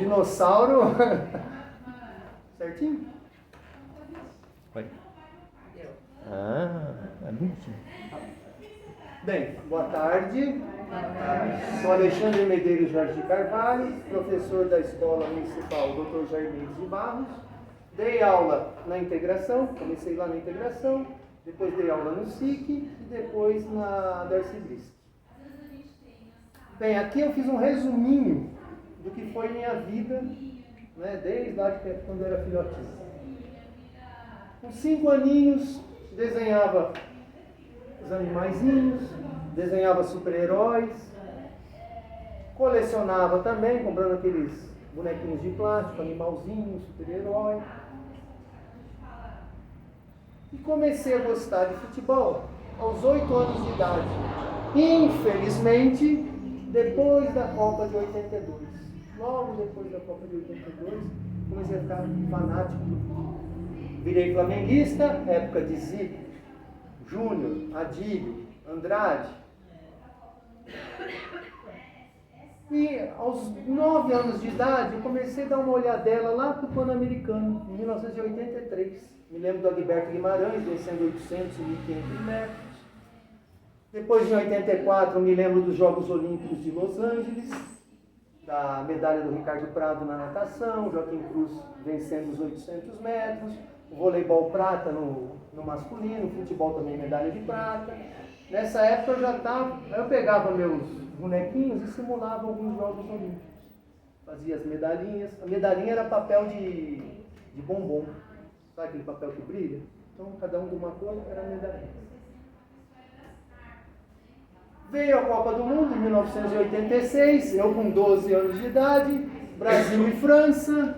dinossauro. Certinho? Vai. É bonitinho. Bem, boa tarde. Sou Alexandre Medeiros Jorge de Carvalho, professor da Escola Municipal Dr. Jair Mendes de Barros. Dei aula na integração, comecei lá na integração, depois dei aula no SIC e depois na Darcy Brisk. Bem, aqui eu fiz um resuminho do que foi minha vida, né, desde lá quando eu era filhotinho. Com 5 aninhos, desenhava os animaizinhos, desenhava super-heróis, colecionava também, comprando aqueles bonequinhos de plástico, animalzinho, super-herói. E comecei a gostar de futebol aos 8 anos de idade. Infelizmente, depois da Copa de 82. Logo depois da Copa de 82, comecei a ficar fanático do futebol. Virei flamenguista, época de Zico, Júnior, Adílio, Andrade. E aos 9 anos de idade, eu comecei a dar uma olhadela lá para o Pan-Americano, em 1983. Me lembro do Agberto Guimarães, vencendo 800 e 1.500 metros. Depois, em 84, me lembro dos Jogos Olímpicos de Los Angeles, da medalha do Ricardo Prado na natação, Joaquim Cruz vencendo os 800 metros, o voleibol prata no masculino, o futebol também medalha de prata. Nessa época eu pegava meus bonequinhos e simulava alguns Jogos Olímpicos. Fazia as medalhinhas. A medalhinha era papel de bombom. Sabe aquele papel que brilha? Então, cada um de uma cor era medalhinha. Veio a Copa do Mundo em 1986, eu com 12 anos de idade, Brasil e França.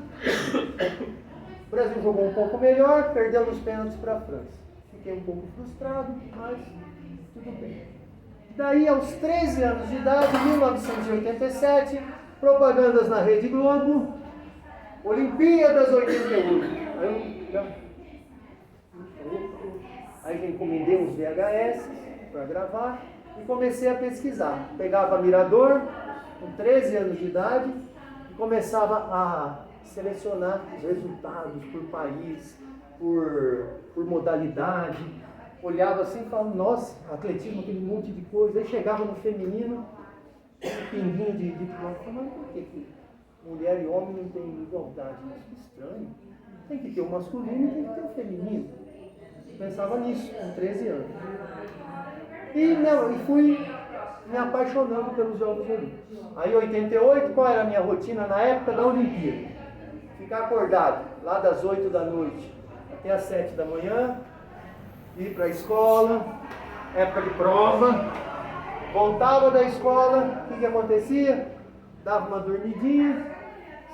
O Brasil jogou um pouco melhor, perdeu nos pênaltis para a França. Fiquei um pouco frustrado, mas tudo bem. Daí, aos 13 anos de idade, 1987, propagandas na Rede Globo, Olimpíadas 88. Aí já encomendei uns VHS para gravar e comecei a pesquisar. Pegava mirador, com 13 anos de idade, e começava a selecionar os resultados por país, por modalidade. Olhava assim e falava, nossa, atletismo, aquele monte de coisa. Aí chegava no feminino, um pinguinho de piloto. Mas por que mulher e homem não têm igualdade? Isso é estranho. Tem que ter o masculino e tem que ter o feminino. Eu pensava nisso, com 13 anos. E fui me apaixonando pelos Jogos Olímpicos. Aí, em 88, qual era a minha rotina na época da Olimpíada? Ficar acordado lá das 8 da noite até as 7 da manhã, ir para a escola, época de prova, voltava da escola, o que acontecia? Dava uma dormidinha,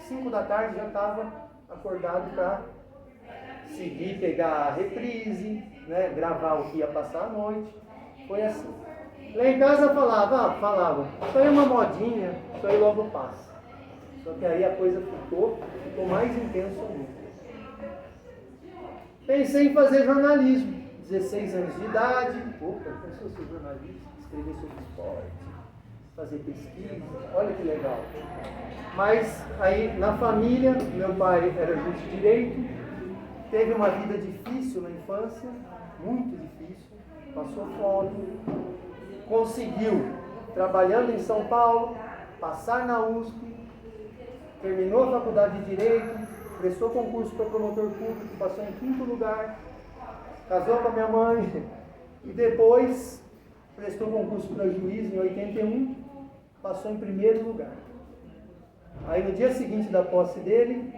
5 da tarde já estava acordado para seguir, pegar a reprise, né, gravar o que ia passar a noite. Foi assim. Lá em casa falava, isso aí é uma modinha, isso aí logo passa. Só que aí a coisa ficou mais intenso ainda. Pensei em fazer jornalismo, 16 anos de idade. Opa, pensou em ser jornalista, escrever sobre esporte, fazer pesquisa, olha que legal. Mas aí na família, meu pai era juiz de direito, teve uma vida difícil na infância, muito difícil, passou fome, conseguiu, trabalhando em São Paulo, passar na USP, terminou a faculdade de Direito, prestou concurso para promotor público, passou em 5º lugar, casou com a minha mãe e depois prestou concurso para juiz em 81, passou em 1º lugar. Aí no dia seguinte da posse dele,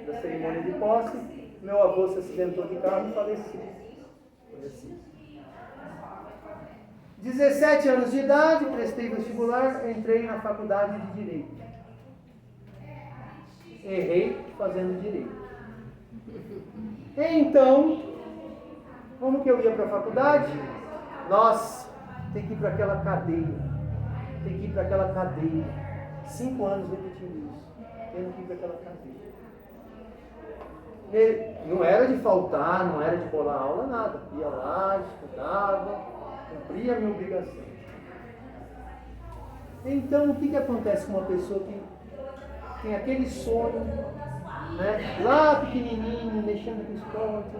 da cerimônia de posse, meu avô se acidentou de carro e faleceu. Foi assim. 17 anos de idade, prestei vestibular, entrei na faculdade de Direito. Errei fazendo Direito. Então, como que eu ia para a faculdade? Nossa, tem que ir para aquela cadeia. 5 anos repetindo isso. Tendo que ir para aquela cadeia. Não era de faltar, não era de bolar aula, nada. Ia lá, estudava, cumpria a minha obrigação. Então, o que acontece com uma pessoa que tem aquele sonho, né? Lá pequenininho, mexendo com esporte,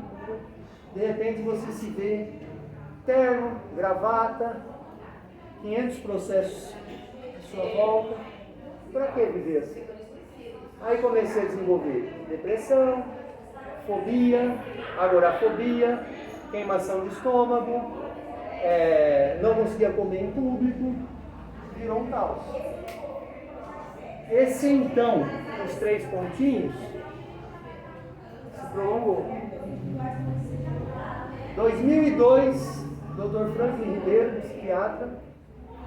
de repente você se vê terno, gravata, 500 processos à sua volta. Para que viver assim? Aí comecei a desenvolver depressão, fobia, agorafobia, queimação de estômago, não conseguia comer em público, virou um caos. Esse então, os 3 pontinhos, se prolongou. 2002, Dr. Franklin Ribeiro, psiquiatra,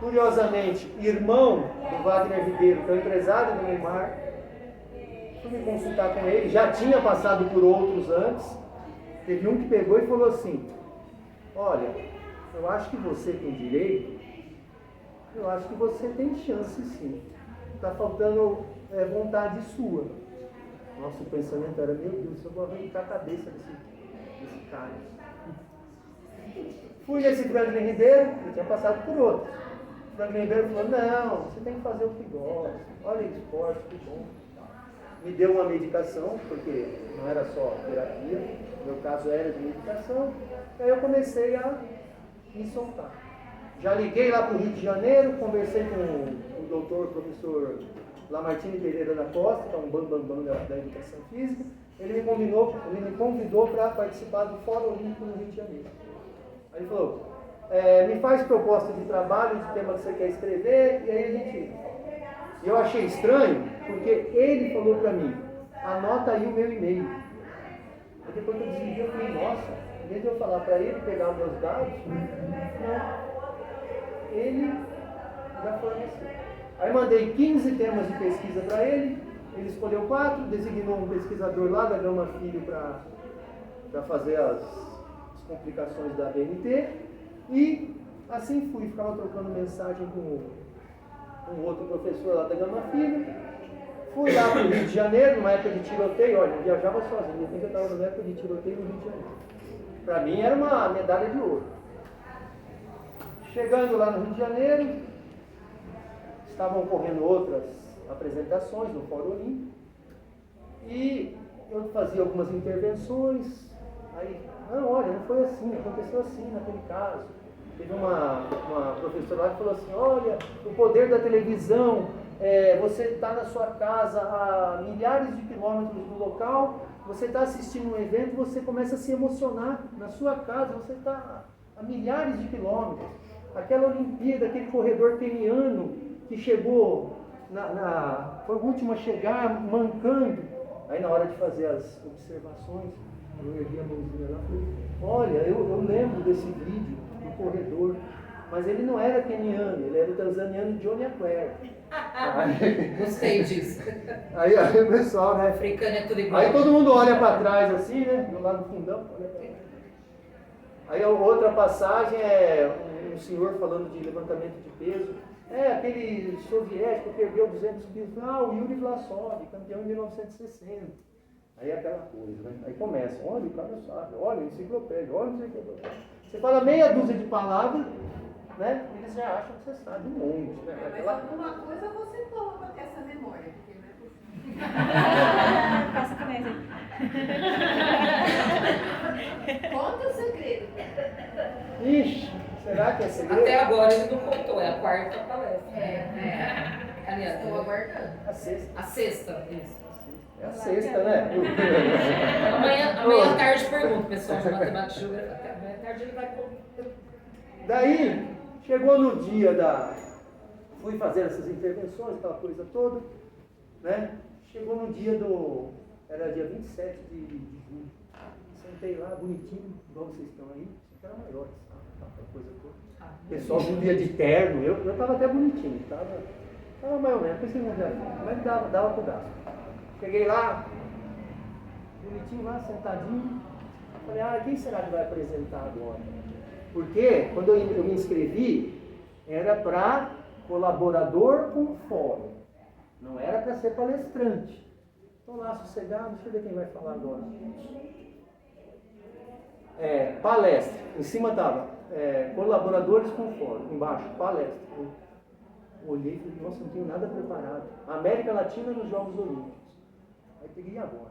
curiosamente, irmão do Wagner Ribeiro, que é o empresário do Neymar, fui me consultar com ele, já tinha passado por outros antes, teve um que pegou e falou assim, olha, eu acho que você tem direito, eu acho que você tem chance sim, está faltando vontade sua. Nosso pensamento era, meu Deus, eu vou arrancar a cabeça desse cara. Fui nesse Franklin Ribeiro, eu tinha passado por outro. O Franklin Ribeiro falou, não, você tem que fazer o que gosta, olha o esporte, que bom. Me deu uma medicação, porque não era só terapia, no meu caso era de medicação, aí eu comecei a me soltar. Já liguei lá para o Rio de Janeiro, conversei com o doutor, professor Lamartine Pereira da Costa, que é um bambambam da educação física, ele me convidou para participar do Fórum Olímpico no Rio de Janeiro. Aí ele falou, me faz proposta de trabalho, de tema que você quer escrever, e aí a gente... Eu achei estranho, porque ele falou para mim, anota aí o meu e-mail. Aí depois que eu desliguei, eu falei, nossa, em vez de eu falar para ele pegar os meus dados, não. Ele já forneceu. Aí mandei 15 temas de pesquisa para ele escolheu 4, designou um pesquisador lá da Gama Filho para fazer as complicações da BNT, e assim fui, ficava trocando mensagem com um outro professor lá da Gama Filho. Fui lá para o Rio de Janeiro, numa época de tiroteio, olha, eu viajava sozinho, eu estava numa época de tiroteio no Rio de Janeiro. Para mim era uma medalha de ouro. Chegando lá no Rio de Janeiro, estavam ocorrendo outras apresentações no Fórum Olímpico, e eu fazia algumas intervenções, aí, não, olha, não foi assim, aconteceu assim naquele caso. Teve uma professora lá que falou assim, olha, o poder da televisão, você está na sua casa a milhares de quilômetros do local, você está assistindo um evento, você começa a se emocionar na sua casa, você está a milhares de quilômetros. Aquela Olimpíada, aquele corredor keniano que chegou, foi o último a chegar, mancando. Aí na hora de fazer as observações, eu ergui a mãozinha lá e falei, olha, eu lembro desse vídeo do corredor, mas ele não era keniano, ele era o tanzaniano Johnny Aquer. Gostei disso. Aí o pessoal, né? Africano é tudo igual. Aí todo mundo olha para trás assim, né? Do lado do fundão, olha pra trás. Aí a outra passagem é um senhor falando de levantamento de peso. Aquele soviético perdeu 200 quilos. O Yuri Vlasov, campeão em 1960. Aí é aquela coisa, né? Aí começa, olha, o cara sabe, olha, enciclopédia, olha, não sei o que. Você fala meia dúzia de palavras, né? Eles já acham que você sabe um monte, né? Mas alguma coisa você toma para ter essa memória, porque não é possível. Passa com essa. Conta o segredo. Ixi, será que é segredo? Até agora ele não contou, é a quarta palestra. Aliás, Estou aguardando. A sexta. a sexta, isso. É a sexta, né? Amanhã à tarde pergunto, pessoal de matemática e geografia. Amanhã à tarde ele vai contar. Daí, chegou no dia fui fazer essas intervenções, aquela coisa toda, né? Chegou no dia era dia 27 de julho. Sentei lá, bonitinho, igual vocês estão aí, só que era maior, sabe? Aquela coisa toda. O pessoal um dia de terno, eu estava até bonitinho, estava mais ou menos, pensei não ver, mas dava pro gasto. Cheguei lá, bonitinho lá, sentadinho, falei, quem será que vai apresentar agora? Porque quando eu me inscrevi, era para colaborador com fórum, não era para ser palestrante. Estou lá sossegado, deixa eu ver quem vai falar agora. Palestra, em cima estava colaboradores com fórum, embaixo palestra. Olhei e falei, nossa, não tenho nada preparado. América Latina nos Jogos Olímpicos. Aí peguei agora.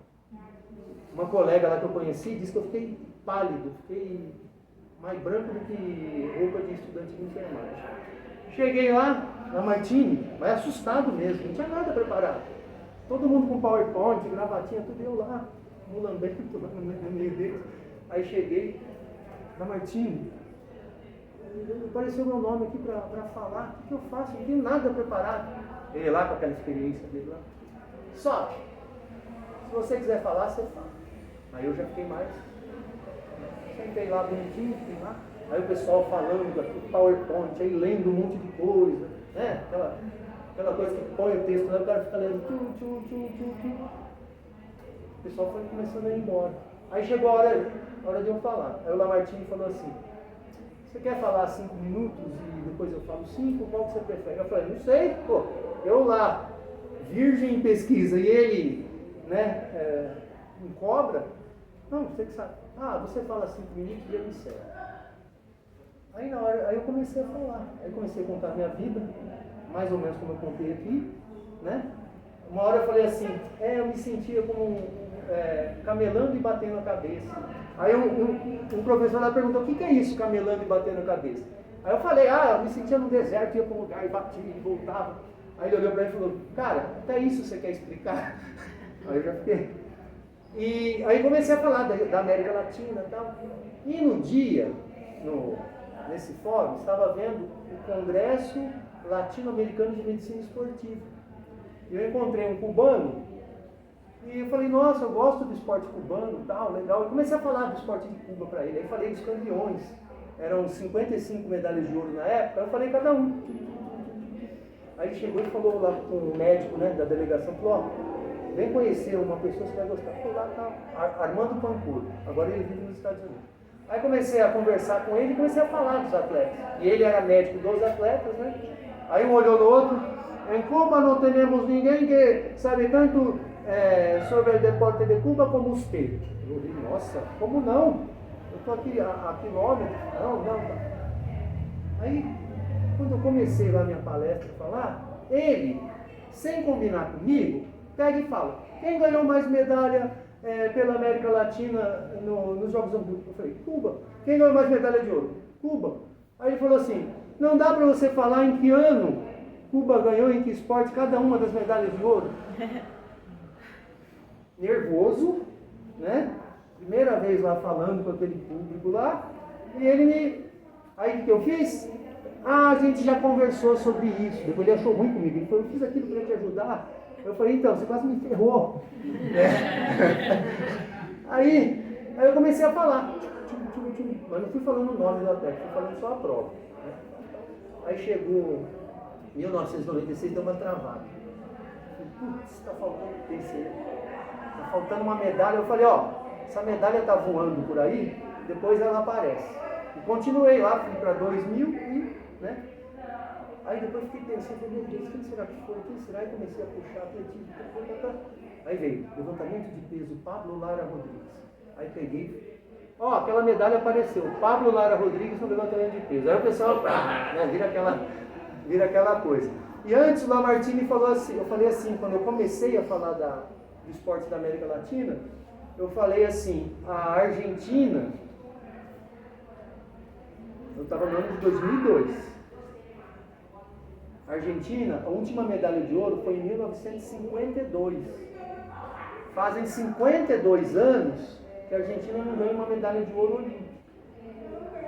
Uma colega lá que eu conheci disse que eu fiquei pálido, fiquei mais branco do que roupa de estudante de enfermagem. Cheguei lá, na Martini, mas assustado mesmo, não tinha nada preparado. Todo mundo com PowerPoint, gravatinha, tudo eu lá, mulambento lá no meio deles. Aí cheguei na Martini, apareceu meu nome aqui para falar, o que eu faço? Não tenho nada preparado. Ele lá com aquela experiência dele lá. Só, se você quiser falar, você fala. Aí eu já fiquei mais. Sentei lá bonitinho, fiquei lá. Aí o pessoal falando aqui, PowerPoint, aí lendo um monte de coisa, né? Aquela coisa que põe o texto lá, o cara fica lendo. O pessoal foi começando a ir embora. Aí chegou a hora de eu falar. Aí o Lamartine falou assim, você quer falar 5 minutos e depois eu falo 5? Qual que você prefere? Eu falei, não sei, pô, eu lá, virgem em pesquisa, e ele, né, em cobra, não, você que sabe. Ah, você fala 5 minutos e eu encerro. Aí na hora, aí eu comecei a falar, aí comecei a contar a minha vida, mais ou menos como eu contei aqui, né? Uma hora eu falei assim, eu me sentia como camelando e batendo a cabeça. Aí um professor lá perguntou, o que é isso, camelando e batendo a cabeça? Aí eu falei, eu me sentia no deserto, ia para um lugar e batia e voltava. Aí ele olhou para mim e falou, cara, até isso você quer explicar? Aí eu já fiquei. E aí comecei a falar da América Latina e tal. E no dia, nesse fórum, estava vendo o Congresso Latino-Americano de Medicina Esportiva. E eu encontrei um cubano, e eu falei, nossa, eu gosto do esporte cubano, tal, legal. E comecei a falar do esporte de Cuba para ele. Aí falei dos campeões, eram 55 medalhas de ouro na época, eu falei cada um. Aí ele chegou e falou lá com o médico, né, da delegação, falou, vem conhecer uma pessoa que você vai gostar. Falei lá, tá, Armando Pancuro, agora ele vive nos Estados Unidos. Aí comecei a conversar com ele e comecei a falar dos atletas. E ele era médico dos atletas, né? Aí um olhou no outro, em Cuba não temos ninguém que sabe tanto sobre o deporte de Cuba como você. Eu falei, nossa, como não? Eu estou aqui a quilômetros. Não. Aí, quando eu comecei lá minha palestra a falar, ele, sem combinar comigo, pega e fala, quem ganhou mais medalha pela América Latina nos Jogos Olímpicos? Eu falei, Cuba. Quem ganhou mais medalha de ouro? Cuba. Aí ele falou assim, não dá para você falar em que ano Cuba ganhou, em que esporte, cada uma das medalhas de ouro? Nervoso, né? Primeira vez lá falando com aquele público lá, e ele me... Aí o que eu fiz? A gente já conversou sobre isso. Depois ele achou ruim comigo. Ele falou, eu fiz aquilo para te ajudar. Eu falei, então, você quase me ferrou. Aí eu comecei a falar. Mas não fui falando o nome do atleta, fui falando só a prova. Né? Aí chegou 1996, deu uma travada. Putz, está faltando terceiro. Está faltando uma medalha. Eu falei, essa medalha está voando por aí, depois ela aparece. E continuei lá, fui para 2000 e, né? Aí depois fiquei pensando, meu Deus, quem será que foi? Quem será? E comecei a puxar atletismo. Aí veio, levantamento de peso, Pablo Lara Rodrigues. Aí peguei, aquela medalha apareceu, Pablo Lara Rodrigues no levantamento de peso. Aí o pessoal, né, vira aquela coisa. E antes o Lamartine falou assim, eu falei assim, quando eu comecei a falar do esporte da América Latina, eu falei assim, a Argentina, eu estava no ano de 2002. A Argentina, a última medalha de ouro foi em 1952. Fazem 52 anos que a Argentina não ganha uma medalha de ouro olímpica.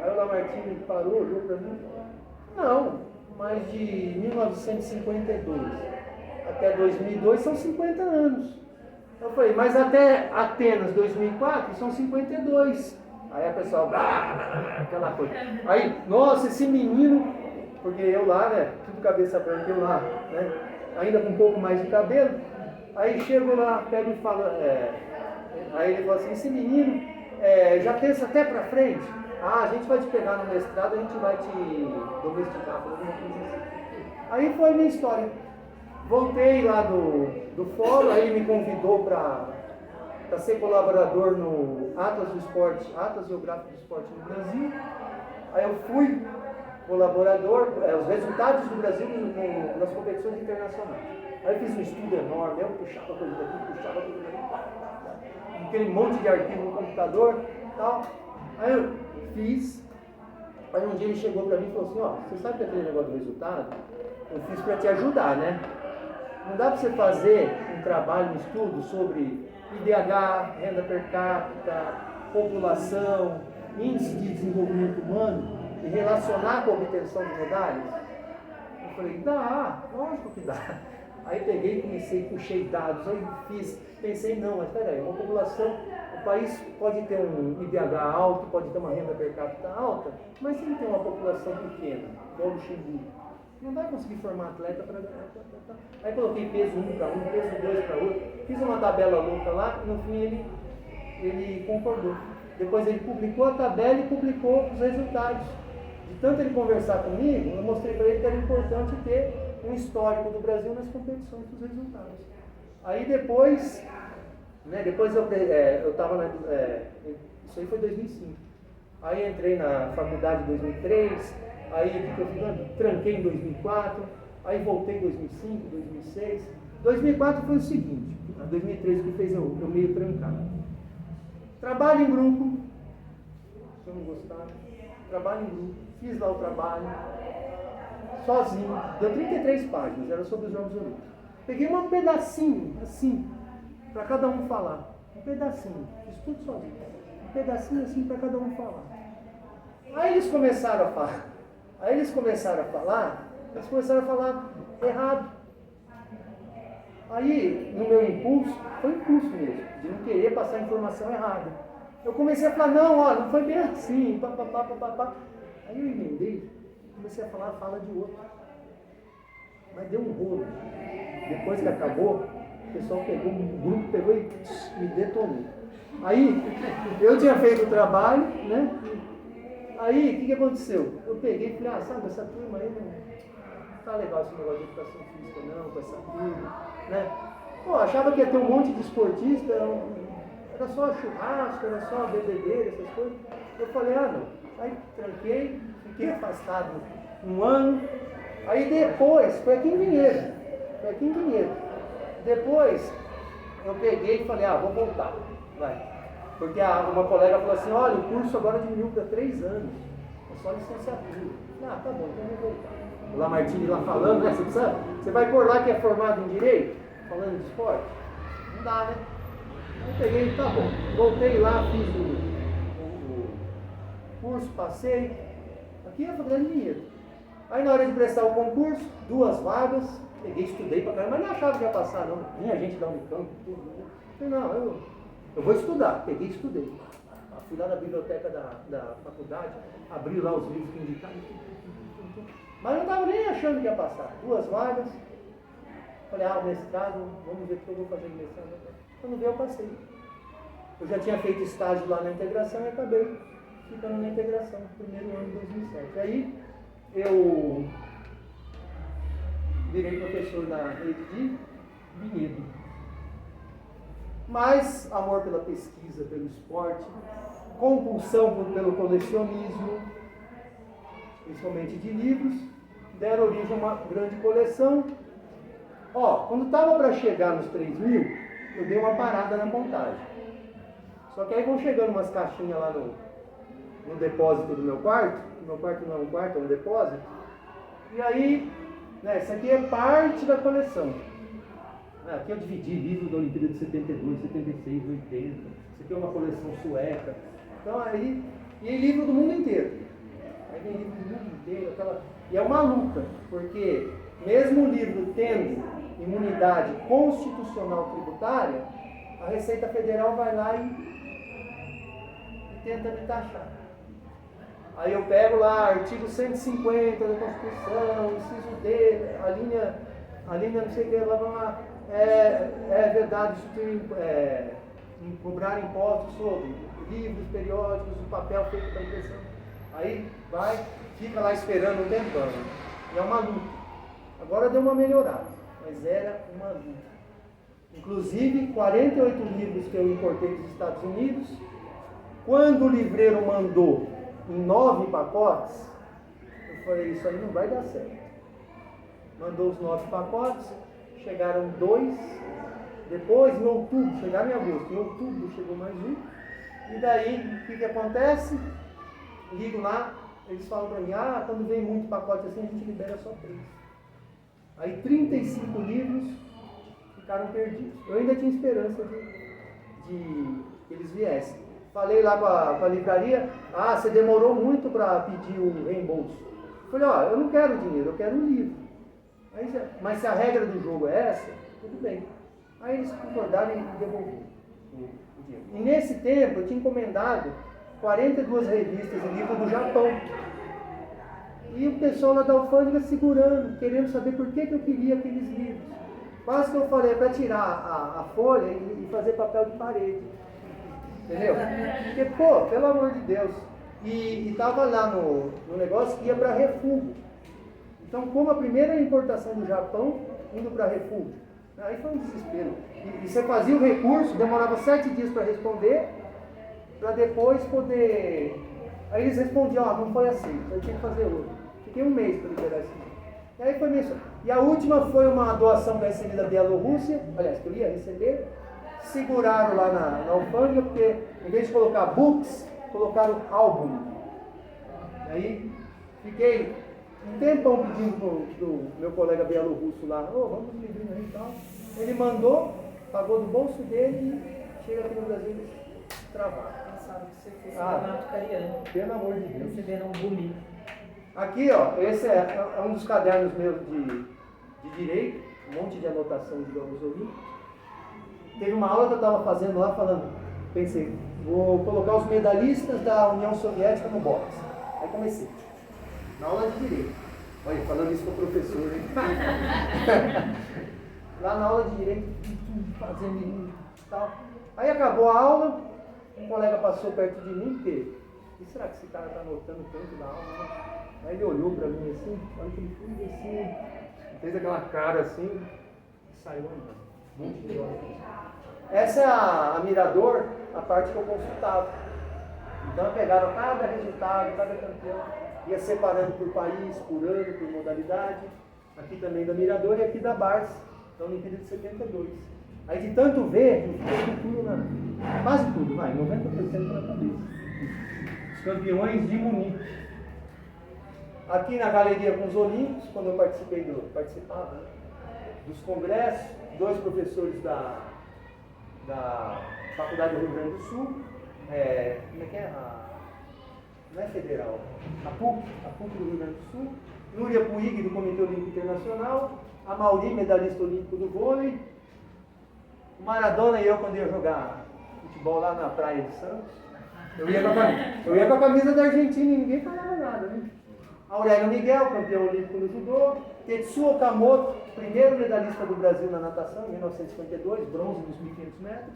Aí o Lamartine parou, olhou para mim e falou, não, mas de 1952 até 2002 são 50 anos. Eu falei, mas até Atenas 2004 são 52. Aí a pessoa, aquela coisa. Aí, nossa, esse menino, porque eu lá, né, tudo cabeça branca, eu lá, né, ainda com um pouco mais de cabelo. Aí chego lá, pego e falo, aí ele fala assim, esse menino já pensa até pra frente. A gente vai te pegar no mestrado, a gente vai te domesticar, alguma coisa assim. Aí foi a minha história. Voltei lá do fórum, aí ele me convidou para ser colaborador no Atlas do Esporte, Atlas Geográfico do Esporte no Brasil. Aí eu fui, colaborador, os resultados do Brasil nas competições internacionais. Aí eu fiz um estudo enorme, eu puxava coisa daqui, puxava coisa daqui, aquele monte de arquivo no computador e tal. Aí eu fiz, aí um dia ele chegou para mim e falou assim, ó, você sabe que aquele negócio do resultado, eu fiz para te ajudar, né? Não dá para você fazer um trabalho, um estudo sobre IDH, renda per capita, população, índice de desenvolvimento humano e relacionar com a obtenção de medalhas? Eu falei, dá, lógico que dá. Aí peguei, comecei, puxei dados, aí fiz, pensei, não, mas peraí, uma população, o país pode ter um IDH alto, pode ter uma renda per capita alta, mas se ele tem uma população pequena, igual o Luxemburgo, não vai conseguir formar atleta para... Aí coloquei peso 1 para 1, peso 2 para outro, fiz uma tabela louca lá e no fim ele concordou. Depois ele publicou a tabela e publicou os resultados. De tanto ele conversar comigo, eu mostrei para ele que era importante ter um histórico do Brasil nas competições dos resultados. Aí depois, né, depois eu estava isso aí foi 2005. Aí entrei na faculdade em 2003, aí o que eu fiz? Tranquei em 2004, aí voltei em 2005, 2006. 2004 foi o seguinte, 2003 que fez eu meio trancar. Trabalho em grupo, se eu não gostar, trabalho em grupo, fiz lá o trabalho, sozinho, deu 33 páginas, era sobre os Jogos Olímpicos. Peguei um pedacinho, assim, para cada um falar, um pedacinho, fiz tudo sozinho, um pedacinho assim para cada um falar. Aí eles começaram a falar errado. Aí, no meu impulso, foi impulso mesmo, de não querer passar a informação errada. Eu comecei a falar, não foi bem assim, papapá. Aí eu emendei, comecei a falar, fala de outro. Mas deu um rolo. Depois que acabou, o pessoal pegou, o grupo pegou e me detonou. Aí, eu tinha feito o trabalho, né? Aí, o que aconteceu? Eu peguei e falei, sabe, essa turma aí não tá legal esse negócio de educação física não, com essa turma, né? Pô, achava que ia ter um monte de esportista, era só churrasco, era só bebedeira, essas coisas. Eu falei, não. Aí tranquei, fiquei afastado um ano. Aí depois, foi aqui em Vinhedo. Depois, eu peguei e falei, vou voltar, vai. Porque uma colega falou assim, olha, o curso agora diminuiu para 3 anos, é só licenciatura. Tá bom, então eu vou voltar. O Lamartine lá falando, né? Você vai por lá que é formado em Direito, falando de esporte? Não dá, né? Aí peguei, tá bom. Voltei lá, fiz o curso, passei. Aqui é a Faculdade de Vinhedo. Aí na hora de prestar o concurso, 2 vagas, peguei, estudei pra caramba, mas não achava que ia passar não. Vinha gente da Unicamp, tudo. Falei, não, eu vou estudar. Peguei e estudei. Fui lá na biblioteca da faculdade, abri lá os livros que indicavam. Mas não estava nem achando que ia passar. 2 vagas. Falei, o mestrado, vamos ver o que eu vou fazer no mestrado. Quando veio, eu passei. Eu já tinha feito estágio lá na integração e acabei ficando na integração, primeiro ano de 2007. Aí eu virei professor na rede de Vinhedo. Mas amor pela pesquisa, pelo esporte, compulsão pelo colecionismo, principalmente de livros, deram origem a uma grande coleção. Quando estava para chegar nos 3.000, eu dei uma parada na contagem. Só que aí vão chegando umas caixinhas lá no depósito do meu quarto. Meu quarto não é um quarto, é um depósito. E aí, isso aqui é parte da coleção. Aqui eu dividi livro da Olimpíada de 72, 76, 80. Isso aqui é uma coleção sueca. Então aí, e livro do mundo inteiro. Aí vem livro do mundo inteiro, e é uma luta, porque mesmo o livro tendo imunidade constitucional tributária, a Receita Federal vai lá e tenta me taxar. Aí eu pego lá artigo 150 da Constituição, inciso D, a linha não sei o que, lá, é verdade cobrar impostos sobre livros, periódicos, o papel feito para impressão. Aí fica lá esperando um tempão. E é uma luta. Agora deu uma melhorada, mas era uma luta. Inclusive, 48 livros que eu importei dos Estados Unidos, quando o livreiro mandou em 9 pacotes, eu falei, isso aí não vai dar certo. Mandou os 9 pacotes, chegaram 2, depois em outubro, chegaram em agosto, em outubro chegou mais um, e daí o que acontece? Ligo lá, eles falam para mim, quando vem muito pacote assim, a gente libera só 3. Aí 35 livros ficaram perdidos. Eu ainda tinha esperança de que eles viessem. Falei lá com a livraria, você demorou muito para pedir o reembolso. Falei, eu não quero dinheiro, eu quero um livro. Aí, mas se a regra do jogo é essa, tudo bem. Aí eles concordaram e devolveram o dinheiro. E nesse tempo eu tinha encomendado 42 revistas e livros do Japão. E o pessoal lá da alfândega segurando, querendo saber por que eu queria aqueles livros. Quase que eu falei, para tirar a folha e fazer papel de parede. Entendeu? Porque, pelo amor de Deus. E estava lá no negócio que ia para refúgio. Então, como a primeira importação do Japão, indo para refúgio. Aí foi um desespero. E você fazia o recurso, demorava 7 dias para responder, para depois poder... Aí eles respondiam, não foi aceito, eu tinha que fazer outro. Fiquei um mês para liberar esse livro. E aí foi isso. E a última foi uma doação que eu recebi da Bielorrússia, aliás, que eu ia receber. Seguraram lá na alfândega, porque em vez de colocar books, colocaram álbum. Aí fiquei um tempão pedindo pro meu colega bielorrusso lá, vamos no livrinho aí e tal. Ele mandou, pagou do bolso dele e chega aqui no Brasil e travado. Pensaram que você fosse Renato Cariano. Pelo amor de Deus. Receberam um bumi. Aqui, esse é um dos cadernos meus de direito, um monte de anotação de jogos olímpicos. Teve uma aula que eu estava fazendo lá, pensei, vou colocar os medalhistas da União Soviética no boxe. Aí comecei, na aula de direito. Olha, falando isso com o professor, hein? Lá na aula de direito, fazendo e tal. Aí acabou a aula, um colega passou perto de mim, porque, o que será que esse cara está anotando tanto na aula, né? Aí ele olhou para mim assim, olha que ele fez assim, fez aquela cara assim, e saiu andando. Muito de hora. Essa é a Mirador, a parte que eu consultava. Então eu pegava cada resultado, cada campeão, ia separando por país, por ano, por modalidade. Aqui também da Mirador e aqui da Barça, da Olimpíada de 72. Aí de tanto ver, eu fiquei com tudo quase tudo, 90% na cabeça. Os campeões de Munique. Aqui na galeria com os Olímpicos, quando eu participava dos congressos, 2 professores da Faculdade do Rio Grande do Sul, como é que é? Não é federal, a PUC do Rio Grande do Sul, Núria Puig, do Comitê Olímpico Internacional, a Mauri, medalhista olímpico do vôlei, o Maradona e eu, quando ia jogar futebol lá na praia de Santos, eu ia com a camisa da Argentina e ninguém falava nada, né? Aurélio Miguel, campeão olímpico no judô, Tetsuo Okamoto, primeiro medalhista do Brasil na natação, em 1952, bronze nos 1.500 metros,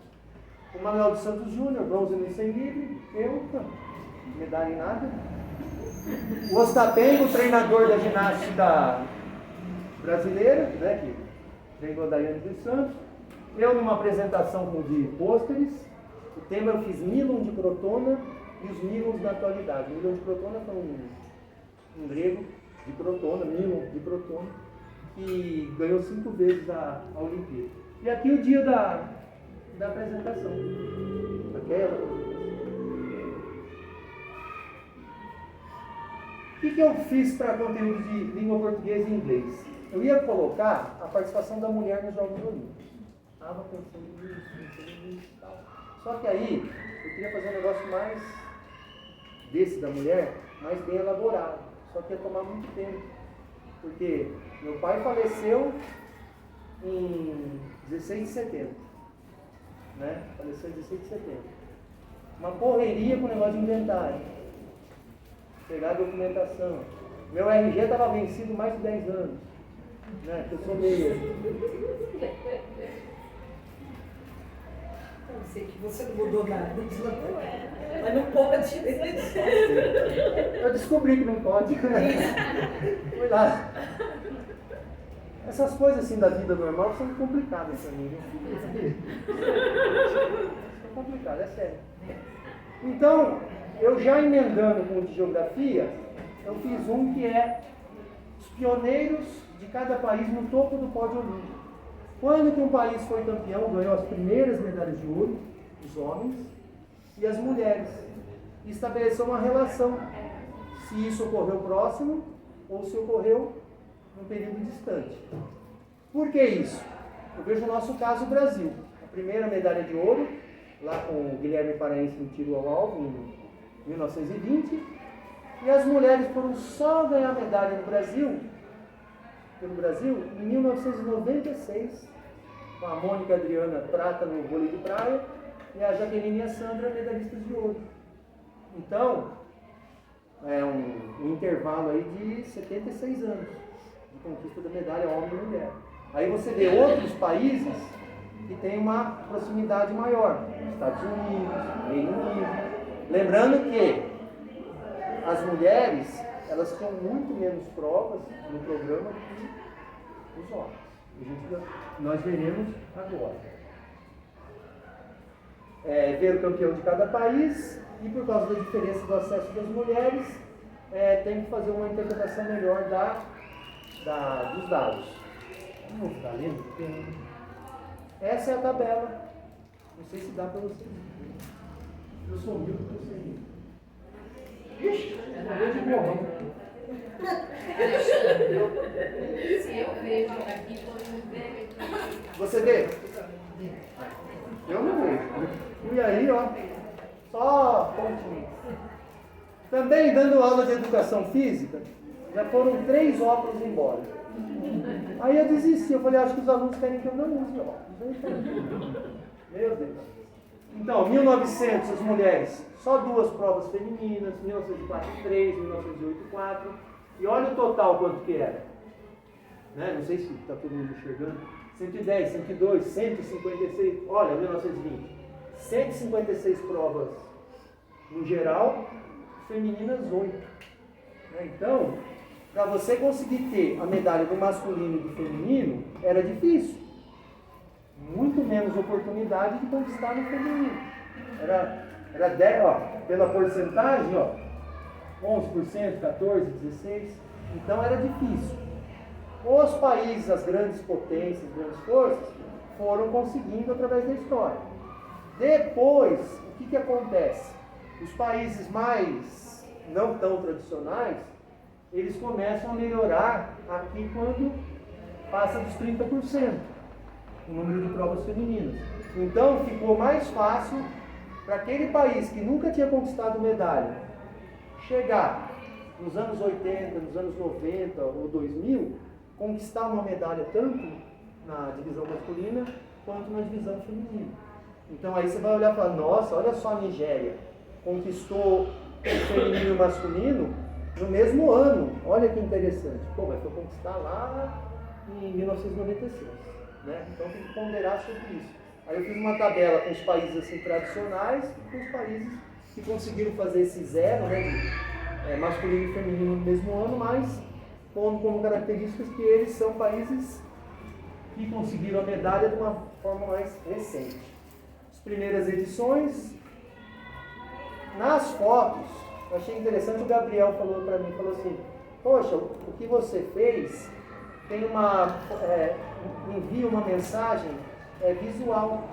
o Manuel dos Santos Júnior, bronze no 100 livre, eu, medalha em nada, o Ostapenko, treinador da ginástica brasileira, né, que treinou a Daiane dos Santos, eu numa apresentação de pôsteres, o tema eu fiz Milon de Crotona e os Milons da atualidade. O Milon de Crotona foi um grego de Crotona, Milon de Crotona, que ganhou 5 vezes a Olimpíada. E aqui o dia da apresentação. Aquela. O que eu fiz para conteúdo de língua portuguesa e inglês? Eu ia colocar a participação da mulher nos Jogos Olímpicos. Estava pensando nisso e tal. Só que aí, eu queria fazer um negócio mais desse da mulher, mais bem elaborado. Só que ia tomar muito tempo. Porque meu pai faleceu em 16 de setembro. Né? Faleceu em 16 de setembro. Uma correria com o negócio de inventário. Pegar a documentação. Meu RG estava vencido mais de 10 anos. Né? Eu sou meio. Eu sei que você não mudou nada, mas não pode. Eu descobri que não pode. Fui lá. Essas coisas assim da vida normal são complicadas para mim. São complicadas, é sério. Então, eu já emendando com o de geografia, eu fiz um que é os pioneiros de cada país no topo do pódio olímpico. Quando que um país foi campeão, ganhou as primeiras medalhas de ouro, os homens e as mulheres. E estabeleceu uma relação, se isso ocorreu próximo ou se ocorreu num período distante. Por que isso? Eu vejo o nosso caso, o Brasil. A primeira medalha de ouro, lá com o Guilherme Paraense no tiro ao alvo, em 1920. E as mulheres foram só ganhar medalha no Brasil, pelo Brasil, em 1996, com a Mônica Adriana prata no vôlei de praia e a Jaqueline e a Sandra medalhistas de ouro. Então, é um intervalo aí de 76 anos de conquista da medalha homem e mulher. Aí você vê outros países que têm uma proximidade maior, Estados Unidos, Reino Unido. Lembrando que as mulheres, elas tinham muito menos provas no programa que os homens. Nós veremos agora. Ver o campeão de cada país e por causa da diferença do acesso das mulheres, tem que fazer uma interpretação melhor dos dados. Não vou ficar lendo, porque essa é a tabela. Não sei se dá para vocês. Eu sou humilde, eu sei. Ixi, eu vejo de morrer. Se eu vejo aqui, todo mundo vê. Você vê? Eu não vejo. E aí, ó, só pontinho. Também dando aula de educação física, já foram 3 óculos embora. Aí eu desisti, eu falei, acho que os alunos querem que eu não use óculos. Meu Deus. Então, 1900, as mulheres, só 2 provas femininas, 1904, 3, 1908, 4. E olha o total quanto que era. Né? Não sei se está todo mundo enxergando. 110, 102, 156, olha, 1920. 156 provas no geral, femininas 8. Né? Então, para você conseguir ter a medalha do masculino e do feminino, era difícil. Muito menos oportunidade de conquistar no feminino. Era 10, ó, pela porcentagem, ó, 11%, 14%, 16%. Então era difícil. Os países, as grandes potências, as grandes forças, foram conseguindo através da história. Depois, o que acontece? Os países mais não tão tradicionais, eles começam a melhorar aqui quando passa dos 30%, o número de provas femininas. Então ficou mais fácil para aquele país que nunca tinha conquistado medalha chegar nos anos 80, nos anos 90 ou 2000, conquistar uma medalha tanto na divisão masculina quanto na divisão feminina. Então aí você vai olhar e falar, nossa, olha só a Nigéria, conquistou o feminino e o masculino no mesmo ano. Olha que interessante. Pô, mas foi conquistar lá em 1996. Né? Então tem que ponderar sobre isso. Aí eu fiz uma tabela com os países assim, tradicionais e com os países que conseguiram fazer esse zero, né, de, masculino e feminino no mesmo ano, mas pondo como características que eles são países que conseguiram a medalha de uma forma mais recente. As primeiras edições, nas fotos, eu achei interessante, o Gabriel falou para mim, falou assim, poxa, o que você fez tem envia uma mensagem visual,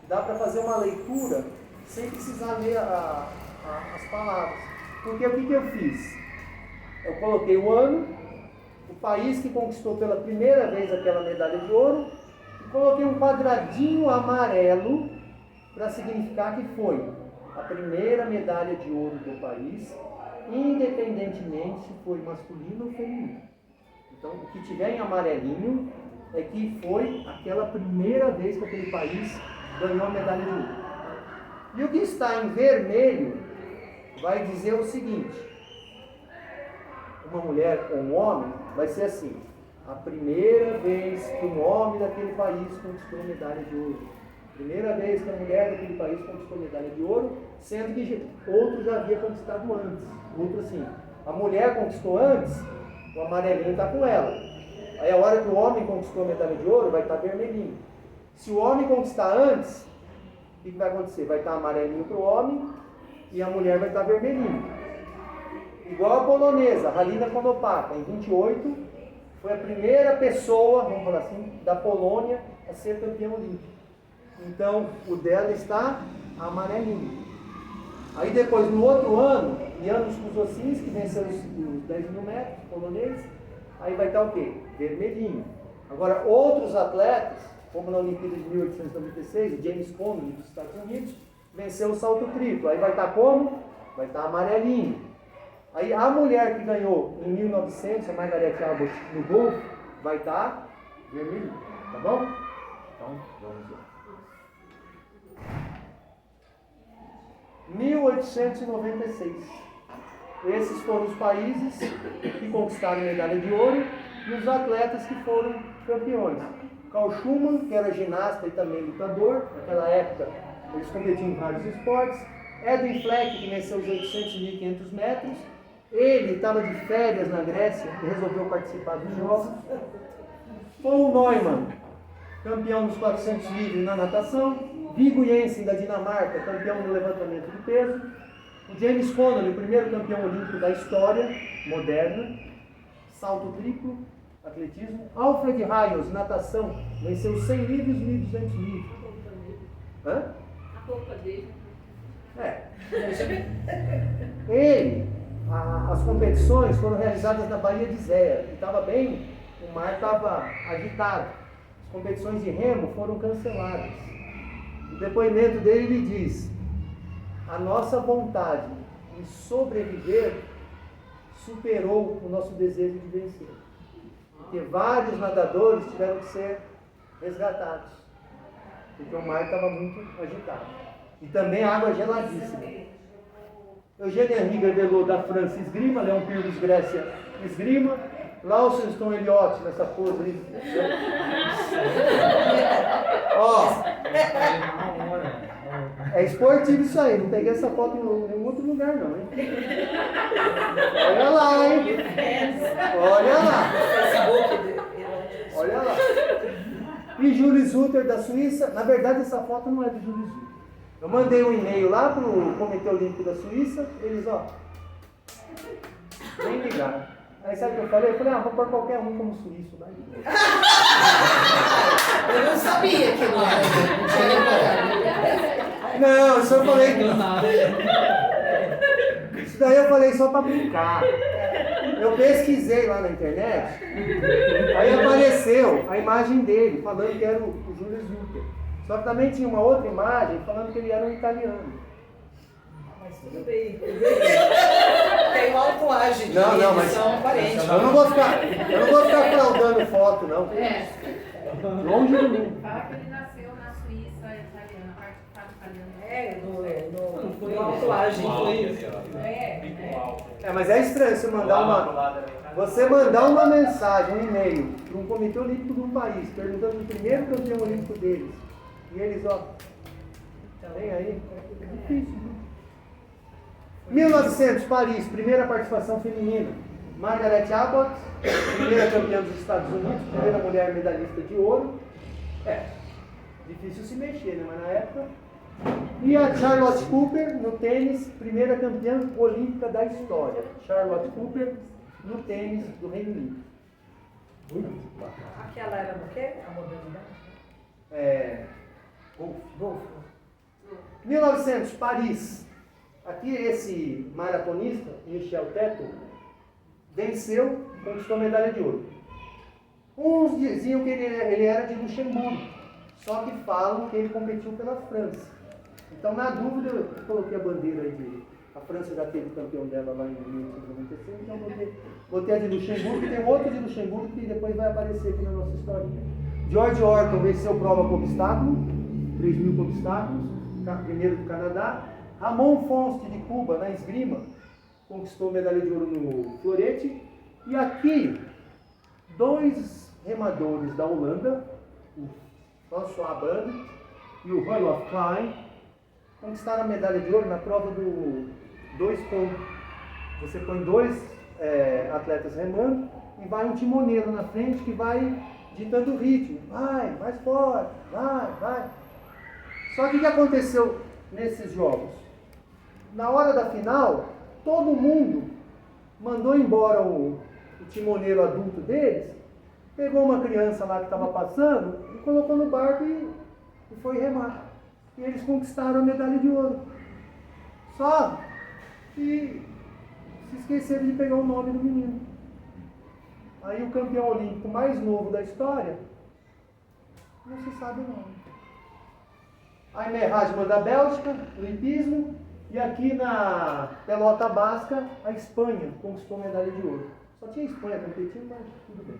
dá para fazer uma leitura sem precisar ler as palavras. Porque o que eu fiz? Eu coloquei o ano, o país que conquistou pela primeira vez aquela medalha de ouro, e coloquei um quadradinho amarelo para significar que foi a primeira medalha de ouro do país, independentemente se foi masculino ou feminino. Então, o que tiver em amarelinho é que foi aquela primeira vez que aquele país ganhou a medalha de ouro. E o que está em vermelho vai dizer o seguinte: uma mulher ou um homem vai ser assim, a primeira vez que um homem daquele país conquistou medalha de ouro, primeira vez que a mulher daquele país conquistou medalha de ouro, sendo que outro já havia conquistado antes. Outro assim, a mulher conquistou antes, o amarelinho está com ela. Aí a hora que o homem conquistou a medalha de ouro, vai estar vermelhinho. Se o homem conquistar antes, o que vai acontecer? Vai estar amarelinho para o homem e a mulher vai estar vermelhinho. Igual a polonesa, Halina Konopaka, em 28, foi a primeira pessoa, vamos falar assim, da Polônia a ser campeã olímpica. Então, o dela está amarelinho. Aí depois, no outro ano, Janusz Kuzocinski, que venceu os 10 mil metros, polonês, aí vai estar o quê? Vermelhinho. Agora, outros atletas, como na Olimpíada de 1896, o James Conley dos Estados Unidos, venceu o salto triplo. Aí vai estar como? Vai estar amarelinho. Aí a mulher que ganhou em 1900, a Margaret Abbott, no golfe, vai estar vermelhinho. Tá bom? Então, vamos lá. 1896. Esses foram os países que conquistaram medalha de ouro e os atletas que foram campeões. Carl Schumann, que era ginasta e também lutador, naquela época eles competiam em vários esportes. Edwin Fleck, que venceu os 800 e 1.500 metros. Ele estava de férias na Grécia e resolveu participar dos Jogos. Paul Neumann, campeão nos 400 livres na natação. Viggo Jensen, da Dinamarca, campeão no levantamento de peso. O James Conley, o primeiro campeão olímpico da história moderna. Salto triplo, atletismo. Alfred Hayes, natação, venceu os 100 livres e 1.200 livres. Hã? A roupa dele. Ele, as competições foram realizadas na Baía de Zéia. O mar estava agitado. As competições de remo foram canceladas. O depoimento dele, ele diz: a nossa vontade em sobreviver superou o nosso desejo de vencer. Porque vários nadadores tiveram que ser resgatados, porque o mar estava muito agitado. E também a água geladíssima. Eugênio Henri Revelou, da França, esgrima. Leon Pyrgos, Grécia, esgrima. Lawson Elliott, nessa pose aí. Ó, é esportivo isso aí, não peguei essa foto em nenhum outro lugar não, hein? Olha lá, hein? Olha lá. Olha lá. E Julius Hutter, da Suíça. Na verdade, essa foto não é de Julius Hutter. Eu mandei um e-mail lá pro Comitê Olímpico da Suíça, eles, ó, nem ligaram. Aí sabe o que eu falei? Eu falei, vou pôr qualquer um como suíço lá. Eu não sabia que não era. Não, isso eu falei. Isso daí eu falei só para brincar. Eu pesquisei lá na internet, aí apareceu a imagem dele, falando que era o Julius Hutter. Só que também tinha uma outra imagem falando que ele era um italiano. Mas tudo bem. Tem uma tatuagem. Não, mas são parentes. eu não vou ficar fraudando foto, não. Longe de mim. Fala que ele nasceu na Suíça italiana, parte italiana. Foi uma tatuagem. Mas é estranho você mandar uma mensagem, um e-mail para um comitê olímpico de um país, perguntando o primeiro campeão olímpico deles. E eles, ó, vem aí, é difícil, né? 1900, Paris, primeira participação feminina. Margaret Abbott, primeira campeã dos Estados Unidos, primeira mulher medalhista de ouro. Difícil se mexer, né? Mas na época. E a Charlotte Cooper, no tênis, primeira campeã olímpica da história. Charlotte Cooper, no tênis do Reino Unido. Aquela era do quê? A modalidade? Golfe. 1900, Paris. Aqui esse maratonista, Michel Teto, venceu, conquistou medalha de ouro. Uns diziam que ele era de Luxemburgo, só que falam que ele competiu pela França. Então, na dúvida, eu coloquei a bandeira aí de... A França já teve o campeão dela lá em 1896, então botei a de Luxemburgo, e tem outro de Luxemburgo que depois vai aparecer aqui na nossa história. George Orton venceu prova com obstáculo, 3.000 com obstáculos, primeiro do Canadá. Ramon Fonste, de Cuba, na esgrima, conquistou medalha de ouro no florete. E aqui, dois remadores da Holanda, o François Band e o Roelof Klein, conquistaram a medalha de ouro na prova do 2 pontos. Você põe dois atletas remando e vai um timoneiro na frente que vai ditando o ritmo. Vai, mais forte, vai. Só que o que aconteceu nesses jogos? Na hora da final, todo mundo mandou embora o timoneiro adulto deles, pegou uma criança lá que estava passando e colocou no barco e foi remar. E eles conquistaram a medalha de ouro. Só que se esqueceram de pegar o nome do menino. Aí o campeão olímpico mais novo da história, não se sabe o nome. A Emerhasma da Bélgica, o hipismo, e aqui na pelota basca, a Espanha conquistou medalha de ouro. Só tinha a Espanha competindo, mas tudo bem.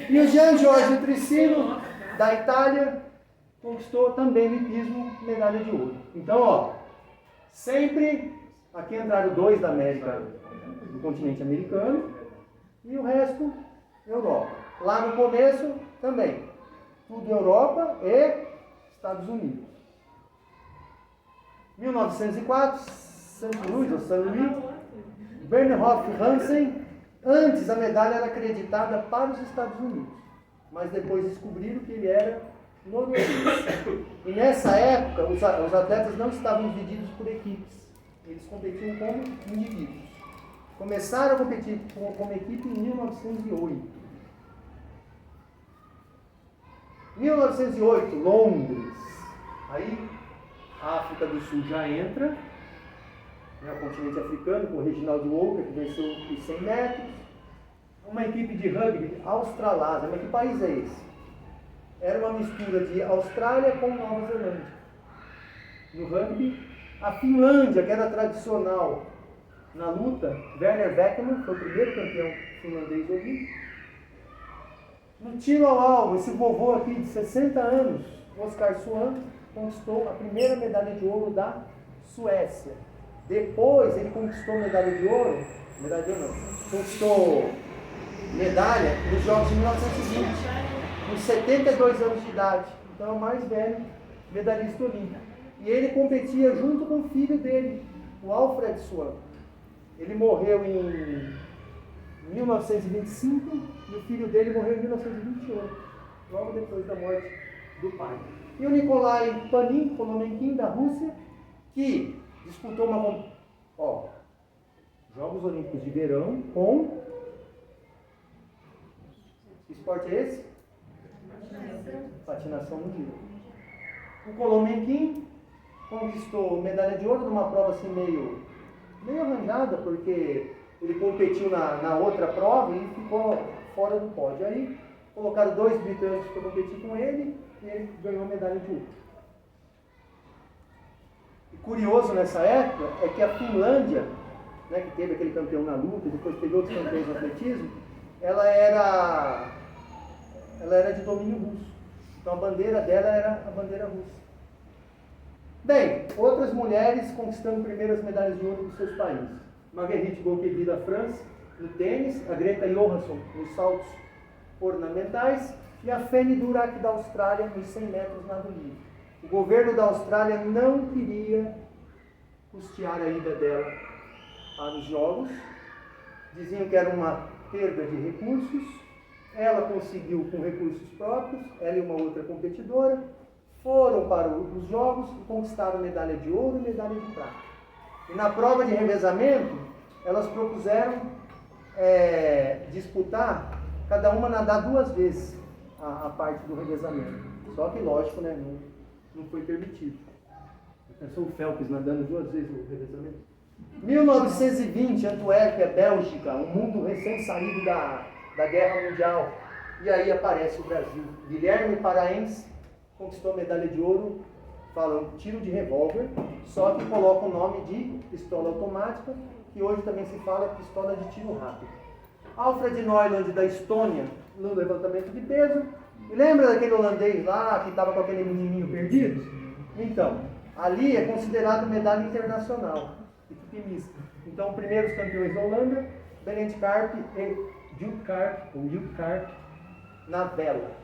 E o Jean-Georges Tricino, da Itália, conquistou também no hipismo medalha de ouro. Então, ó, sempre aqui entraram 2 da América, do continente americano, e o resto, Europa. Lá no começo, também. Tudo Europa e Estados Unidos. 1904, St. Louis, ou St. Louis, Bernhoff Hansen. Antes a medalha era acreditada para os Estados Unidos, mas depois descobriram que ele era norueguês. E nessa época, os atletas não estavam divididos por equipes, eles competiam como indivíduos. Começaram a competir como equipe em 1908. 1908, Londres. Aí a África do Sul já entra, né, o continente africano, com o Reginald Walker, que venceu os 100 metros. Uma equipe de rugby australásia. Mas que país é esse? Era uma mistura de Austrália com Nova Zelândia. No rugby, a Finlândia, que era tradicional na luta, Werner Beckman foi o primeiro campeão finlandês olímpico. No tiro ao alvo, esse vovô aqui de 60 anos, Oscar Swan, conquistou a primeira medalha de ouro da Suécia. Depois ele conquistou medalha de ouro, conquistou medalha nos Jogos de 1920, com 72 anos de idade. Então é o mais velho medalhista olímpico. E ele competia junto com o filho dele, o Alfred Swan. Ele morreu em 1925 e o filho dele morreu em 1928, logo depois da morte do pai. E o Nikolai Poniatowski, da Rússia, que disputou Jogos Olímpicos de Verão com... Que esporte é esse? Patinação no gelo. O Kolomenkin conquistou medalha de ouro numa prova assim meio arranjada, porque ele competiu na outra prova e ficou fora do pódio. Aí colocaram 2 britânicos para competir com ele e ele ganhou medalha de ouro. E curioso nessa época é que a Finlândia, né, que teve aquele campeão na luta, depois teve outros campeões no atletismo, ela era de domínio russo. Então a bandeira dela era a bandeira russa. Bem, outras mulheres conquistando primeiras medalhas de ouro dos seus países. Marguerite Gaultier da França, no tênis, a Greta Johansson nos saltos ornamentais e a Fanny Durack da Austrália nos 100 metros nado livre. O governo da Austrália não queria custear a ida dela aos Jogos, diziam que era uma perda de recursos. Ela conseguiu com recursos próprios, ela e uma outra competidora, foram para os Jogos e conquistaram medalha de ouro e medalha de prata. E na prova de revezamento, elas propuseram disputar, cada uma nadar 2 vezes a parte do revezamento. Só que, lógico, né, não foi permitido. Pensou o Phelps nadando 2 vezes o revezamento? 1920, Antuérpia, Bélgica, um mundo recém-saído da Guerra Mundial. E aí aparece o Brasil. Guilherme Paraense conquistou medalha de ouro, falando tiro de revólver, só que coloca o nome de pistola automática, que hoje também se fala pistola de tiro rápido. Alfred Neuland, da Estônia, no levantamento de peso. E lembra daquele holandês lá que estava com aquele menininho perdido? Então, ali é considerado medalha internacional, equipe mista. Então, primeiros campeões da Holanda, Berend Karp e Jules Karp, na vela.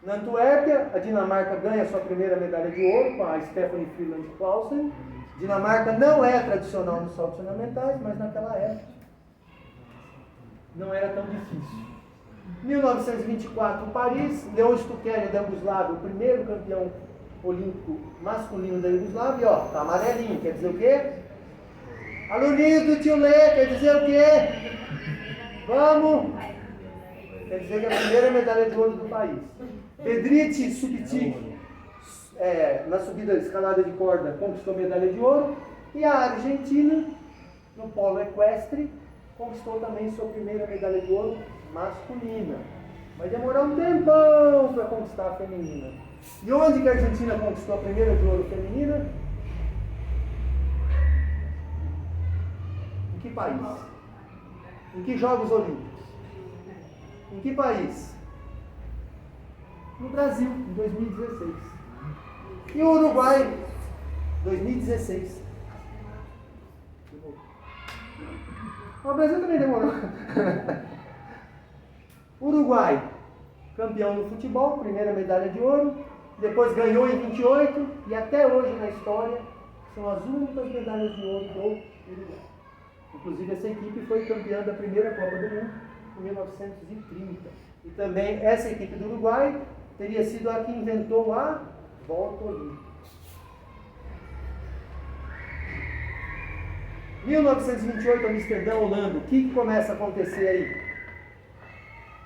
Na Antuérpia, a Dinamarca ganha sua primeira medalha de ouro com a Stephanie Freeland Clausen. Dinamarca não é tradicional nos saltos ornamentais, mas naquela época não era tão difícil. 1924, Paris, Leon Stukelly da Iugoslávia, o primeiro campeão olímpico masculino da Iugoslávia, tá amarelinho, quer dizer o quê? Aluninhos do tio Lê, quer dizer o quê? Vamos! Quer dizer que é a primeira medalha de ouro do país. Pedrite Subiti, na subida escalada de corda, conquistou medalha de ouro. E a Argentina, no polo equestre, conquistou também sua primeira medalha de ouro masculina. Vai demorar um tempão para conquistar a feminina. E onde que a Argentina conquistou a primeira de ouro feminina? Em que país? Em que Jogos Olímpicos? Em que país? No Brasil, em 2016. E o Uruguai, 2016. O Brasil também demorou. Uruguai, campeão no futebol, primeira medalha de ouro. Depois ganhou em 28 e até hoje na história são as únicas medalhas de ouro do Uruguai. Inclusive essa equipe foi campeã da primeira Copa do Mundo em 1930. E também essa equipe do Uruguai teria sido a que inventou a volta olímpica. 1928, Amsterdã, Holanda. O que começa a acontecer aí?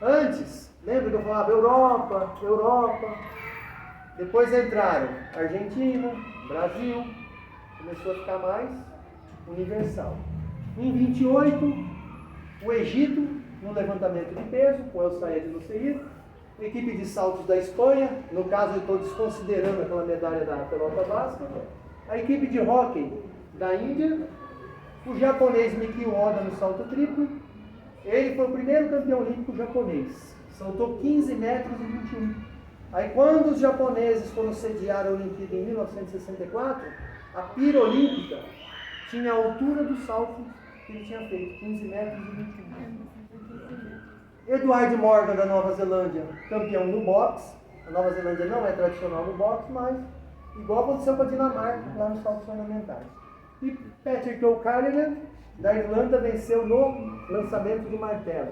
Antes, lembra que eu falava Europa. Depois entraram Argentina, Brasil. Começou a ficar mais universal. Em 28, o Egito, no levantamento de peso, com El Sayed no Seir. Equipe de saltos da Espanha, no caso eu estou desconsiderando aquela medalha da pelota basca. A equipe de hóquei da Índia. O japonês Mikio Oda no salto triplo. Ele foi o primeiro campeão olímpico japonês. Saltou 15 metros e 21. Aí quando os japoneses foram sediar a Olimpíada em 1964, a pira olímpica tinha a altura do salto que ele tinha feito, 15 metros e 21. Edward Morgan da Nova Zelândia, campeão no boxe. A Nova Zelândia não é tradicional no boxe, mas igual aconteceu com a Dinamarca lá nos saltos ornamentais. E Patrick O'Callaghan, da Irlanda, venceu no lançamento de martelo.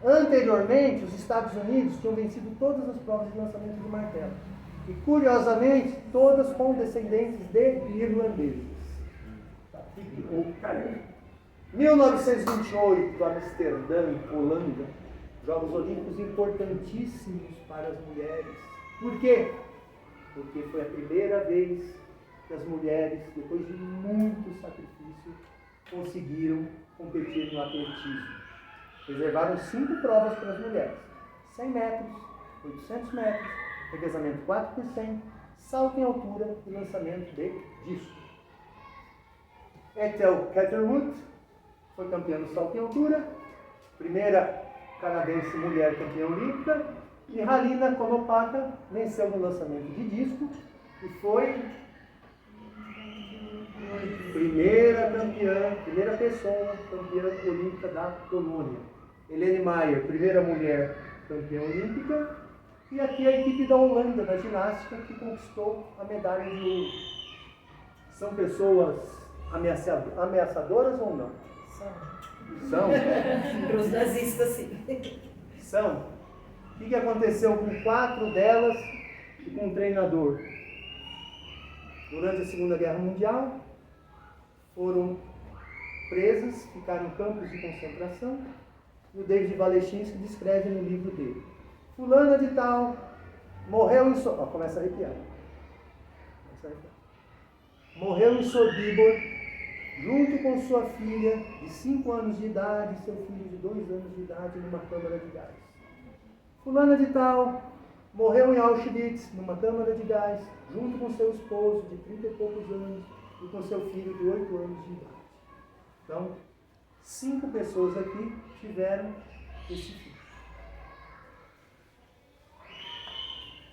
Anteriormente, os Estados Unidos tinham vencido todas as provas de lançamento de martelo. E, curiosamente, todas com descendentes de irlandeses. Patrick O'Callaghan. 1928, Amsterdã, Holanda. Jogos Olímpicos importantíssimos para as mulheres. Por quê? Porque foi a primeira vez que as mulheres, depois de muito sacrifício, conseguiram competir no atletismo. Reservaram 5 provas para as mulheres: 100 metros, 800 metros, revezamento 4%, salto em altura e lançamento de disco. Ethel Catherwood foi campeã no salto em altura, primeira canadense mulher campeã olímpica, e Halina Konopaka venceu no lançamento de disco e foi primeira pessoa campeã olímpica da Polônia. Helene Mayer, primeira mulher campeã olímpica, e aqui a equipe da Holanda, da ginástica, que conquistou a medalha de ouro. São pessoas ameaçadoras ou não? São? Para os nazistas, sim. São. O que aconteceu com 4 delas e com um treinador? Durante a Segunda Guerra Mundial, foram presas, ficaram em campos de concentração, e o David Wallechinsky descreve no livro dele. Fulana de tal morreu em começa a arrepiar. Morreu em Sobibor, junto com sua filha de 5 anos de idade e seu filho de 2 anos de idade, numa câmara de gás. Fulana de tal morreu em Auschwitz, numa câmara de gás, junto com seu esposo de 30 e poucos anos e com seu filho de 8 anos de idade. Então, 5 pessoas aqui tiveram esse fim.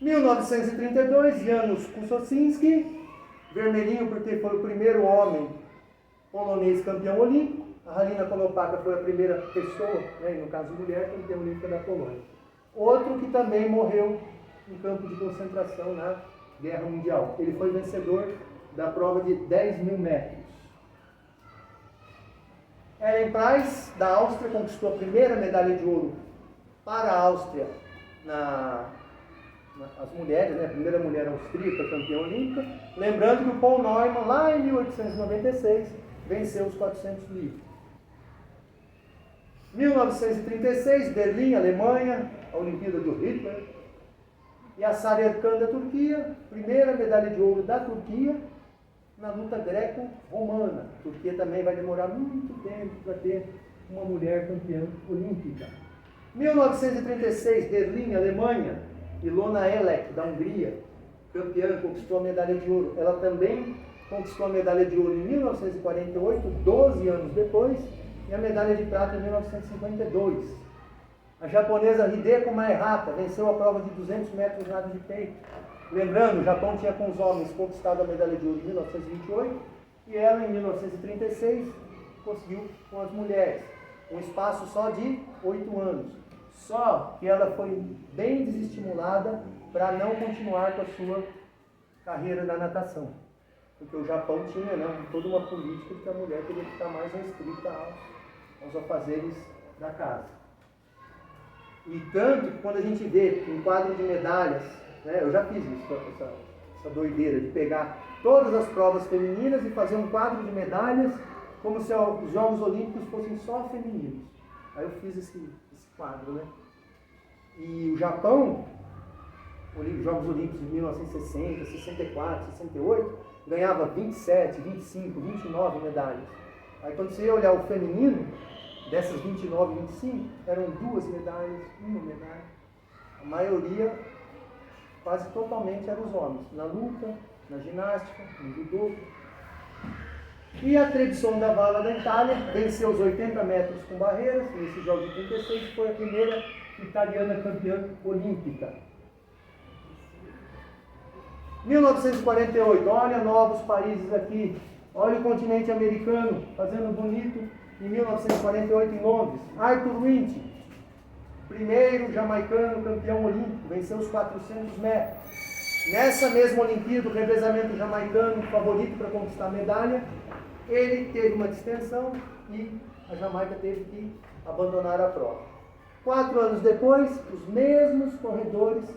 1932, Janusz Kusocinski, vermelhinho porque foi o primeiro homem polonês campeão olímpico. A Halina Konopaka foi a primeira pessoa, no caso mulher, campeã olímpica da Polônia. Outro que também morreu em campo de concentração na Guerra Mundial. Ele foi vencedor da prova de 10.000 metros. Ellen Price, da Áustria, conquistou a primeira medalha de ouro para a Áustria as mulheres, a primeira mulher austríaca campeã olímpica. Lembrando que o Paul Neumann, lá em 1896, venceu os 400 livres. 1936, Berlim, Alemanha, a Olimpíada do Hitler. E a Sara Erkan da Turquia, primeira medalha de ouro da Turquia na luta greco-romana. A Turquia também vai demorar muito tempo para ter uma mulher campeã olímpica. 1936, Berlim, Alemanha, Ilona Elek, da Hungria, campeã, conquistou a medalha de ouro. Ela também conquistou a medalha de ouro em 1948, 12 anos depois, e a medalha de prata em 1952. A japonesa Hideko Maehata venceu a prova de 200 metros nado de peito. Lembrando, o Japão tinha com os homens conquistado a medalha de ouro em 1928 e ela, em 1936, conseguiu com as mulheres. Um espaço só de 8 anos. Só que ela foi bem desestimulada para não continuar com a sua carreira da natação. Porque o Japão tinha toda uma política de que a mulher teria que ficar mais restrita aos afazeres da casa. E tanto que quando a gente vê um quadro de medalhas, eu já fiz isso, essa doideira de pegar todas as provas femininas e fazer um quadro de medalhas como se os Jogos Olímpicos fossem só femininos. Aí eu fiz esse quadro, E o Japão, os Jogos Olímpicos de 1960, 64, 68, ganhava 27, 25, 29 medalhas. Aí quando você ia olhar o feminino, dessas 29 e 25, eram 2 medalhas, 1 medalha. A maioria, quase totalmente, eram os homens. Na luta, na ginástica, no judô. E a Trevisan da Vala da Itália venceu os 80 metros com barreiras, nesse jogo de 36, foi a primeira italiana campeã olímpica. 1948, olha novos países aqui. Olha o continente americano, fazendo bonito. Em 1948, em Londres, Arthur Wint, primeiro jamaicano campeão olímpico, venceu os 400 metros. Nessa mesma Olimpíada, o revezamento jamaicano, favorito para conquistar a medalha, ele teve uma distensão e a Jamaica teve que abandonar a prova. 4 anos depois, os mesmos corredores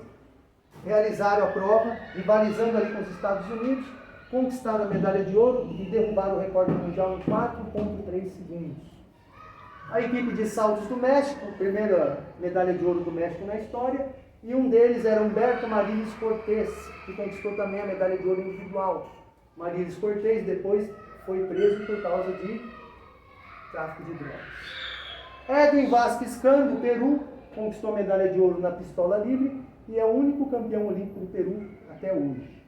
realizaram a prova, rivalizando ali com os Estados Unidos, conquistaram a medalha de ouro e derrubaram o recorde mundial em 4,3 segundos. A equipe de saltos do México, primeira medalha de ouro do México na história, e um deles era Humberto Marilis Cortés, que conquistou também a medalha de ouro individual. Marilis Cortés depois foi preso por causa de tráfico de drogas. Edwin Vasquez Can, do Peru, conquistou a medalha de ouro na pistola livre e é o único campeão olímpico do Peru até hoje.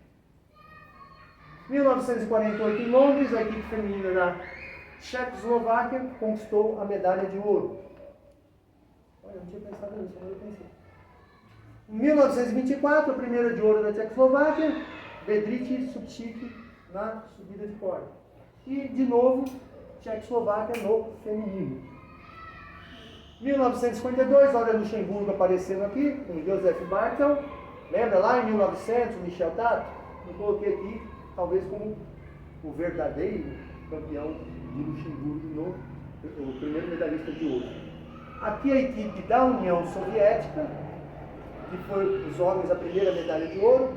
1948, em Londres, a equipe feminina da Tchecoslováquia conquistou a medalha de ouro. Olha, eu não tinha pensado nisso, mas eu pensei. Em 1924, a primeira de ouro da Tchecoslováquia, Bedřich Ševčík na subida de corda. E, de novo, Tchecoslováquia no feminino. 1952, olha Luxemburgo aparecendo aqui, com Joseph Bartel. Lembra lá em 1900, Michel Tato? Eu coloquei aqui, talvez como o verdadeiro campeão de Luxemburgo, o primeiro medalhista de ouro. Aqui a equipe da União Soviética, que foi os homens a primeira medalha de ouro.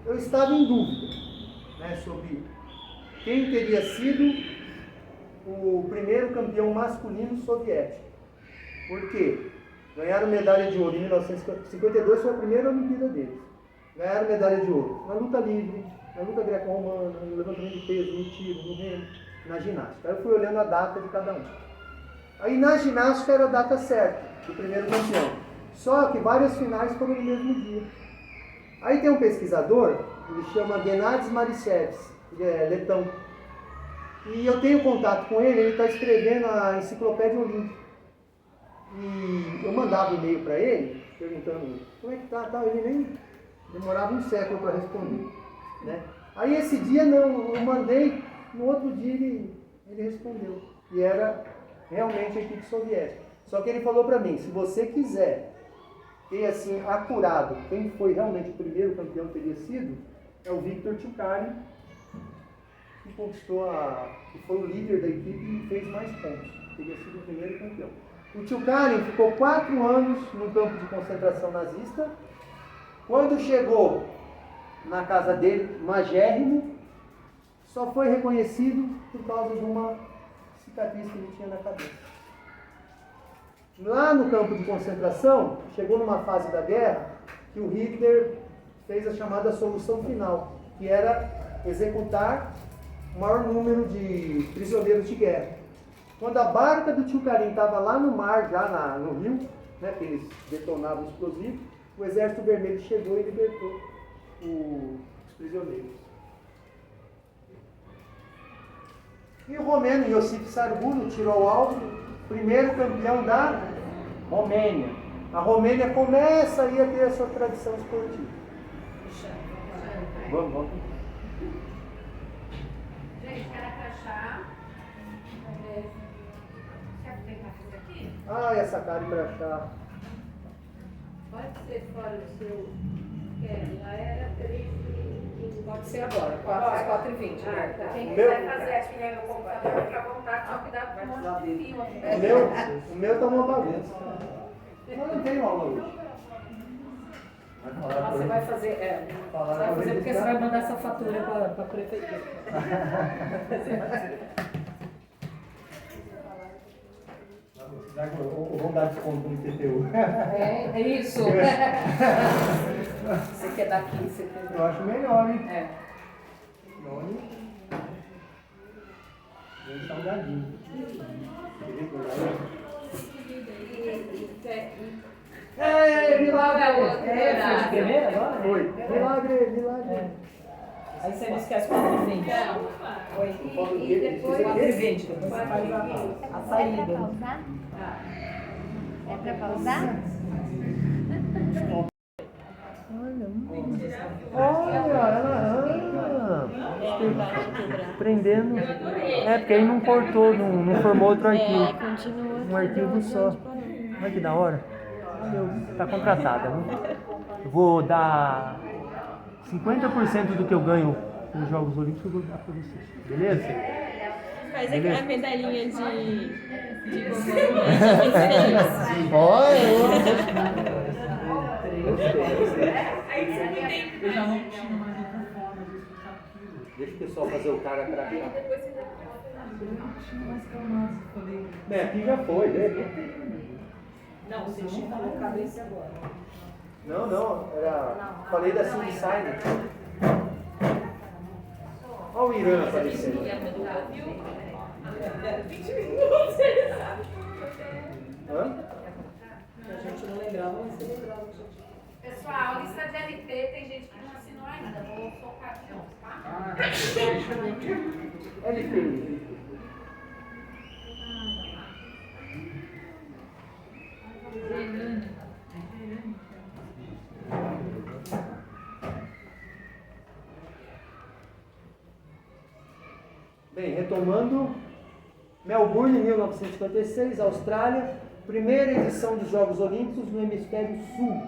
Eu estava em dúvida sobre quem teria sido o primeiro campeão masculino soviético. Por quê? Ganharam medalha de ouro em 1952, foi a primeira Olimpíada deles. Ganharam medalha de ouro na luta livre, na luta greco-romana, no levantamento de peso, no tiro, no remo, na ginástica. Aí eu fui olhando a data de cada um. Aí na ginástica era a data certa, do primeiro campeão. Só que várias finais foram no mesmo dia. Aí tem um pesquisador, ele chama Gennadis Marichevs, ele é letão. E eu tenho contato com ele está escrevendo a Enciclopédia Olímpica. E eu mandava um e-mail para ele, perguntando como é que tá, ele nem demorava um século para responder. Aí esse dia não, eu mandei, no outro dia ele respondeu. E era realmente a equipe soviética. Só que ele falou para mim, se você quiser ter assim acurado quem foi realmente o primeiro campeão que teria sido, é o Viktor Tchoukarin, que conquistou que foi o líder da equipe e fez mais pontos. Teria sido o primeiro campeão. O Tchoukarin ficou 4 anos no campo de concentração nazista. Quando chegou na casa dele, magérrimo, só foi reconhecido por causa de uma cicatriz que ele tinha na cabeça. Lá no campo de concentração, chegou numa fase da guerra que o Hitler fez a chamada solução final, que era executar o maior número de prisioneiros de guerra. Quando a barca do tio Carim estava lá no mar, já no rio, né, que eles detonavam explosivos, o Exército Vermelho chegou e libertou os prisioneiros. E o romeno Iosif Sargulo tirou o alvo, primeiro campeão da Romênia. A Romênia começa aí a ter a sua tradição esportiva. Vamos. Gente, quero crachá. Será que tem café aqui? Ah, essa cara de crachá. Pode ser fora do seu. Já era 3 Pode ser agora, 4h20. Quem Meu- quiser fazer aqui no meu computador, fica à vontade, só cuidado com um monte de fio aqui. O meu tá uma bagunça. Eu não tenho aula hoje. Você vai fazer, você vai fazer porque você vai mandar essa fatura para a prefeitura. Vamos dar desconto no IPTU. É isso. Você quer daqui, você quer. Eu acho melhor, hein? É. Nome. Vem salgadinho. Ei, milagre! Foi de primeira agora? Foi. Milagre. Aí você não esquece 4h20. E depois 4h20, depois você faz a saída. Pausar? É pra pausar? Olha, prendendo. É, porque aí não cortou, não formou outro arquivo. Continua. Um arquivo só. Olha que da hora. Tá contratada, né? Eu vou dar 50% do que eu ganho nos Jogos Olímpicos, eu vou dar pra vocês. Beleza? Faz aquela medalhinha de governo. Olha! Deixa o pessoal fazer o cara crachá. Aqui já foi, né? Não, você tinha colocado esse agora. Não, falei da Cindy Simon. Olha o Irã aparecendo. 20 minutos, ele sabe. Hã? A gente não lembrava, mas você lembrava, gente. Pessoal, lista de LP, tem gente que não assinou ainda. Vou focar aqui, tá? LPI. Bem, retomando, Melbourne, 1956, Austrália, primeira edição dos Jogos Olímpicos no Hemisfério Sul.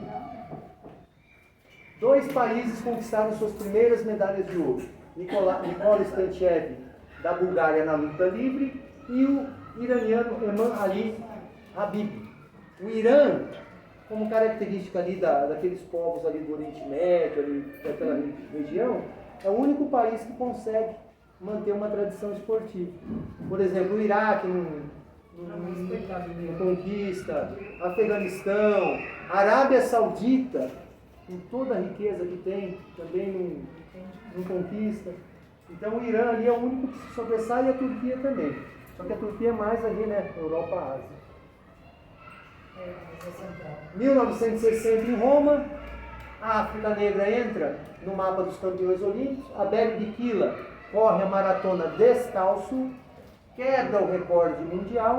2 países conquistaram suas primeiras medalhas de ouro. Nikola Stantchev, da Bulgária, na luta livre, e o iraniano Eman Ali Habib. O Irã, como característica ali daqueles povos ali do Oriente Médio, ali daquela região, é o único país que consegue manter uma tradição esportiva. Por exemplo, o Iraque não conquista, Afeganistão, Arábia Saudita, com toda a riqueza que tem, também não conquista. Então o Irã ali é o único que se sobressai, e a Turquia também. Só que a Turquia é mais ali, né? Europa, Ásia. 1960 em Roma, a África Negra entra no mapa dos campeões olímpicos. Abel Bikila corre a maratona descalço, quebra o recorde mundial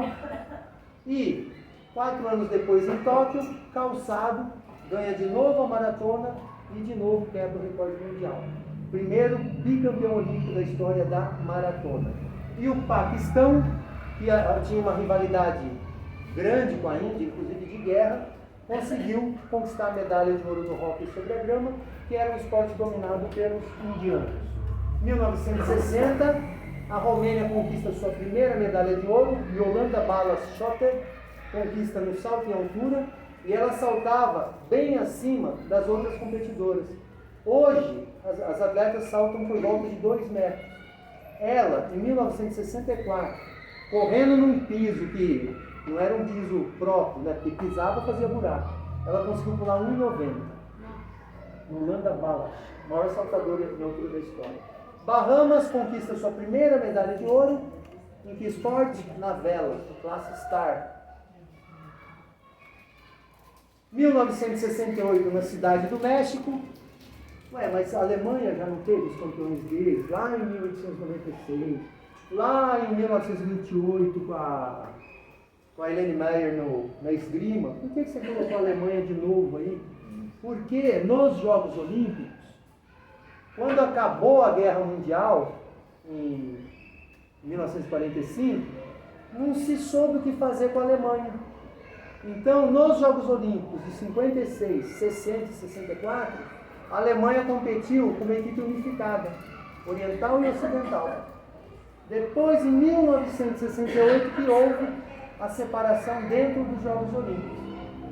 e 4 anos depois em Tóquio, calçado, ganha de novo a maratona e de novo quebra o recorde mundial. Primeiro bicampeão olímpico da história da maratona. E o Paquistão, que tinha uma rivalidade grande com a Índia, inclusive de guerra, conseguiu conquistar a medalha de ouro no hóquei sobre a grama, que era um esporte dominado pelos indianos. 1960, a Romênia conquista sua primeira medalha de ouro, Yolanda Balas Schotter conquista no salto em altura, e ela saltava bem acima das outras competidoras. Hoje, as atletas saltam por volta de 2 metros. ela, em 1964, correndo num piso que não era um piso próprio, né? Porque pisava fazia buraco. Ela conseguiu pular 1,90. Nulanda Balash, maior saltadora em altura da história. Bahamas conquista sua primeira medalha de ouro. Em que esporte? Na vela, classe Star. 1968, na cidade do México. Ué, mas a Alemanha já não teve os campeões deles lá em 1896, lá em 1928 com a Helene Meyer na esgrima. Por que você colocou a Alemanha de novo aí? Porque nos Jogos Olímpicos, quando acabou a Guerra Mundial, em 1945, não se soube o que fazer com a Alemanha. Então, nos Jogos Olímpicos de 56, 60 e 64, a Alemanha competiu com uma equipe unificada, oriental e ocidental. Depois, em 1968, que houve a separação dentro dos Jogos Olímpicos.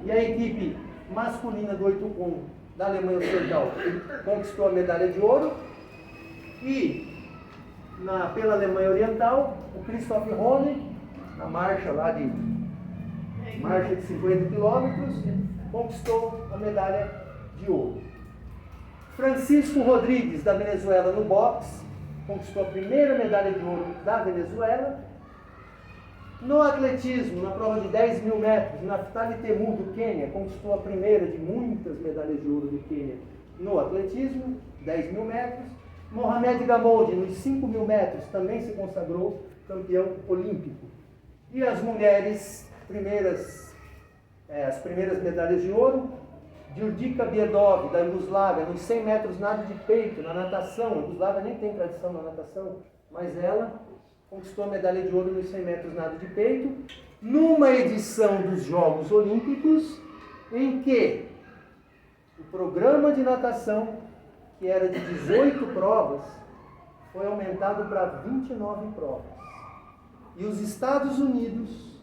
E a equipe masculina do 8 com da Alemanha Ocidental conquistou a medalha de ouro. E pela Alemanha Oriental, o Christoph Rone, na marcha lá de 50 quilômetros, conquistou a medalha de ouro. Francisco Rodrigues, da Venezuela, no boxe, conquistou a primeira medalha de ouro da Venezuela. No atletismo, na prova de 10 mil metros, Naftali Temu, do Quênia, conquistou a primeira de muitas medalhas de ouro do Quênia no atletismo, 10 mil metros. Mohamed Gamoudi, nos 5 mil metros, também se consagrou campeão olímpico. E as mulheres, as primeiras medalhas de ouro, Judika Biedov, da Iugoslávia, nos 100 metros nado de peito, na natação. A Iugoslávia nem tem tradição na natação, mas ela conquistou a medalha de ouro nos 100 metros nado de peito, numa edição dos Jogos Olímpicos, em que o programa de natação, que era de 18 provas, foi aumentado para 29 provas. E os Estados Unidos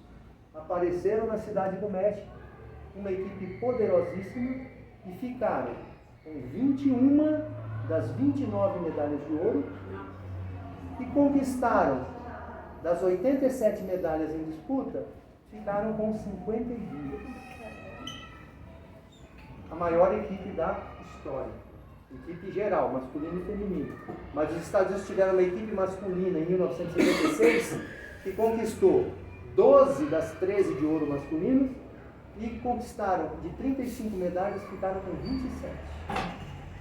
apareceram na cidade do México, uma equipe poderosíssima, e ficaram com 21 das 29 medalhas de ouro e conquistaram, das 87 medalhas em disputa, ficaram com 52. A maior equipe da história. Equipe geral, masculino e feminino. Mas os Estados Unidos tiveram uma equipe masculina em 1956 que conquistou 12 das 13 de ouro masculino e conquistaram de 35 medalhas, ficaram com 27.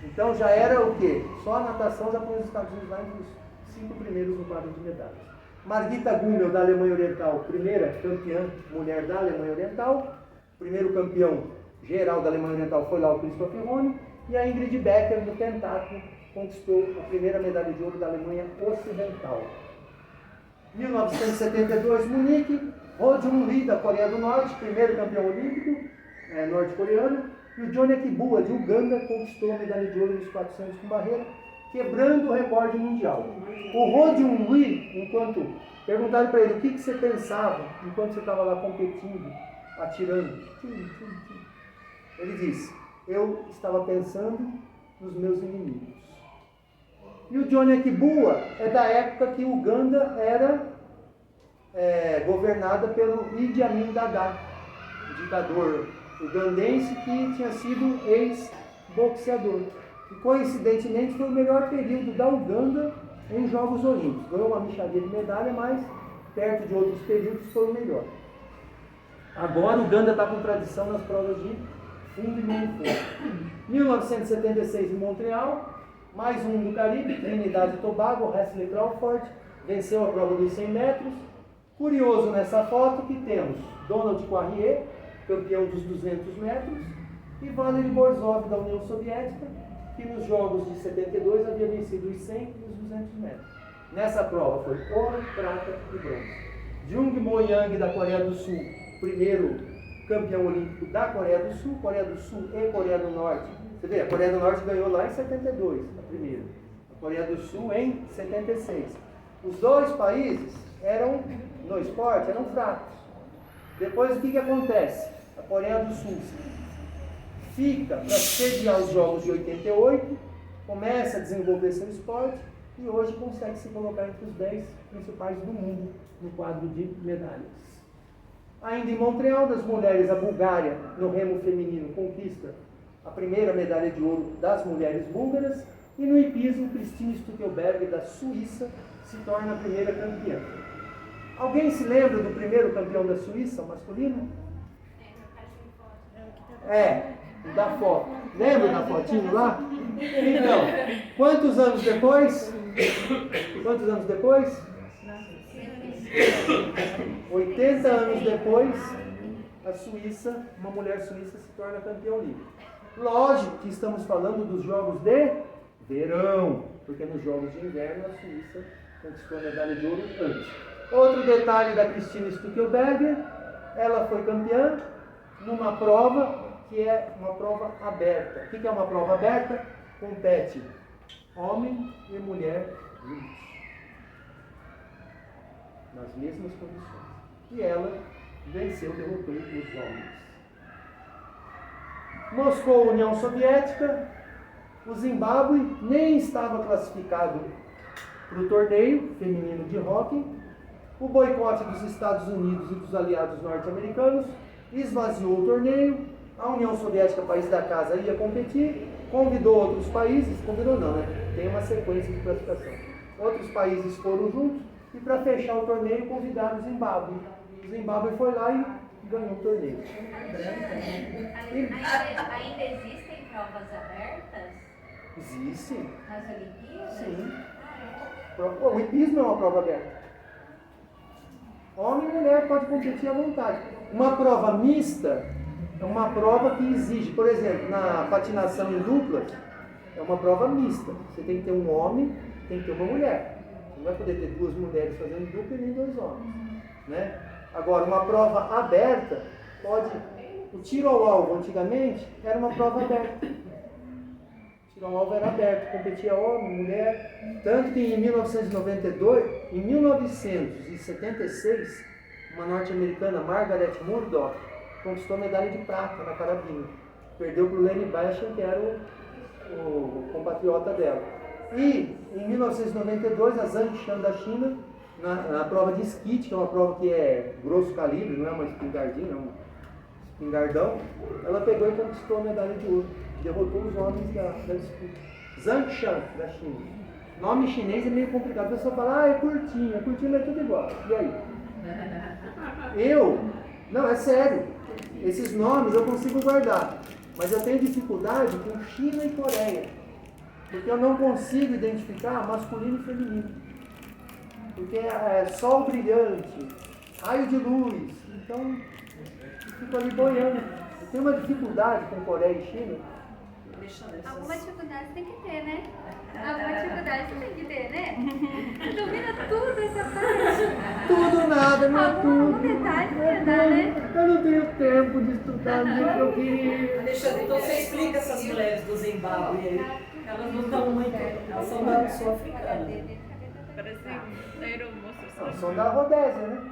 Então já era o quê? Só a natação já põe os Estados Unidos lá entre os 5 primeiros no quadro de medalhas. Margita Gummel, da Alemanha Oriental, primeira campeã mulher da Alemanha Oriental. Primeiro campeão geral da Alemanha Oriental foi lá o Christoph Rone. E a Ingrid Becker, do pentatlo, conquistou a primeira medalha de ouro da Alemanha Ocidental. 1972, Munique, Roh Jung-lee, da Coreia do Norte, primeiro campeão olímpico norte-coreano. E o Johnny Akibua, de Uganda, conquistou a medalha de ouro nos 400 com barreira, quebrando o recorde mundial. O Roh Jung-lee, enquanto perguntaram para ele o que você pensava enquanto você estava lá competindo, atirando, ele disse: eu estava pensando nos meus inimigos. E o Johnny Akibua é da época que Uganda era governada pelo Idi Amin Dada, o ditador ugandense que tinha sido ex-boxeador. E coincidentemente foi o melhor período da Uganda em Jogos Olímpicos. Ganhou uma mixaria de medalha, mas perto de outros períodos foi o melhor. Agora o Uganda está com tradição nas provas de fundo e meio fundo. 1976 em Montreal, mais um do Caribe, Trinidad e Tobago, Wesley Crawford, venceu a prova dos 100 metros. Curioso nessa foto que temos Donald Poirier, campeão dos 200 metros, e Valery Borzov, da União Soviética, que nos Jogos de 72 havia vencido os 100 e os 200 metros. Nessa prova foi ouro, prata e bronze. Jung Mo-yang, da Coreia do Sul, primeiro campeão olímpico da Coreia do Sul e Coreia do Norte. Você vê, a Coreia do Norte ganhou lá em 72, a primeira. A Coreia do Sul em 76. Os dois países no esporte, eram fracos. Depois o que acontece? A Coreia do Sul fica para sediar os Jogos de 88, começa a desenvolver seu esporte, e hoje consegue se colocar entre os 10 principais do mundo no quadro de medalhas. Ainda em Montreal, das mulheres, a Bulgária, no remo feminino, conquista a primeira medalha de ouro das mulheres búlgaras, e no hipismo, Christine Stuckelberg, da Suíça, se torna a primeira campeã. Alguém se lembra do primeiro campeão da Suíça, masculino? Da foto. Lembra da fotinho lá? Então, quantos anos depois? 80 anos depois, a Suíça, uma mulher suíça se torna campeã olímpica. Lógico que estamos falando dos Jogos de Verão, porque nos Jogos de Inverno a Suíça conquistou a medalha de ouro antes. Outro detalhe da Christine Stuckelberger, ela foi campeã numa prova que é uma prova aberta. O que é uma prova aberta? Compete homem e mulher juntos, nas mesmas condições. E ela venceu, derrotou os homens. Moscou, União Soviética. O Zimbábue nem estava classificado para o torneio feminino de hóquei. O boicote dos Estados Unidos e dos aliados norte-americanos esvaziou o torneio. A União Soviética, país da casa, ia competir, convidou outros países, convidou não, né? Tem uma sequência de classificação. Outros países foram juntos e, para fechar o torneio, convidaram o Zimbábue. O Zimbábue foi lá e ganhou o torneio. Ainda existem provas abertas Existe? nas Olimpíadas? Sim. O hipismo é uma prova aberta. Homem e mulher pode competir à vontade. Uma prova mista é uma prova que exige, por exemplo, na patinação em dupla, é uma prova mista. Você tem que ter um homem, tem que ter uma mulher. Você não vai poder ter duas mulheres fazendo dupla e nem dois homens, né? Agora, uma prova aberta pode... O tiro ao alvo, antigamente, era uma prova aberta. O tiro ao alvo era aberto, competia homem, mulher. Tanto que em 1976, uma norte-americana, Margaret Murdoch, conquistou a medalha de prata na carabina. Perdeu para o Lenny Basham, que era o compatriota dela. E em 1992, a Zhang Shan da China, na prova de skate, que é uma prova que é grosso calibre, não é uma espingardinha, é um espingardão, ela pegou e conquistou a medalha de ouro. Derrotou os homens da disputa. Zhang Shan da China. Nome chinês é meio complicado. A pessoa fala, é curtinho é tudo igual. E aí? Não, é sério. Esses nomes eu consigo guardar, mas eu tenho dificuldade com China e Coreia, porque eu não consigo identificar masculino e feminino, porque é sol brilhante, raio de luz, então eu fico ali boiando. Eu tenho uma dificuldade com Coreia e China. Alguma dificuldade tem que ter, né? Alguma dificuldade tem que ter, né? Domina tudo essa parte. Tudo nada, não é Algum tudo. detalhe que dá, né? Eu não tenho tempo de estudar do jeito que eu queria. Alexandre, então você explica essas mulheres do Zimbábue aí. Elas não estão muito. Elas são da sul-africana. Parece aeromoça. Não, são da Rodésia, né?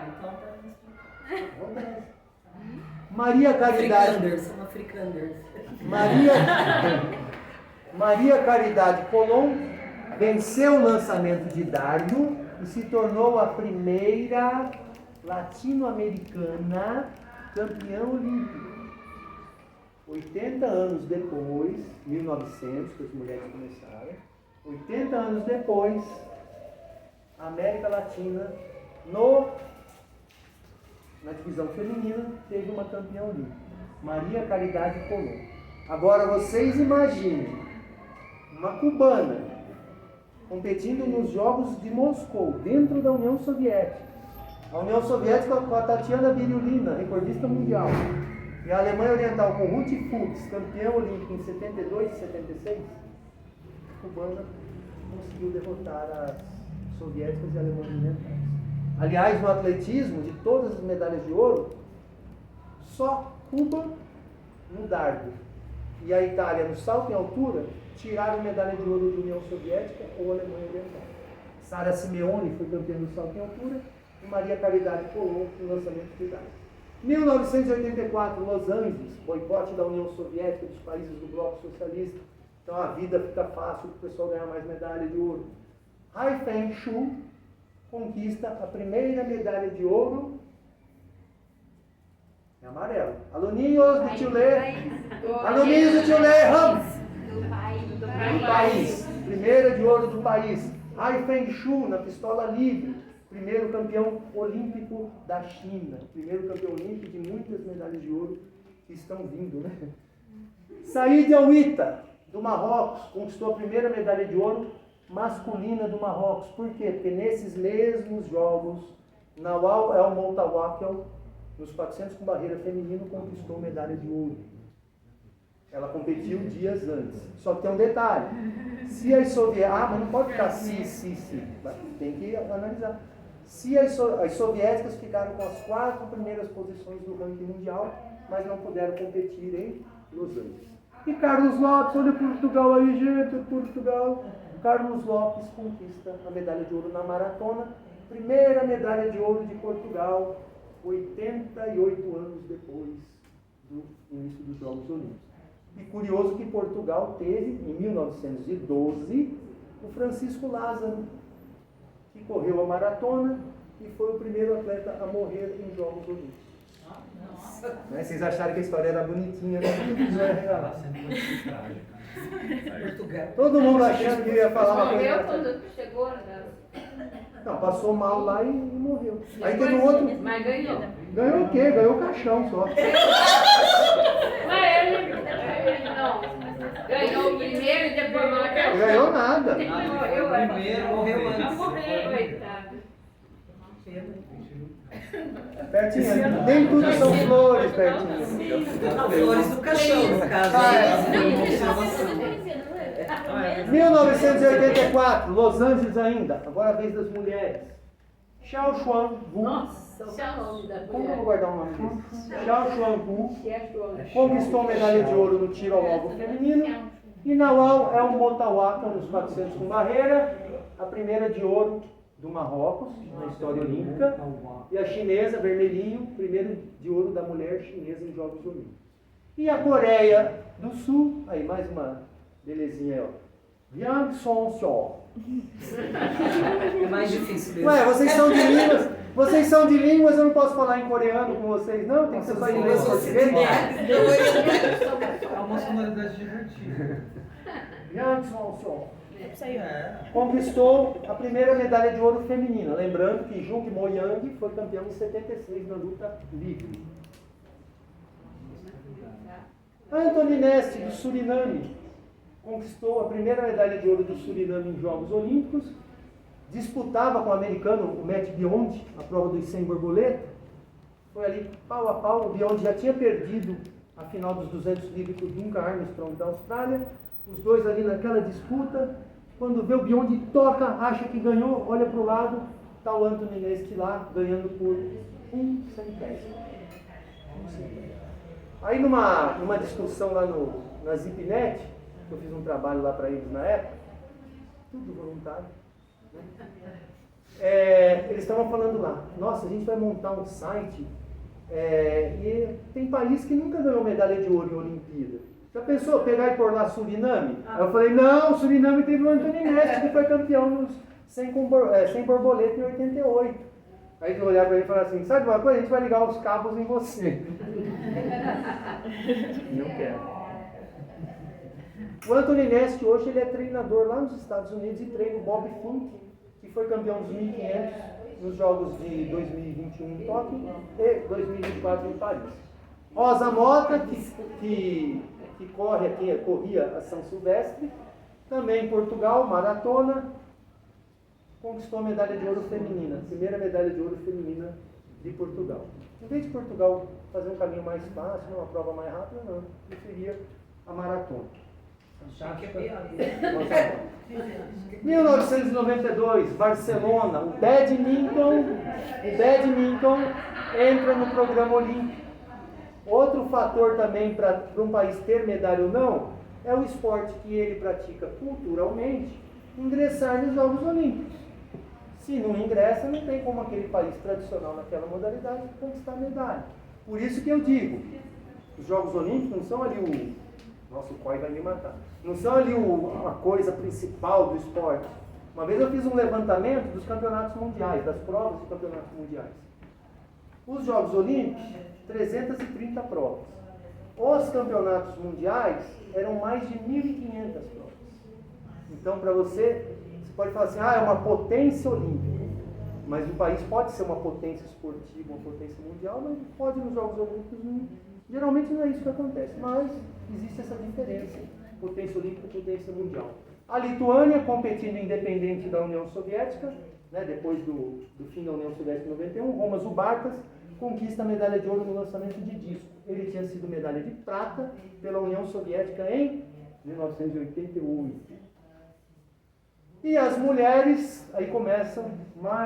Então tá. Rodésia. Maria Caridade. Africanders, são africanders. Maria Caridade Colomb venceu o lançamento de dardo e se tornou a primeira latino-americana campeã olímpica. 80 anos depois, 1900, que as mulheres começaram, 80 anos depois, a América Latina, na divisão feminina, teve uma campeã olímpica, Maria Caridade Colomb. Agora vocês imaginem uma cubana competindo nos Jogos de Moscou, dentro da União Soviética. A União Soviética com a Tatiana Biriulina, recordista mundial. E a Alemanha Oriental com Ruth Fuchs, campeã olímpica em 72 e 76. A cubana conseguiu derrotar as soviéticas e alemãs orientais. Aliás, no atletismo, de todas as medalhas de ouro, só Cuba no dardo e a Itália no salto em altura tiraram medalha de ouro da União Soviética ou Alemanha Oriental. Sara Simeone foi campeã no salto em altura e Maria Caridade Colomb no lançamento de dardo. 1984, Los Angeles, boicote da União Soviética dos países do bloco socialista. Então a vida fica fácil para o pessoal ganhar mais medalha de ouro. Hai Feng Shu conquista a primeira medalha de ouro. É amarelo. Aluninhos do Tio Lê. Aluninhos do Tio Lê, vamos! Do país. Primeira de ouro do país. Hai Feng Shu na pistola livre. Primeiro campeão olímpico da China. Primeiro campeão olímpico de muitas medalhas de ouro que estão vindo, né? Said Aouita, do Marrocos, conquistou a primeira medalha de ouro masculina do Marrocos. Por quê? Porque nesses mesmos jogos, Nawal El Moutawakel, nos 400 com barreira feminino, conquistou medalha de ouro. Ela competiu dias antes. Só que tem um detalhe. Se as soviéticas... Ah, mas não pode ficar se. Tem que analisar. Se as soviéticas ficaram com as 4 primeiras posições do ranking mundial, mas não puderam competir em Los Angeles. E Carlos Lopes, olha Portugal aí, gente, Portugal. Carlos Lopes conquista a medalha de ouro na maratona. Primeira medalha de ouro de Portugal, 88 anos depois do início dos Jogos Olímpicos. E curioso que Portugal teve, em 1912, o Francisco Lázaro, que correu a maratona e foi o primeiro atleta a morrer em Jogos Olímpicos. Nossa. Né? Vocês acharam que a história era bonitinha, né? Portugal. Todo mundo achando que ia falar uma Morreu coisa. quando chegou, né? Não, passou mal lá e morreu. Aí teve um outro. Mas ganhou. Ganhou o quê? Ganhou o caixão só. Mas ele não. Ganhou o primeiro e depois Não morreu. ganhou nada. Primeiro, morreu antes. Coitado. Pertinho. Nem tudo são flores, pertinho. Não, flores do caixão, no caso. É. 1984, Los Angeles ainda. Agora a vez das mulheres. Xiao Xuan Wu. Nossa, o nome da Como que eu vou mulher. guardar o nome desse? Xiao Xuan Wu Que é Joana. conquistou medalha de ouro no tiro ao alvo feminino. E Nawal El Moutawakel nos 400 com barreira. A primeira de ouro do Marrocos, na história olímpica. E a chinesa, vermelhinho, primeiro de ouro da mulher chinesa em Jogos Olímpicos. E a Coreia do Sul, aí mais uma belezinha aí, ó. Yang Song-seo. É mais difícil mesmo. Ué, vocês são de línguas, eu não posso falar em coreano com vocês, não? Tem que ser só em inglês e português? É uma sonoridade divertida. Yang Song-seo conquistou a primeira medalha de ouro feminina. Lembrando que Jung Mo-yang foi campeão em 76 na luta livre. Anthony Neste, do Suriname, conquistou a primeira medalha de ouro do Suriname em Jogos Olímpicos. Disputava com o americano, o Matt Biondi, a prova dos 100 borboleta. Foi ali pau a pau. O Biondi já tinha perdido a final dos 200 livres para o Duncan Armstrong da Austrália. Os dois ali naquela disputa. Quando vê o Biondi, toca, acha que ganhou, olha para o lado, está o Anthony Neste lá, ganhando por 1 centésimo. Aí numa discussão lá na Zipnet, que eu fiz um trabalho lá para eles na época, tudo voluntário, né? Eles estavam falando lá, nossa, a gente vai montar um site e tem país que nunca ganhou medalha de ouro em Olimpíada. Já pensou pegar e pôr lá Suriname? Aí eu falei, não, Suriname teve o Anthony Neste, que foi campeão nos 100 borboleta em 88. Aí eu olhar para ele e falar assim, sabe uma coisa? A gente vai ligar os cabos em você. Não quero. O Anthony Neste hoje ele é treinador lá nos Estados Unidos e treina o Bob Fink, que foi campeão dos 1500 nos Jogos de 2021 em Tóquio e 2024 em Paris. Rosa Mota, que corria a São Silvestre, também em Portugal, maratona, conquistou a medalha de ouro feminina, primeira medalha de ouro feminina de Portugal. Em vez de Portugal fazer um caminho mais fácil, uma prova mais rápida, não, preferia a maratona. 1992, Barcelona, o badminton entra no programa olímpico. Outro fator também para um país ter medalha ou não é o esporte que ele pratica culturalmente ingressar nos Jogos Olímpicos. Se não ingressa, não tem como aquele país tradicional naquela modalidade conquistar medalha. Por isso que eu digo, os Jogos Olímpicos não são ali Nossa, o COI vai me matar. Não são ali a coisa principal do esporte. Uma vez eu fiz um levantamento dos campeonatos mundiais, das provas de campeonatos mundiais. Os Jogos Olímpicos, 330 provas. Os campeonatos mundiais eram mais de 1.500 provas. Então, para você pode falar assim, é uma potência olímpica. Mas o país pode ser uma potência esportiva, uma potência mundial, mas pode nos Jogos Olímpicos não. Geralmente não é isso que acontece, mas existe essa diferença. Potência olímpica e potência mundial. A Lituânia, competindo independente da União Soviética, né, depois do fim da União Soviética em 91, Romas Zubartas conquista a medalha de ouro no lançamento de disco. Ele tinha sido medalha de prata pela União Soviética em 1988. E as mulheres, aí começam,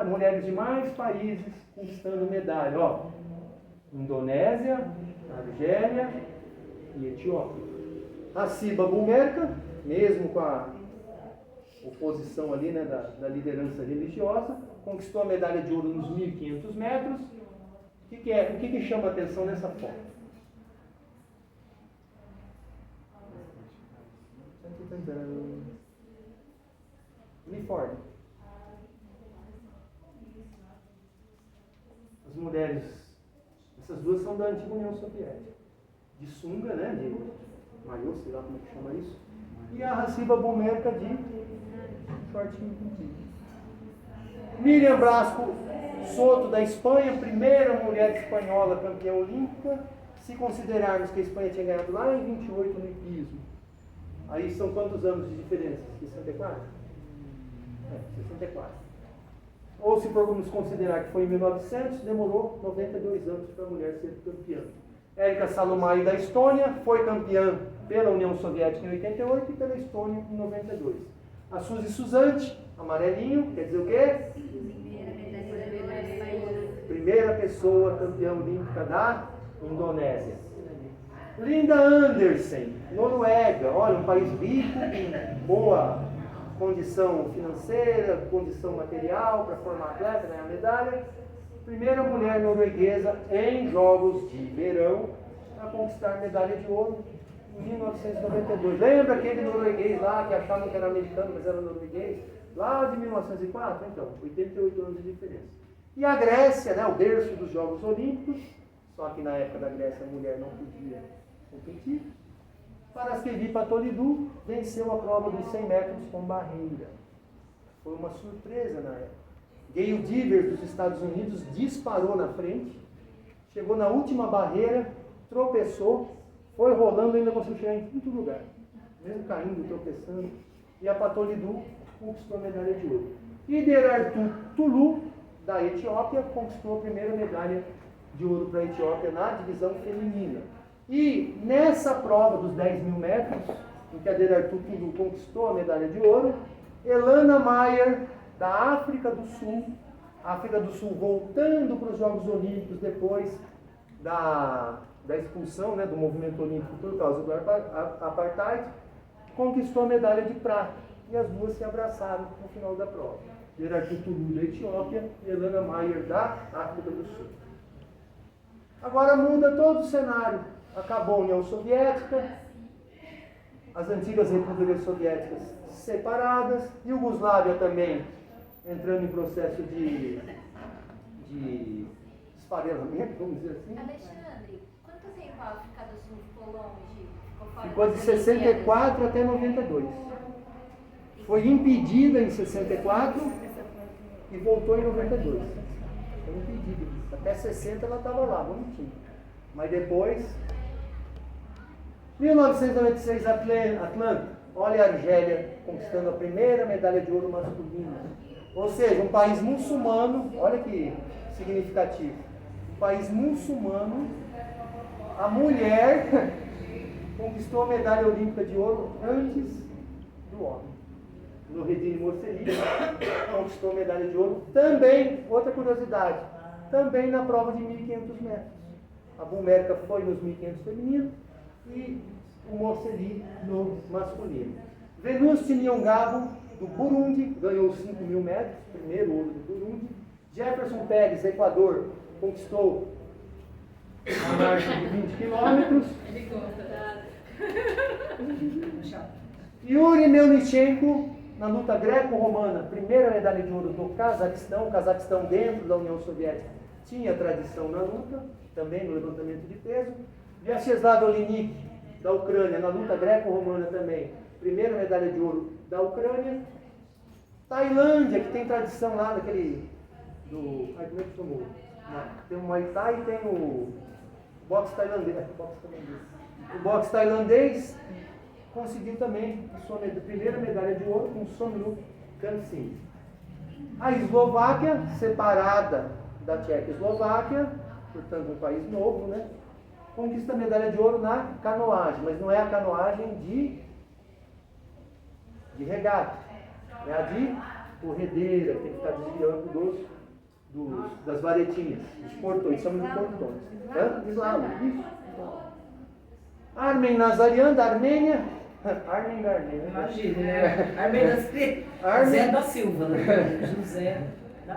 mulheres de mais países conquistando medalha. Ó, Indonésia, Argélia e Etiópia. Hassiba Boumerka, mesmo com a oposição ali, né, da liderança religiosa, conquistou a medalha de ouro nos 1.500 metros. O que chama a atenção nessa foto? Uniforme. As mulheres, essas duas são da antiga União Soviética. De sunga, né? De maiô, sei lá como é que chama isso. E a Hassiba Boumerka de shortinho comprido. Miriam Blasco Soto, da Espanha, primeira mulher espanhola campeã olímpica, se considerarmos que a Espanha tinha ganhado lá em 28 no hipismo. Aí são quantos anos de diferença? 64? 64. Ou se formos considerar que foi em 1900, demorou 92 anos para a mulher ser campeã. Érica Salomai, da Estônia, foi campeã pela União Soviética em 88 e pela Estônia em 92. A Suzy Susanti, amarelinho, quer dizer o quê? Primeira pessoa campeã olímpica da Indonésia. Linda Andersen, Noruega, olha, um país rico, com boa condição financeira, condição material para formar atleta, ganhar medalha. Primeira mulher norueguesa em Jogos de Verão a conquistar medalha de ouro em 1992. Lembra aquele norueguês lá que achavam que era americano, mas era norueguês? Lá de 1904, então, 88 anos de diferença. E a Grécia, né, o berço dos Jogos Olímpicos, só que na época da Grécia a mulher não podia competir. Paraskevi Patolidou venceu a prova dos 100 metros com barreira. Foi uma surpresa na época. Gail Divers, dos Estados Unidos, disparou na frente, chegou na última barreira, tropeçou, foi rolando e ainda conseguiu chegar em quinto lugar. Mesmo caindo, tropeçando. E a Patolidou conquistou a medalha de ouro. E Derartu Tulu, da Etiópia, conquistou a primeira medalha de ouro para a Etiópia na divisão feminina. E nessa prova dos 10 mil metros, em que a Derartu Tulu conquistou a medalha de ouro, Elana Mayer, da África do Sul, voltando para os Jogos Olímpicos depois da expulsão, né, do movimento olímpico por causa do apartheid, conquistou a medalha de prata. E as duas se abraçaram no final da prova. Derartu Tulu, da Etiópia, e Elana Mayer, da África do Sul. Agora muda todo o cenário. Acabou a União Soviética, as antigas repúblicas soviéticas separadas, Iugoslávia também entrando em processo de esfarelamento, vamos dizer assim. Alexandre, quanto tempo a África do Sul ficou longe? Ficou de 64 até 92. Foi impedida em 64 e voltou em 92. Foi impedida. Até 60 ela estava lá, bonitinha. Mas depois... 1996, Atlanta. Olha a Argélia conquistando a primeira medalha de ouro masculina. Ou seja, um país muçulmano, olha que significativo. Um país muçulmano, a mulher conquistou a medalha olímpica de ouro antes do homem. No Redine Morceli, conquistou a medalha de ouro também, outra curiosidade, também na prova de 1.500 metros. A Boumerka foi nos 1.500 feminino e o Morceli no masculino. Venuste Nyongabo, do Burundi, ganhou 5.000 metros, primeiro ouro do Burundi. Jefferson Pérez, Equador, conquistou a marcha de 20 quilômetros. Yuri Melnichenko, na luta greco-romana, primeira medalha de ouro do Cazaquistão. O Cazaquistão, dentro da União Soviética, tinha tradição na luta, também no levantamento de peso. Vyacheslav Olinik, da Ucrânia, na luta greco-romana também, primeira medalha de ouro da Ucrânia. Tailândia, que tem tradição lá daquele como é que chamou? Tem o Muay Thai e tem o boxe tailandês. O boxe tailandês conseguiu também a sua primeira medalha de ouro com Somluk Kamsin. A Eslováquia, separada da Tchecoslováquia, portanto um país novo, né? Conquista a medalha de ouro na canoagem, mas não é a canoagem de regata, é a de corredeira, tem que ficar desviando das varetinhas, dos portões, chamam de portões. Slalom, isso. Armen Nazarian, da Armênia. Armen da Armênia. Imagina, né? Zé da Silva, né? José.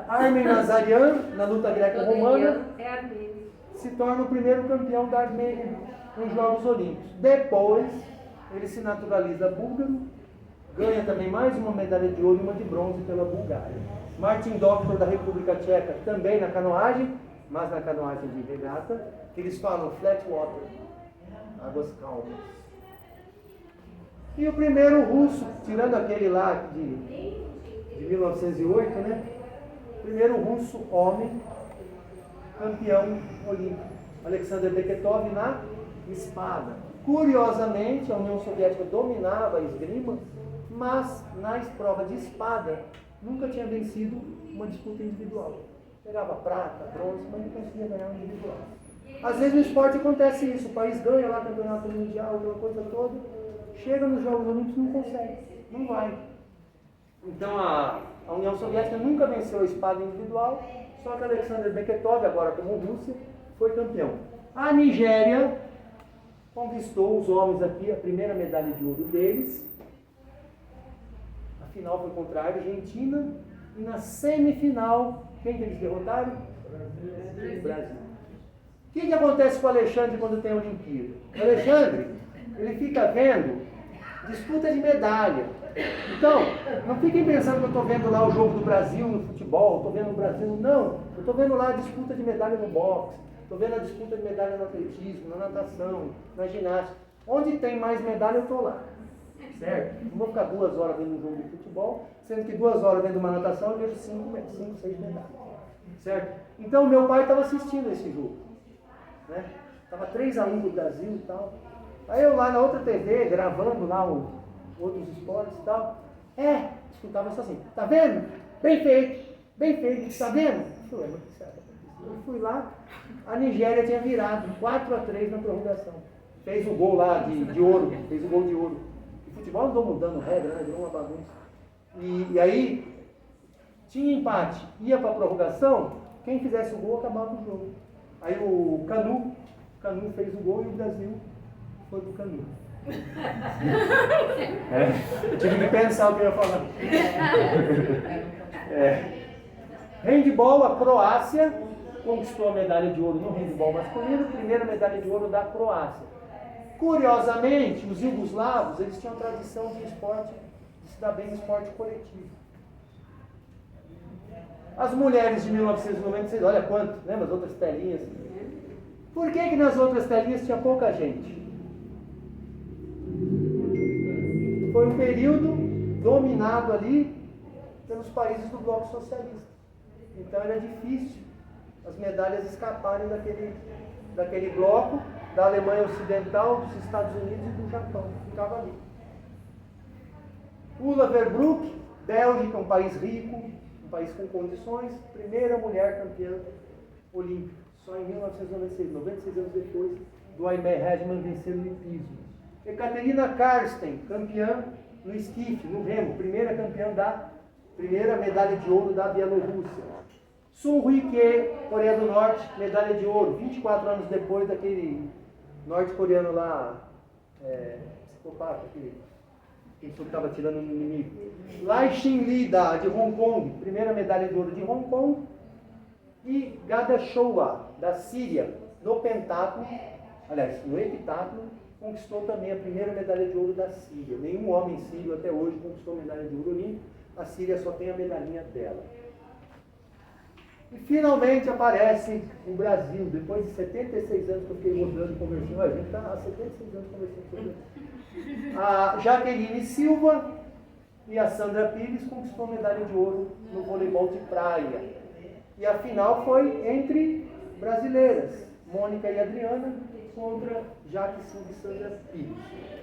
Armen Nazarian, na luta greco-romana, É armênio. se torna o primeiro campeão da Armênia nos Jogos Olímpicos. Depois, ele se naturaliza búlgaro, ganha também mais uma medalha de ouro e uma de bronze pela Bulgária. Martin Doctor, da República Tcheca, também na canoagem, mas na canoagem de regata, que eles falam flat water, águas calmas. E o primeiro russo, tirando aquele lá de 1908, né? O primeiro russo homem campeão olímpico, Alexander Beketov, na espada. Curiosamente, a União Soviética dominava a esgrima, mas nas provas de espada nunca tinha vencido uma disputa individual. Pegava prata, bronze, mas não conseguia ganhar um individual. Às vezes no esporte acontece isso, o país ganha lá campeonato mundial, aquela coisa toda, chega nos Jogos Olímpicos e não consegue, não vai. Então a União Soviética nunca venceu a espada individual, só que Alexander Beketov, agora como Rússia, foi campeão. A Nigéria conquistou os homens aqui, a primeira medalha de ouro deles. A final foi contra a Argentina. E na semifinal, quem que eles derrotaram? Brasil. O que acontece com o Alexandre quando tem a Olimpíada? O Alexandre, ele fica vendo disputa de medalha. Então, não fiquem pensando que eu estou vendo lá o jogo do Brasil no futebol, estou vendo o Brasil. Não, eu estou vendo lá a disputa de medalha no boxe, estou vendo a disputa de medalha no atletismo, na natação, na ginástica. Onde tem mais medalha, eu estou lá. Certo? Não vou ficar 2 horas vendo um jogo de futebol, sendo que 2 horas vendo uma natação, eu vejo 5, 6 medalhas. Certo? Então, meu pai estava assistindo esse jogo. Né? Estava 3-1 do Brasil e tal. Aí eu lá na outra TV, gravando lá outros esportes e tal. Escutava só assim, tá vendo? Bem feito, tá vendo? Eu fui lá, a Nigéria tinha virado 4-3 na prorrogação. Fez o gol lá de ouro, fez o gol de ouro. O futebol andou mudando regra, né? Virou uma bagunça. E aí, tinha empate, ia para a prorrogação, quem fizesse o gol acabava o jogo. Aí o Canu fez o gol e o Brasil foi pro Canu. Tive que pensar o que eu ia falar. Handball, a Croácia conquistou a medalha de ouro no handball masculino, primeira medalha de ouro da Croácia. Curiosamente, os iugoslavos, eles tinham tradição de esporte, de se dar bem no esporte coletivo. As mulheres de 1996, olha quanto, lembra as outras telinhas? Por que nas outras telinhas tinha pouca gente? Foi um período dominado ali pelos países do bloco socialista. Então era difícil as medalhas escaparem daquele bloco, da Alemanha Ocidental, dos Estados Unidos e do Japão. Ficava ali. Ulla Verbruck, Bélgica, um país rico, um país com condições, primeira mulher campeã olímpica, só em 1996, 96 anos depois do Aimee Hedman vencer o hipismo. Ekaterina Karsten, campeã no esquife, no remo, primeira medalha de ouro da Bielorrússia. Sun Hui-kye, Coreia do Norte, medalha de ouro, 24 anos depois daquele norte-coreano lá, psicopata, que estava tirando no inimigo. Lai Xin-li, de Hong Kong, primeira medalha de ouro de Hong Kong. E Gada Showa, da Síria, no pentatlo, aliás, no heptatlo, conquistou também a primeira medalha de ouro da Síria. Nenhum homem sírio até hoje conquistou medalha de ouro olímpico. A Síria só tem a medalhinha dela. E finalmente aparece o Brasil, depois de 76 anos que eu fiquei rodando, conversando. A gente está há 76 anos conversando sobre isso. A Jaqueline Silva e a Sandra Pires conquistou medalha de ouro no voleibol de praia. E a final foi entre brasileiras, Mônica e Adriana, contra Jaque Silva e Sandra Pires.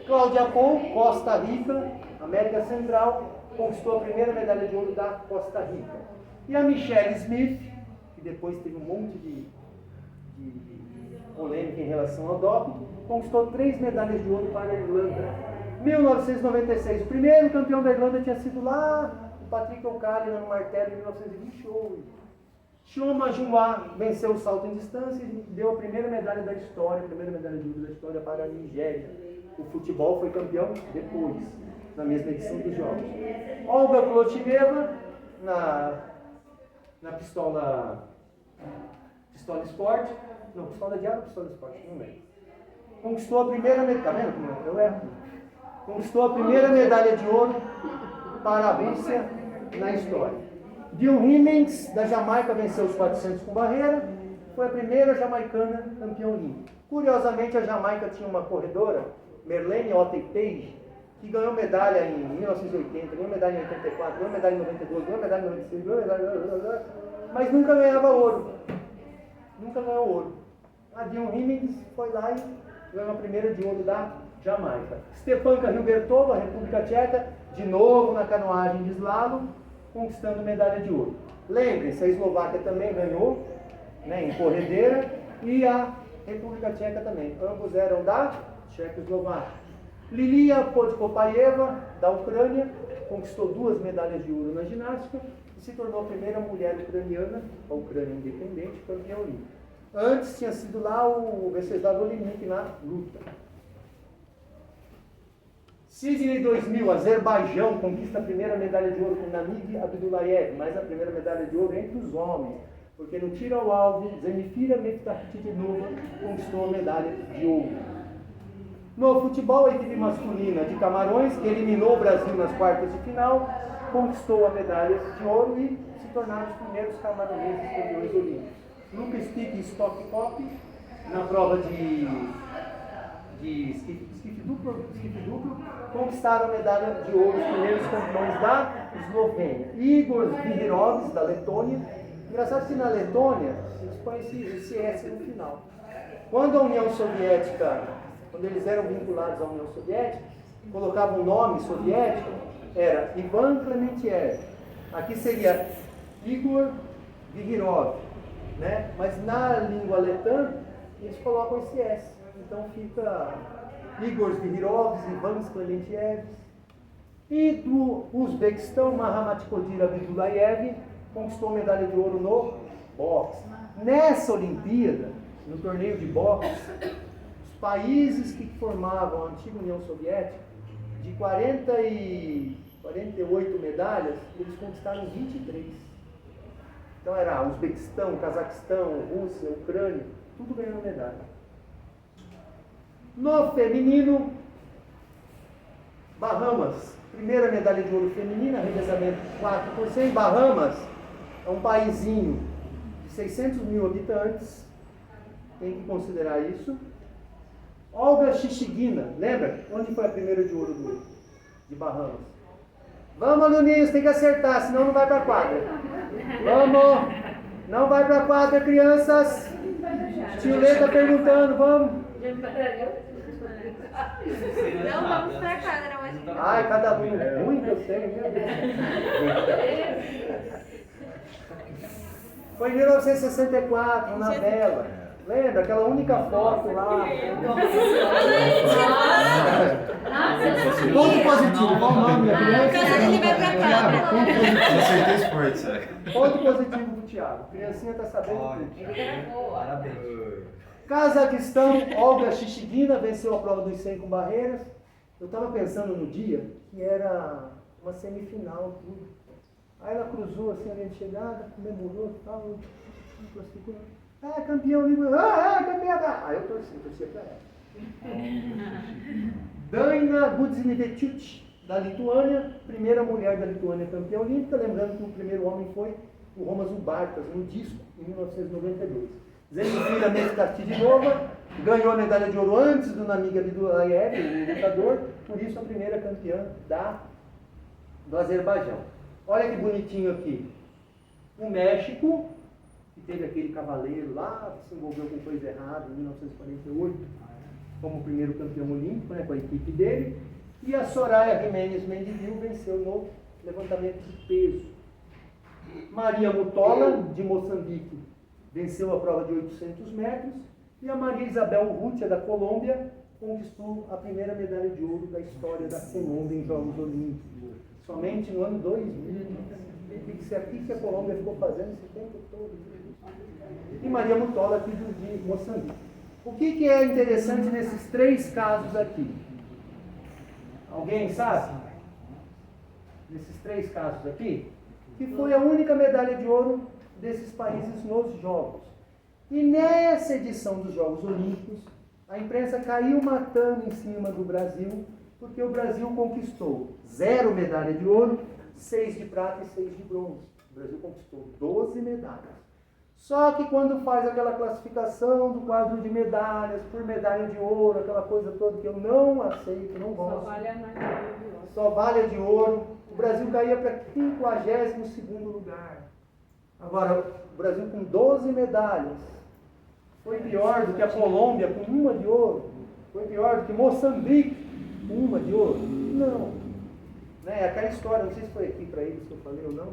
Cláudia Pou, Costa Rica, América Central, conquistou a primeira medalha de ouro da Costa Rica. E a Michelle Smith, que depois teve um monte de polêmica em relação ao doping, conquistou 3 medalhas de ouro para a Irlanda. 1996, o primeiro campeão da Irlanda tinha sido lá o Patrick O'Callaghan no martelo em 1928. Chioma Jumwa venceu o salto em distância e deu a primeira medalha da história, a primeira medalha de ouro da história para a Nigéria. O futebol foi campeão depois, na mesma edição dos Jogos. Olga Klotineva, na pistola esporte, não, pistola de água, pistola esporte, não lembro. Conquistou a primeira medalha, tá vendo? Eu erro. Conquistou a primeira medalha de ouro para a Rússia na história. Bill Hemmings, da Jamaica, venceu os 400 com barreira, foi a primeira jamaicana campeã olímpica. Curiosamente, a Jamaica tinha uma corredora, Merlene Ottey Page, que ganhou medalha em 1980, ganhou medalha em 84, ganhou medalha em 92, ganhou medalha em 96, ganhou medalha, mas nunca ganhava ouro. Nunca ganhou ouro. A Bill Hemmings foi lá e ganhou a primeira de ouro da Jamaica. Stepanka Hilbertova, República Tcheca, de novo na canoagem de slalom, conquistando medalha de ouro. Lembrem-se, a Eslováquia também ganhou, né, em corredeira, e a República Tcheca também. Ambos eram da Tchecoslováquia. Lilia Podkopaeva, da Ucrânia, conquistou 2 medalhas de ouro na ginástica e se tornou a primeira mulher ucraniana, a Ucrânia independente, campeã olímpica. Antes tinha sido lá o Venceslau Olympique na luta. Sydney 2000, Azerbaijão conquista a primeira medalha de ouro com Namig Abdullayev, mas a primeira medalha de ouro entre os homens, porque no tiro ao alvo, Zemifira Meftahchidinova conquistou a medalha de ouro. No futebol, a equipe masculina de Camarões, que eliminou o Brasil nas quartas de final, conquistou a medalha de ouro e se tornaram os primeiros camaronenses campeões olímpicos. Lucas Stick e Stock Pop, na prova de esquife duplo, conquistaram a medalha de ouro, os primeiros campeões da Eslovênia. Igor Vihirovs, da Letônia. Engraçado que na Letônia, eles põem esse S no final. Quando a União Soviética, quando eles eram vinculados à União Soviética, colocavam o nome soviético, era Ivan Klementiev. Aqui seria Igor Vihirov, né? Mas na língua letã, eles colocam esse S. Então fica Igor Vihirovs, Ivan Klementiev. E do Uzbequistão, Mahamat Kodir Abdullayev conquistou medalha de ouro no boxe. Nessa Olimpíada, no torneio de boxe, os países que formavam a antiga União Soviética, de 48 medalhas, eles conquistaram 23. Então era Uzbequistão, Cazaquistão, Rússia, Ucrânia, tudo ganhando medalha. No feminino, Bahamas, primeira medalha de ouro feminina, revezamento 4 por 100. Bahamas é um paísinho de 600 mil habitantes, tem que considerar isso. Olga Shishigina, lembra? Onde foi a primeira de ouro de Bahamas? Vamos, aluninhos, tem que acertar, senão não vai para a quadra. Vamos! Não vai para a quadra, crianças! Tio Lê está perguntando, vamos! Não vamos pra quadra hoje. Ai, cada aluno ruim que eu sei, meu Deus. Foi em 1964, na Bela. Lembra? Aquela única foto lá. Ponto positivo. Qual o nome da criança? Ele vai pra quadra. Acertei esporte, será? Ponto positivo do Thiago. A criancinha está sabendo tudo. Parabéns. Cazaquistão, Olga Shishigina venceu a prova dos 100 com barreiras. Eu estava pensando no dia que era uma semifinal, tudo. Aí ela cruzou assim a linha de chegada, comemorou e tal, classificou. Campeão, campeã! Aí eu torcia para ela. Daina Gudzinevičiūtė, da Lituânia, primeira mulher da Lituânia campeã olímpica, lembrando que o primeiro homem foi o Romas Ubartas, no disco, em 1992. Zemfira Meskhatininova ganhou a medalha de ouro antes do Namiga Abdullayev, o lutador, por isso a primeira campeã do Azerbaijão. Olha que bonitinho aqui. O México, que teve aquele cavaleiro lá, que se envolveu com coisa errada em 1948, como o primeiro campeão olímpico, né, com a equipe dele. E a Soraya Jiménez Mendivil venceu no levantamento de peso. Maria Mutola, de Moçambique, venceu a prova de 800 metros. E a Maria Isabel Urrutia, da Colômbia, conquistou a primeira medalha de ouro da história da Colômbia em Jogos Olímpicos. Somente no ano 2000. O que a Colômbia ficou fazendo esse tempo todo? E Maria Mutola, aqui de Moçambique. O que é interessante nesses três casos aqui? Alguém sabe? Nesses três casos aqui? Que foi a única medalha de ouro desses países nos Jogos. E nessa edição dos Jogos Olímpicos, a imprensa caiu matando em cima do Brasil, porque o Brasil conquistou 0 medalha de ouro, 6 de prata e 6 de bronze. O Brasil conquistou 12 medalhas. Só que quando faz aquela classificação do quadro de medalhas, por medalha de ouro, aquela coisa toda que eu não aceito, não gosto. Só vale a de ouro. O Brasil caía para 52º lugar. Agora, o Brasil com 12 medalhas. Foi pior do que a Colômbia com 1 de ouro? Foi pior do que Moçambique com 1 de ouro? Não. Né? Aquela história, não sei se foi aqui para eles que eu falei ou não,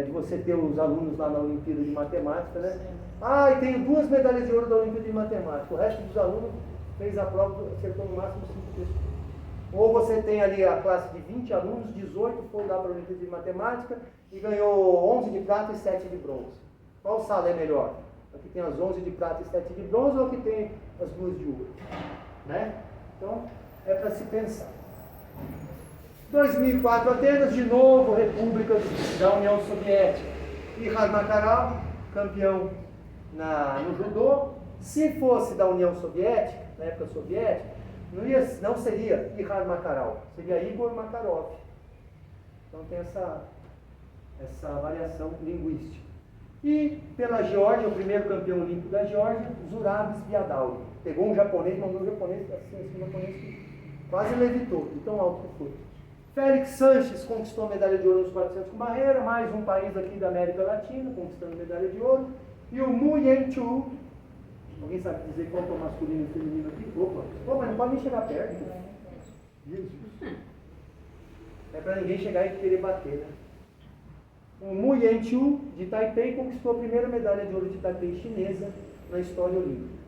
de você ter os alunos lá na Olimpíada de Matemática, né? Ah, e tenho 2 medalhas de ouro da Olimpíada de Matemática. O resto dos alunos fez a prova, acertou no máximo 5 pessoas. Ou você tem ali a classe de 20 alunos, 18 foram lá para a Olimpíada de Matemática e ganhou 11 de prata e 7 de bronze. Qual sala é melhor? A que tem as 11 de prata e 7 de bronze ou a que tem as 2 de ouro? Né? Então, é para se pensar. 2004, Atenas, de novo, República da União Soviética. Ihar Makarov, campeão no judô. Se fosse da União Soviética, na época soviética, não seria Ihar Makarov, seria Igor Makarov. Então tem essa variação linguística. E pela Geórgia, o primeiro campeão olímpico da Geórgia, Zurabis Biadauri. Pegou um japonês, mandou um japonês assim, um japonês que quase levitou, de tão alto que foi. Félix Sanches conquistou a medalha de ouro nos 400 com barreira, mais um país aqui da América Latina conquistando medalha de ouro. E o Mu Yenchu, alguém sabe dizer qual é o masculino e feminino aqui? Opa, não pode nem chegar perto. Jesus. É para ninguém chegar e querer bater, né? O Mu Yenchu, de Taipei, conquistou a primeira medalha de ouro de Taipei chinesa na história olímpica.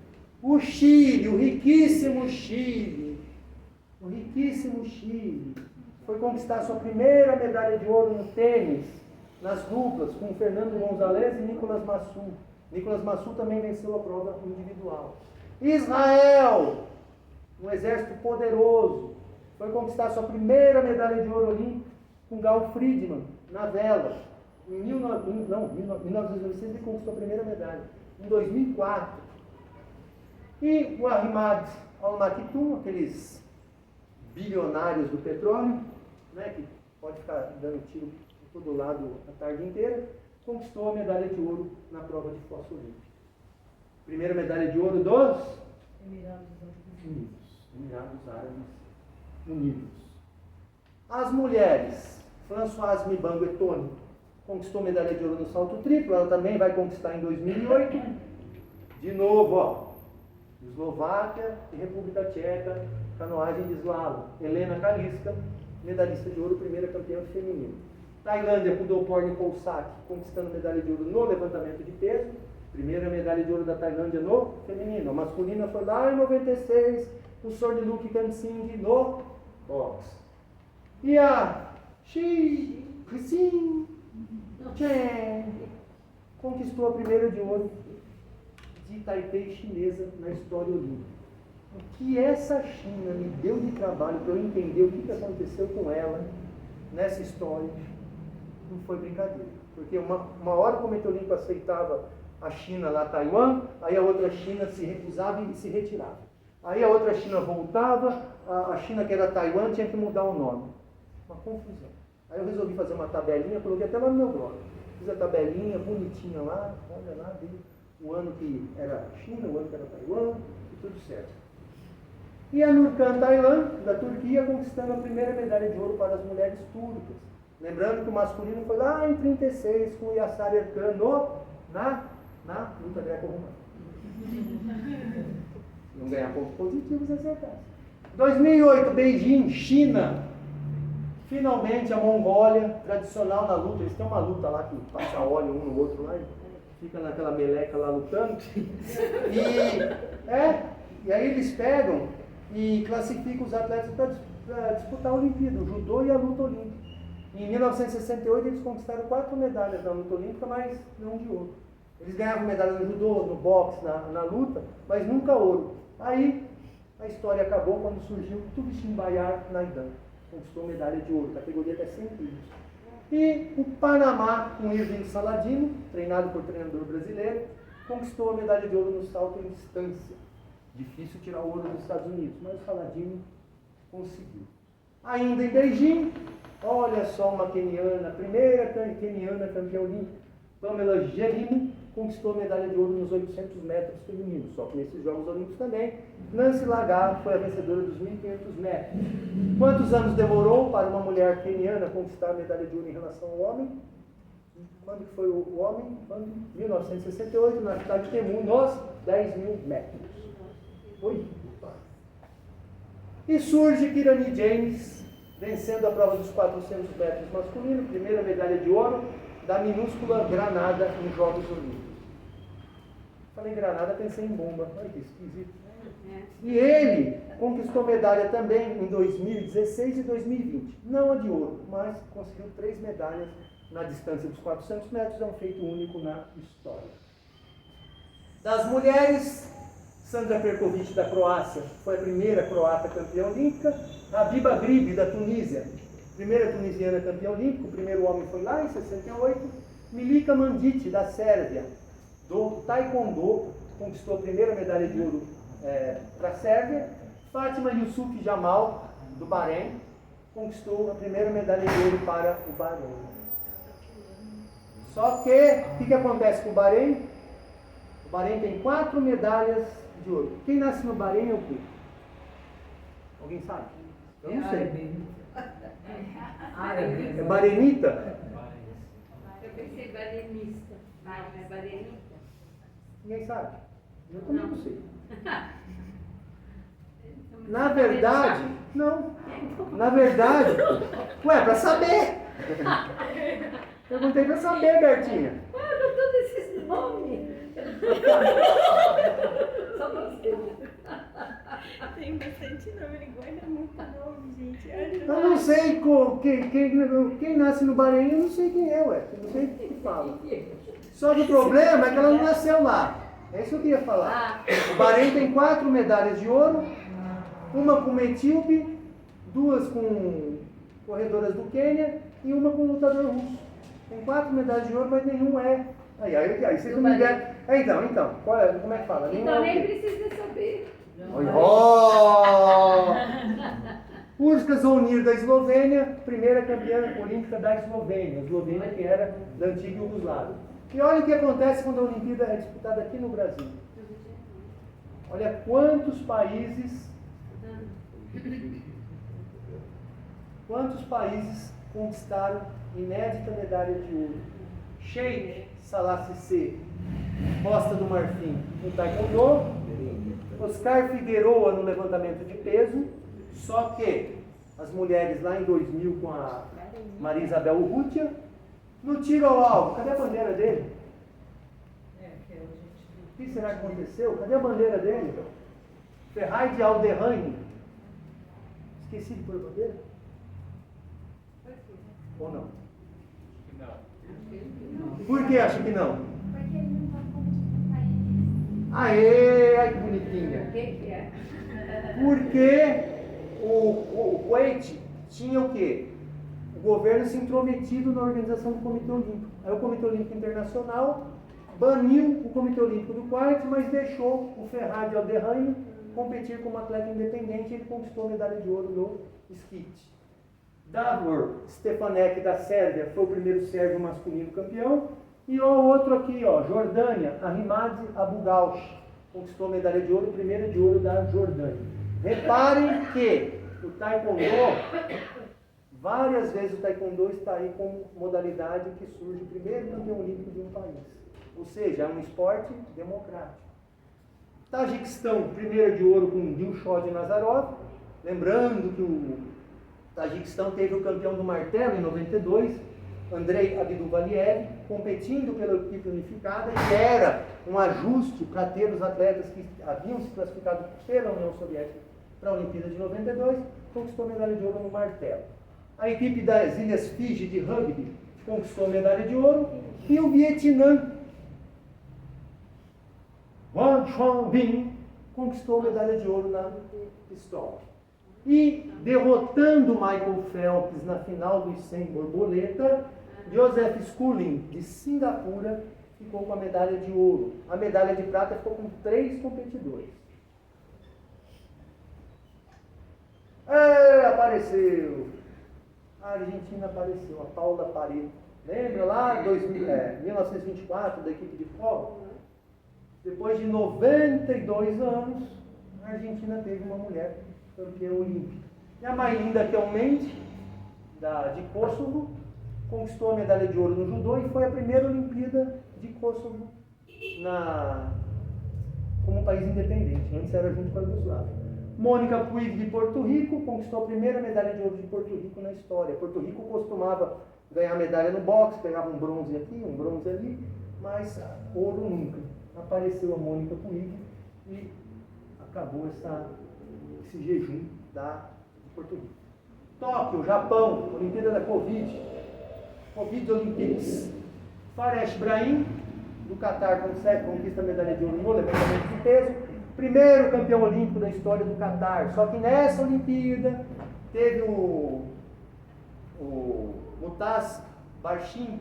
O Chile, o riquíssimo Chile, foi conquistar sua primeira medalha de ouro no tênis, nas duplas, com Fernando Gonzalez e Nicolas Massu. Nicolas Massu também venceu a prova individual. Israel, um exército poderoso, foi conquistar sua primeira medalha de ouro olímpica com Gal Friedman, na vela. Em 1996 ele conquistou a primeira medalha. Em 2004. E o Ahmad Al-Maktoum, aqueles bilionários do petróleo, né, que pode ficar dando tiro por todo lado a tarde inteira, conquistou a medalha de ouro na prova de fossa olímpica. Primeira medalha de ouro dos Emirados Árabes Unidos. As mulheres, Françoise Mbango Etone conquistou medalha de ouro no salto triplo, ela também vai conquistar em 2008. De novo, Eslováquia e República Tcheca, canoagem de slalom. Helena Kaliska, medalhista de ouro, primeira campeã feminina. Tailândia, Pudoporn Polsak, conquistando medalha de ouro no levantamento de peso. Primeira medalha de ouro da Tailândia no feminino. A masculina foi lá em 96, o Sorniluk Kamsing no boxe. E a Xi Xin Chen conquistou a primeira de ouro de Taipei chinesa na história olímpica. O que essa China me deu de trabalho para eu entender o que aconteceu com ela nessa história, não foi brincadeira. Porque uma hora o Comitê Olímpico aceitava a China lá, Taiwan, aí a outra China se recusava e se retirava. Aí a outra China voltava, a China que era Taiwan tinha que mudar o nome. Uma confusão. Aí eu resolvi fazer uma tabelinha, coloquei até lá no meu blog. Fiz a tabelinha bonitinha lá, olha lá, dei o ano que era China, o ano que era Taiwan, e tudo certo. E a Nurcan Taylan, da Turquia, conquistando a primeira medalha de ouro para as mulheres turcas. Lembrando que o masculino foi lá em 36 com o Yasar Erkan na luta greco-romana. Não ganhar pontos positivos é certeza. 2008, Beijing, China. Finalmente a Mongólia, tradicional na luta. Eles têm uma luta lá que passa óleo um no outro lá e fica naquela meleca lá lutando. E aí eles pegam e classificam os atletas para disputar a Olimpíada, o judô e a luta olímpica. Em 1968 eles conquistaram 4 medalhas na luta olímpica, mas não de ouro. Eles ganhavam medalha no judô, no boxe, na luta, mas nunca ouro. Aí a história acabou quando surgiu Tubishin Bayar Naidan. Conquistou medalha de ouro, categoria até 100 quilos. E o Panamá, com Irving Saladino, treinado por treinador brasileiro, conquistou a medalha de ouro no salto em distância. Difícil tirar o ouro dos Estados Unidos, mas o Saladino conseguiu. Ainda em Beijing, olha só uma queniana, primeira queniana campeã olímpica, Pamela Gerimo, conquistou a medalha de ouro nos 800 metros femininos, só que nesses Jogos Olímpicos também. Nancy Lagar foi a vencedora dos 1.500 metros. Quantos anos demorou para uma mulher queniana conquistar a medalha de ouro em relação ao homem? Quando que foi o homem? Quando? 1968, na cidade de Temu, nos 10.000 metros. Oi? E surge Kirani James, vencendo a prova dos 400 metros masculino, primeira medalha de ouro da minúscula Granada nos Jogos Olímpicos. Falei em Granada, pensei em bomba. Olha que esquisito. E ele conquistou medalha também em 2016 e 2020. Não a de ouro, mas conseguiu 3 medalhas na distância dos 400 metros. É um feito único na história. Das mulheres, Sandra Perkovic da Croácia foi a primeira croata campeã olímpica. A Biba Grib da Tunísia, primeira tunisiana campeã olímpica. O primeiro homem foi lá em 68. Milika Mandić da Sérvia, do Taekwondo, conquistou a primeira medalha de ouro para a Sérvia. Fátima Yusuf Jamal, do Bahrein, conquistou a primeira medalha de ouro para o Bahrein. Só que, o que acontece com o Bahrein? O Bahrein tem 4 medalhas de ouro. Quem nasce no Bahrein é o quê? Alguém sabe? Eu não sei. É barenita? Eu pensei barenista. Não é barenita? Ninguém sabe? Eu também não sei. Na verdade, não. Na verdade, para saber. Perguntei para saber, Bertinha. Olha todos esses nomes. Só você. Tem bastante nome, ele guarda muito nome, gente. Eu não sei quem nasce no Bahrein, eu não sei quem é, ué. Eu não sei o que fala. Só que o problema é que ela não nasceu lá. É isso que eu queria falar. O Bahrein tem 4 medalhas de ouro, uma com uma etíope, 2 com corredoras do Quênia e uma com um lutador russo. Tem 4 medalhas de ouro, mas nenhum é. Aí vocês não me deram. Então, como é que fala? Então nem precisa saber. Urska Zonir da Eslovênia, primeira campeã olímpica da Eslovênia. A Eslovênia que era da antiga Iugoslávia. E olha o que acontece quando a Olimpíada é disputada aqui no Brasil. Olha quantos países conquistaram inédita medalha de ouro. Sheikh Selassie, Costa do Marfim no Taekwondo, Oscar Figueroa no levantamento de peso, só que as mulheres lá em 2000 com a Maria Isabel Urrutia, no tiro ao alvo, cadê a bandeira dele? O que será que aconteceu? Cadê a bandeira dele? Ferraz de Alderrame. Esqueci de pôr a bandeira? Ou não? Por que acho que não? Porque ele não pode competir com país. Aê, ai que bonitinha. O que é? Porque o Kuwait tinha o quê? O governo se intrometido na organização do Comitê Olímpico. Aí o Comitê Olímpico Internacional baniu o Comitê Olímpico do Kuwait, mas deixou o Ferraz de Alderrame competir como atleta independente. Ele conquistou a medalha de ouro no skate. Davor Stefanek, da Sérvia, foi o primeiro sérvio masculino campeão. E o outro aqui, ó, Jordânia, Ahimad Abu Gaush, conquistou a medalha de ouro, primeira de ouro da Jordânia. Reparem que o taekwondo, várias vezes o taekwondo está aí como modalidade que surge o primeiro campeão olímpico de um país. Ou seja, é um esporte democrático. Tajiquistão, primeira de ouro com Dilshod Nazarov. Lembrando que o Tajiquistão teve o campeão do martelo em 92, Andrei Abdulvaliev, competindo pela equipe unificada, que era um ajuste para ter os atletas que haviam se classificado pela União Soviética para a Olimpíada de 92, conquistou a medalha de ouro no martelo. A equipe das Ilhas Fiji de rugby conquistou a medalha de ouro, e o Vietnã, Van Chuan Binh, conquistou a medalha de ouro na pistola. E derrotando Michael Phelps na final dos 100 borboleta, Joseph Schooling, de Singapura, ficou com a medalha de ouro. A medalha de prata ficou com 3 competidores. Apareceu! A Argentina apareceu, a Paula Pareto. Lembra lá, 1924, da equipe de polo? Depois de 92 anos, a Argentina teve uma mulher campeã olímpica. E a mais linda, que é o Mendes, de Kosovo, conquistou a medalha de ouro no judô e foi a primeira Olimpíada de Kosovo como país independente. Antes era junto com a Iugoslávia. Mônica Puig, de Porto Rico, conquistou a primeira medalha de ouro de Porto Rico na história. Porto Rico costumava ganhar medalha no boxe, pegava um bronze aqui, um bronze ali, mas ouro nunca. Apareceu a Mônica Puig e acabou esse jejum de Porto Rico. Tóquio, Japão, Olimpíada da Covid Olympics. Faresh Brahim, do Catar, conquista a medalha de ouro no levantamento de peso. Primeiro campeão olímpico da história do Catar. Só que nessa Olimpíada teve o Mutaz Barchin,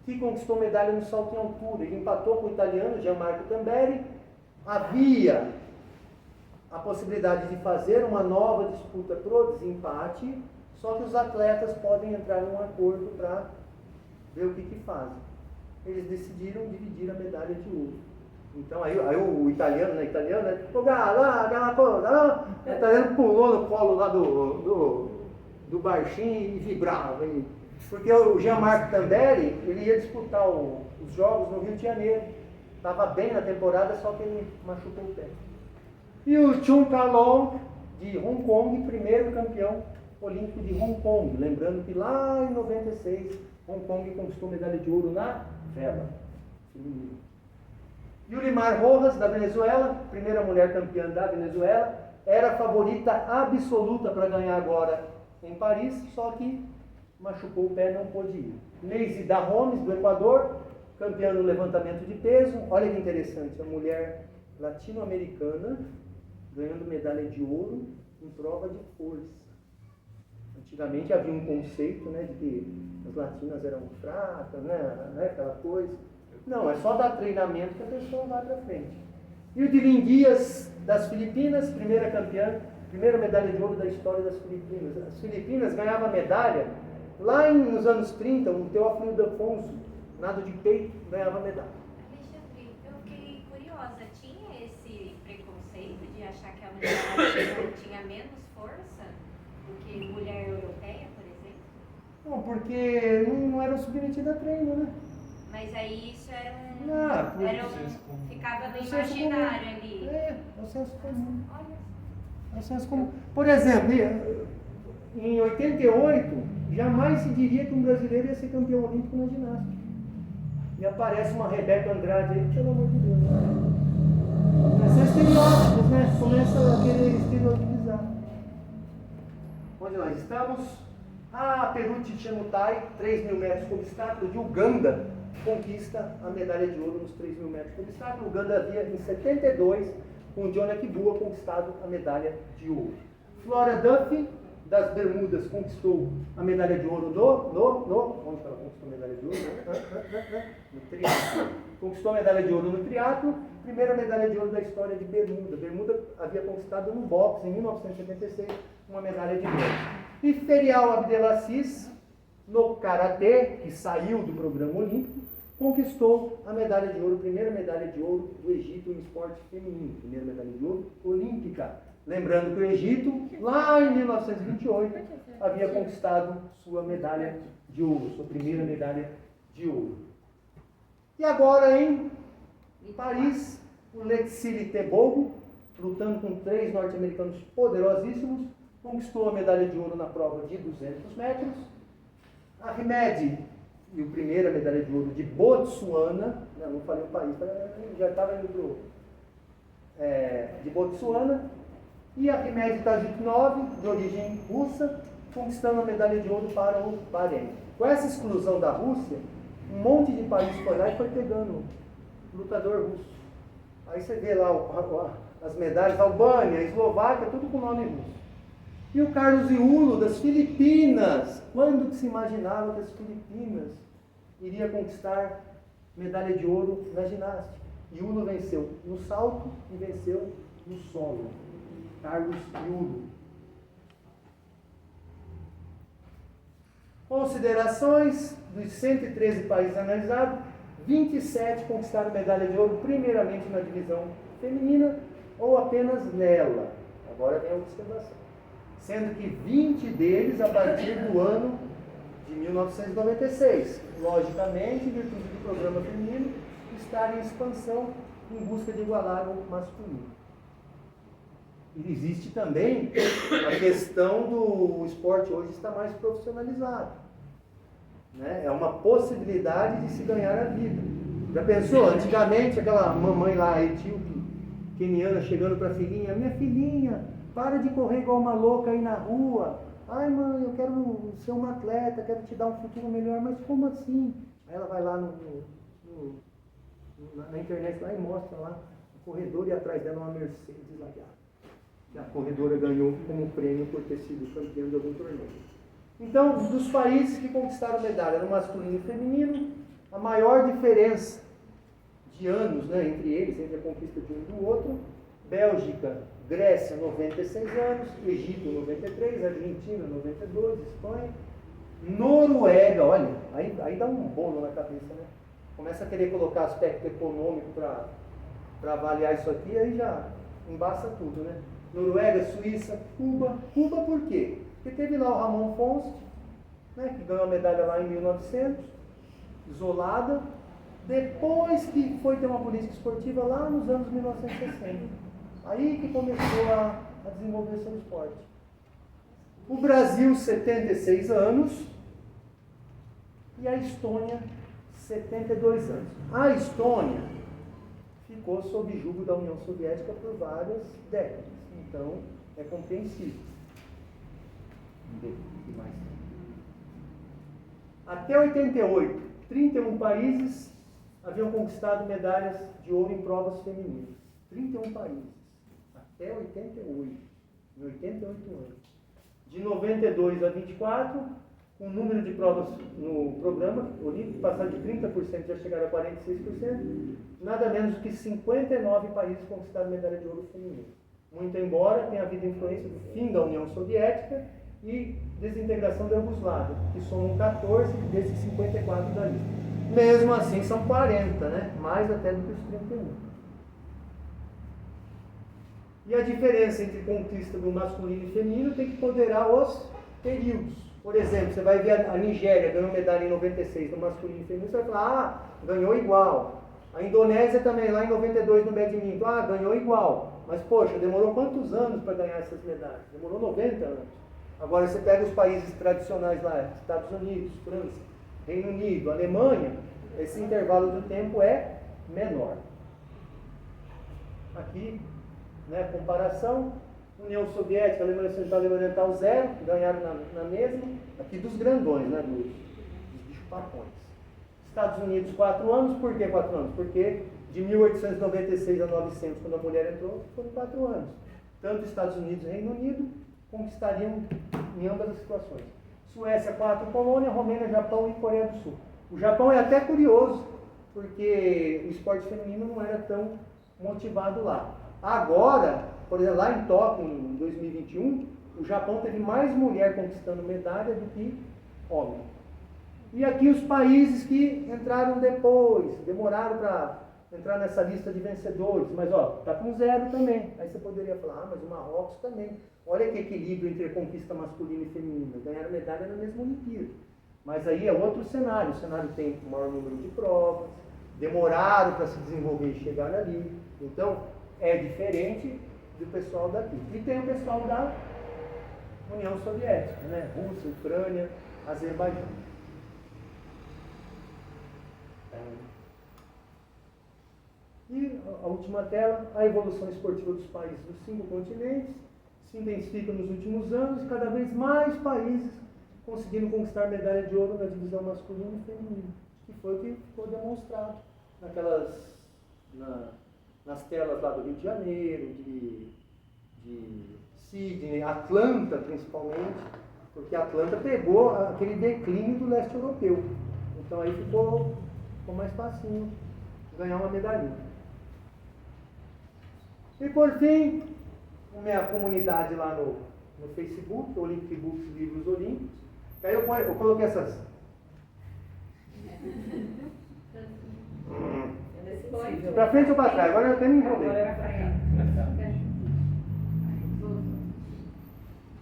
que conquistou medalha no salto em altura. Ele empatou com o italiano Gianmarco Tamberi. Havia a possibilidade de fazer uma nova disputa pro desempate, só que os atletas podem entrar num acordo para ver o que fazem. Eles decidiram dividir a medalha de ouro. Então aí o italiano, o italiano pulou no colo lá do Barchin e vibrava. Porque o Gianmarco Tamberi, ele ia disputar os jogos no Rio de Janeiro. Estava bem na temporada, só que ele machucou o pé. E o Chun Kalong, de Hong Kong, primeiro campeão olímpico de Hong Kong. Lembrando que lá em 96, Hong Kong conquistou medalha de ouro na vela feminina. Yulimar Rojas, da Venezuela, primeira mulher campeã da Venezuela, era a favorita absoluta para ganhar agora em Paris, só que machucou o pé, não pôde ir. Neisy Dahomes, do Equador, campeã no levantamento de peso. Olha que interessante, a mulher latino-americana ganhando medalha de ouro em prova de força. Antigamente havia um conceito, né, de que as latinas eram fracas, né, aquela coisa. Não, é só dar treinamento que a pessoa vai para frente. E o Dilin Dias, das Filipinas, primeira campeã, primeira medalha de ouro da história das Filipinas. As Filipinas ganhavam medalha lá nos anos 30, o Teófilo D'Afonso, nado de peito, ganhava medalha. Alexandre, eu fiquei curiosa, tinha esse preconceito de achar que a mulher tinha menos força do que mulher europeia, por exemplo? Não, porque não era submetida a treino, né? Mas aí isso era ficava no o senso imaginário comum. ali. É o senso comum. Olha. É o senso comum. Por exemplo, em 88, jamais se diria que um brasileiro ia ser campeão olímpico na ginástica. E aparece uma Rebeca Andrade aí, pelo amor de Deus. São estereótipos, né? Começa a querer estereotipizar. Onde nós estamos? Peruti Chemutai, 3.000 metros com obstáculo, de Uganda, conquista a medalha de ouro nos 3.000 metros com obstáculo. Uganda havia, em 72, com o John Akibua, conquistado a medalha de ouro. Flora Duffy, das Bermudas conquistou a medalha de ouro onde ela conquistou a medalha de ouro? No triatlo. Conquistou a medalha de ouro no triatlo, primeira medalha de ouro da história de Bermuda. Bermuda havia conquistado no boxe em 1976 uma medalha de bronze. E Ferial Abdelaziz, no karatê, que saiu do programa olímpico, conquistou a medalha de ouro, primeira medalha de ouro do Egito no esporte feminino, primeira medalha de ouro olímpica. Lembrando que o Egito, lá em 1928, havia conquistado sua medalha de ouro, sua primeira medalha de ouro. E agora em Paris, o Letsili Tebogo, lutando com 3 norte-americanos poderosíssimos, conquistou a medalha de ouro na prova de 200 metros. Ahmed, e a primeira medalha de ouro de Botsuana, não falei o país, já estava indo de Botsuana. E Ahmed Tajiknov, de origem russa, conquistando a medalha de ouro para o Bahrein. Com essa exclusão da Rússia, um monte de países foi lá e foi pegando lutador russo. Aí você vê lá as medalhas, Albânia, Eslováquia, tudo com nome russo. E o Carlos Iulo, das Filipinas. Quando que se imaginava que as Filipinas iria conquistar medalha de ouro na ginástica? Iulo venceu no salto e venceu no solo. Carlos Iulo. Considerações: dos 113 países analisados, 27 conquistaram medalha de ouro primeiramente na divisão feminina ou apenas nela. Agora vem a observação. Sendo que 20 deles a partir do ano de 1996. Logicamente, em virtude do programa feminino estar em expansão em busca de igualar o masculino. E existe também a questão do esporte hoje estar mais profissionalizado. Né? É uma possibilidade de se ganhar a vida. Já pensou? Antigamente, aquela mamãe lá, etíope, queniana, chegando para a filhinha: minha filhinha, para de correr igual uma louca aí na rua. Ai, mãe, eu quero ser uma atleta, quero te dar um futuro melhor. Mas como assim? Aí ela vai lá na internet lá e mostra lá o corredor e atrás dela uma Mercedes lá. Que a corredora ganhou como prêmio por ter sido campeã de algum torneio. Então, dos países que conquistaram medalha no masculino e feminino, a maior diferença de anos, né, entre eles, entre a conquista de um e do outro: Bélgica, Grécia, 96 anos, Egito, 93, Argentina, 92, Espanha, Noruega. Olha, aí dá um bolo na cabeça, né? Começa a querer colocar aspecto econômico para avaliar isso aqui, aí já embaça tudo, né? Noruega, Suíça, Cuba. Cuba por quê? Porque teve lá o Ramon Fonst, né, que ganhou a medalha lá em 1900, isolada, depois que foi ter uma política esportiva lá nos anos 1960. Aí que começou a desenvolver seu esporte. O Brasil, 76 anos, e a Estônia, 72 anos. A Estônia ficou sob julgo da União Soviética por várias décadas. Então, é compreensível. Até 88, 31 países haviam conquistado medalhas de ouro em provas femininas. 31 países. Até 88. Em 88 anos. De 92 a 24, o número de provas no programa olímpico passaram de 30%, já chegaram a 46%. Nada menos do que 59 países conquistaram medalha de ouro feminina. Muito embora tenha havido influência do fim da União Soviética e desintegração da Iugoslávia, que somam 14 desses 54 da lista. Mesmo assim, são 40, né? Mais até do que os 31. E a diferença entre conquista do masculino e feminino tem que ponderar os períodos. Por exemplo, você vai ver a Nigéria ganhou medalha em 96 no masculino e feminino, você vai falar: ganhou igual. A Indonésia também, lá em 92 no badminton, ganhou igual. Mas, poxa, demorou quantos anos para ganhar essas medalhas? Demorou 90 anos. Agora, você pega os países tradicionais lá, Estados Unidos, França, Reino Unido, Alemanha, esse intervalo de tempo é menor. Aqui, né, comparação: União Soviética, Alemanha Central e Alemanha Oriental, 0, ganharam na mesma. Aqui dos grandões, né, dos bicho-papões. Estados Unidos, 4 anos. Por que 4 anos? Porque de 1896 a 900, quando a mulher entrou, foram 4 anos. Tanto Estados Unidos e Reino Unido, conquistariam em ambas as situações. Suécia 4, Polônia, Romênia, Japão e Coreia do Sul. O Japão é até curioso, porque o esporte feminino não era tão motivado lá. Agora, por exemplo, lá em Tóquio, em 2021, o Japão teve mais mulher conquistando medalha do que homem. E aqui os países que entraram depois, demoraram para entrar nessa lista de vencedores, mas ó, tá com 0 também. Aí você poderia falar, mas o Marrocos também. Olha que equilíbrio entre a conquista masculina e feminina. Ganharam medalha na mesma Olimpíada. Mas aí é outro cenário. O cenário tem o maior número de provas, demoraram para se desenvolver e chegar ali. Então, é diferente do pessoal daqui. E tem o pessoal da União Soviética, né? Rússia, Ucrânia, Azerbaijão. E a última tela, a evolução esportiva dos países dos 5 continentes se intensifica nos últimos anos e cada vez mais países conseguiram conquistar medalha de ouro na divisão masculina e feminina, que foi o que ficou demonstrado nas telas lá do Rio de Janeiro, de Sydney, Atlanta principalmente, porque Atlanta pegou aquele declínio do leste europeu. Então aí ficou mais facinho ganhar uma medalhinha. E por fim, a minha comunidade lá no Facebook, Olympic Books Livros Olímpicos. Aí eu coloquei essas. Para frente ou para trás? Agora eu até me enrolei.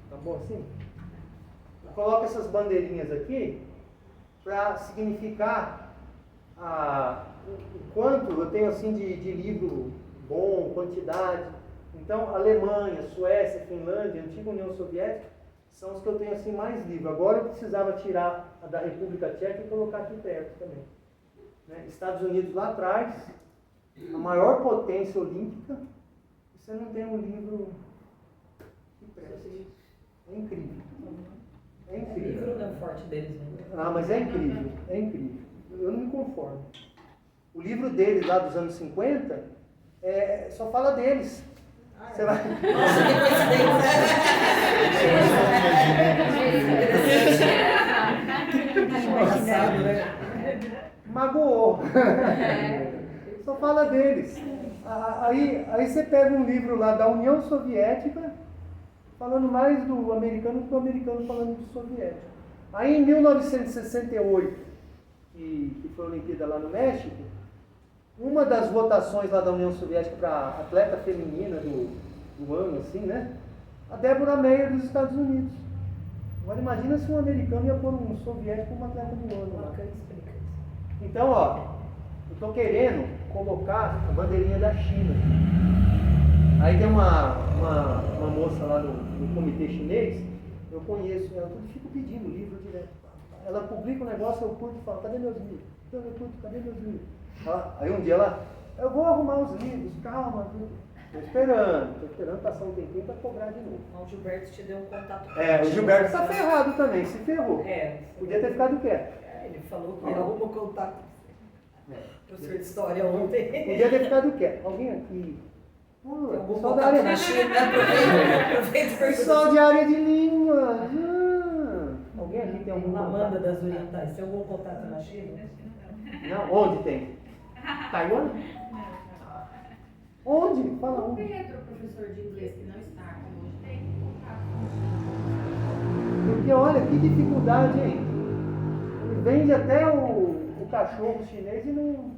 Tá bom assim? Eu coloco essas bandeirinhas aqui para significar o quanto eu tenho assim de livro bom, quantidade. Então, Alemanha, Suécia, Finlândia, Antiga União Soviética são os que eu tenho assim mais livro. Agora eu precisava tirar a da República Tcheca e colocar aqui perto também. Né? Estados Unidos lá atrás, a maior potência olímpica, você não tem um livro que preste. É incrível. É O incrível. livro não é forte deles, né? Ah, mas é incrível, é incrível. Eu não me conformo. O livro deles lá dos anos 50 só fala deles. Você vai... Nossa, que coincidência! Magoou. Só fala deles. Aí você pega um livro lá da União Soviética, falando mais do americano que do americano falando do soviético. Aí em 1968, que foi a Olimpíada lá no México, uma das votações lá da União Soviética para atleta feminina do ano, assim, né? A Débora Meyer dos Estados Unidos. Agora imagina se um americano ia pôr um soviético como atleta do ano lá. Então, ó, eu estou querendo colocar a bandeirinha da China. Aí tem uma moça lá no comitê chinês, eu conheço ela, eu fico pedindo livro direto. Ela publica um negócio, eu curto e falo, cadê meus livros? Eu curto, cadê meus livros? Aí um dia ela, eu vou arrumar os livros, calma, estou esperando passar um tempinho para cobrar de novo. O Gilberto te deu um contato. O Gilberto está ferrado também, se ferrou. Podia ter ficado quieto. Ele falou que arrumou contato. Professor de história ontem. Podia ter ficado quieto. Alguém aqui? Pessoal da área de línguas. Pessoal de área de línguas. Alguém aqui tem algum Amanda contato? das Orientais. Tem algum contato na China? Não, onde tem? Taiwan? Onde? Fala O onde. Pedro, professor de inglês que não está aqui hoje, tem contato. Porque olha que dificuldade, hein? Vende até o cachorro chinês e o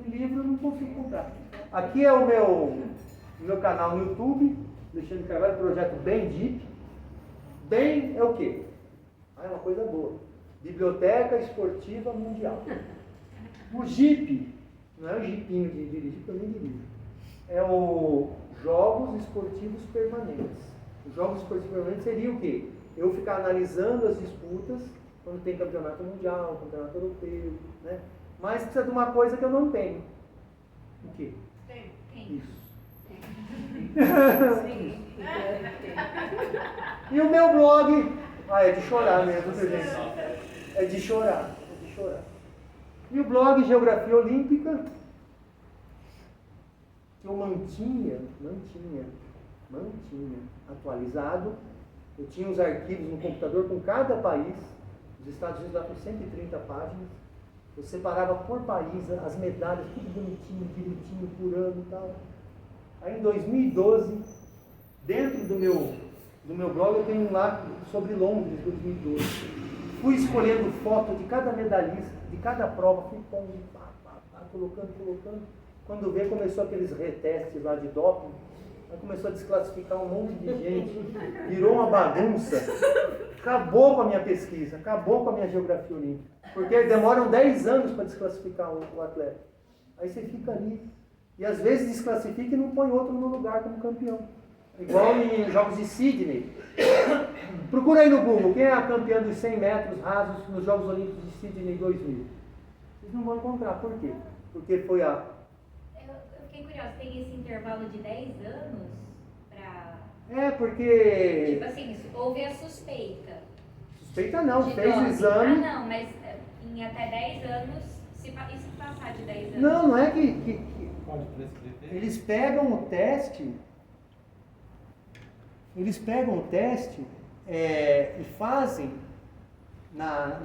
livro eu não consigo comprar. Aqui é o meu canal no YouTube, Alexandre Carvalho, projeto Bem Deep. Bem é o quê? É uma coisa boa. Biblioteca Esportiva Mundial. O JEEP, não é o jipinho de dirigir, que eu nem dirijo. É o Jogos Esportivos Permanentes. Os Jogos Esportivos Permanentes seria o quê? Eu ficar analisando as disputas quando tem campeonato mundial, campeonato europeu, né? Mas precisa de uma coisa que eu não tenho. O quê? Tem. Isso. E o meu blog, é de chorar mesmo, viu, gente? É de chorar. E o blog Geografia Olímpica, que eu mantinha atualizado Eu tinha os arquivos no computador com cada país. Os Estados Unidos lá com 130 páginas. Eu separava por país as medalhas, tudo bonitinho, direitinho, por ano e tal. Aí em 2012, dentro do meu blog, eu tenho um lá sobre Londres, 2012. Fui escolhendo foto de cada medalhista, de cada prova, fui pondo, colocando. Quando veio, começou aqueles retestes lá de doping, aí começou a desclassificar um monte de gente, virou uma bagunça, acabou com a minha pesquisa, acabou com a minha geografia olímpica, porque demoram 10 anos para desclassificar o atleta. Aí você fica ali, e às vezes desclassifica e não põe outro no lugar como campeão. Igual em Jogos de Sydney. Procura aí no Google, quem é a campeã dos 100 metros rasos nos Jogos Olímpicos de Sydney 2000? Vocês não vão encontrar, por quê? Porque foi a... Eu fiquei curiosa, tem esse intervalo de 10 anos para... É, porque... Tipo assim, houve a suspeita. Suspeita não, de fez o doping. exame... Ah, não, mas em até 10 anos, e se passar de 10 anos? Não é que Pode prescrever. eles pegam o teste e fazem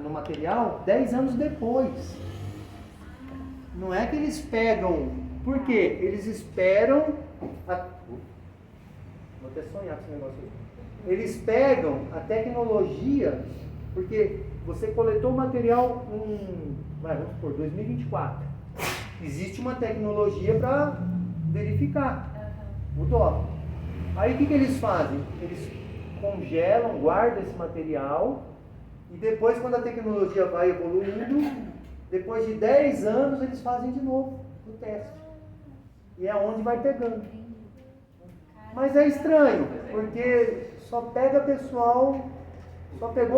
no material 10 anos depois. Não é que eles pegam... Por quê? Eles esperam... Vou até sonhar com esse negócio aí. Eles pegam a tecnologia, porque você coletou o material vamos supor, 2024. Existe uma tecnologia para verificar o doping. Aí o que eles fazem? Eles congelam, guardam esse material e depois, quando a tecnologia vai evoluindo, depois de 10 anos eles fazem de novo o teste. E é onde vai pegando. Mas é estranho, porque só pegou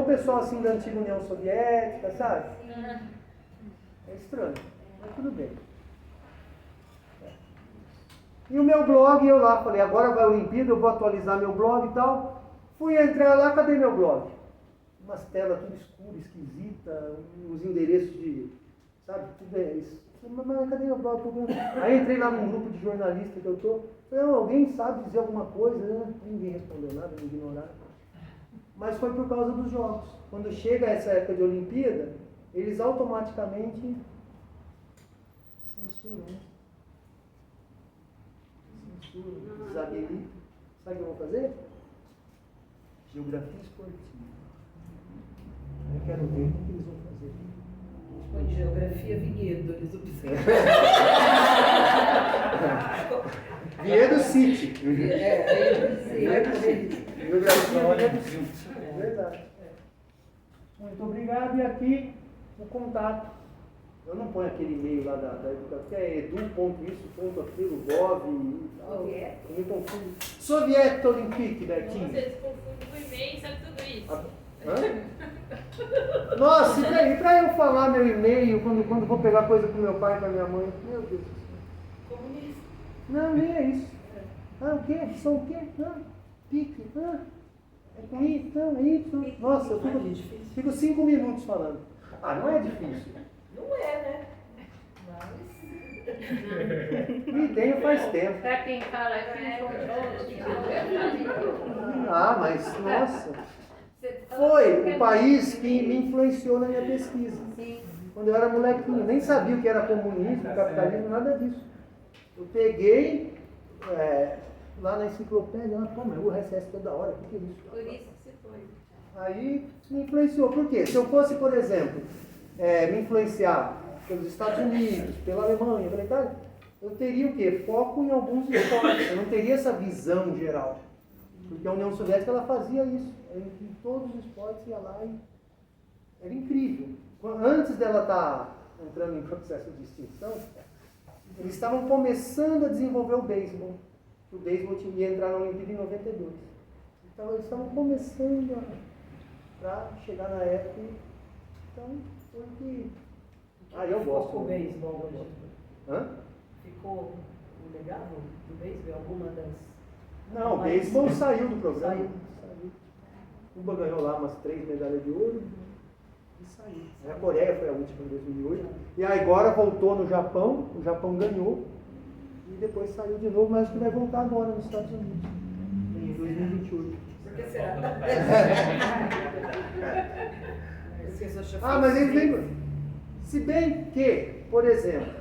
pessoal assim da antiga União Soviética, sabe? É estranho, mas tudo bem. E o meu blog, eu lá falei, agora vai a Olimpíada, eu vou atualizar meu blog e tal. Fui entrar lá, cadê meu blog? Umas telas tudo escura, esquisita, os endereços de, sabe, tudo é isso. Mas cadê meu blog? Aí entrei lá num grupo de jornalistas que eu tô. Falei, alguém sabe dizer alguma coisa, né? Ninguém respondeu nada, me ignoraram. Mas foi por causa dos jogos. Quando chega essa época de Olimpíada, eles automaticamente censuram. Desabilitam. Sabe o que eu vou fazer? Geografia esportiva. Eu quero ver o que eles vão fazer. Põe geografia Vinhedo, eles observam. Vinhedo City. Geografia do City. Verdade. Muito obrigado. E aqui o contato. Eu não ponho aquele e-mail lá da educação, que é edu.isso.aquilo, gov e tal. Eu me confundo. Soviet Olympique, Bertinho. Você se confunde com e-mail e sabe tudo isso. Hã? Nossa, e pra eu falar meu e-mail quando vou pegar coisa com meu pai e com a minha mãe? Meu Deus do céu. Comunista. Não, nem é isso. O quê? São o quê? Pique. É com I? Não, é Y. Nossa, eu fico 5 minutos falando. Não é difícil. Não é, né? E tenho faz tempo. Pra quem fala aqui, Mas, nossa. Foi o país que me influenciou na minha pesquisa. Quando eu era molequinho, nem sabia o que era comunismo, capitalismo, nada disso. Eu peguei lá na enciclopédia, mas o RSS toda hora, o que é isso? por isso que você foi. Aí me influenciou. Por quê? Se eu fosse, por exemplo, me influenciar pelos Estados Unidos, pela Alemanha, pela Itália, eu teria o quê? Foco em alguns esportes. Eu não teria essa visão geral. Porque a União Soviética ela fazia isso. Em todos os esportes ia lá e era incrível. Antes dela estar entrando em processo de extinção, eles estavam começando a desenvolver o beisebol. O beisebol ia entrar na Olimpíada em 92. Então eles estavam começando para chegar na época. Então foi que... eu gosto. Ficou o beisebol hoje? Hã? Ficou o legado do beisebol? Alguma das... Não, o beisebol saiu do programa. Saiu. Cuba ganhou lá umas 3 medalhas de ouro e saiu. A Coreia foi a última em 2008. E aí agora voltou no Japão, o Japão ganhou e depois saiu de novo, mas acho que vai voltar agora nos Estados Unidos, em 2028. que será? Ah, mas eles vêm. Se bem que, por exemplo,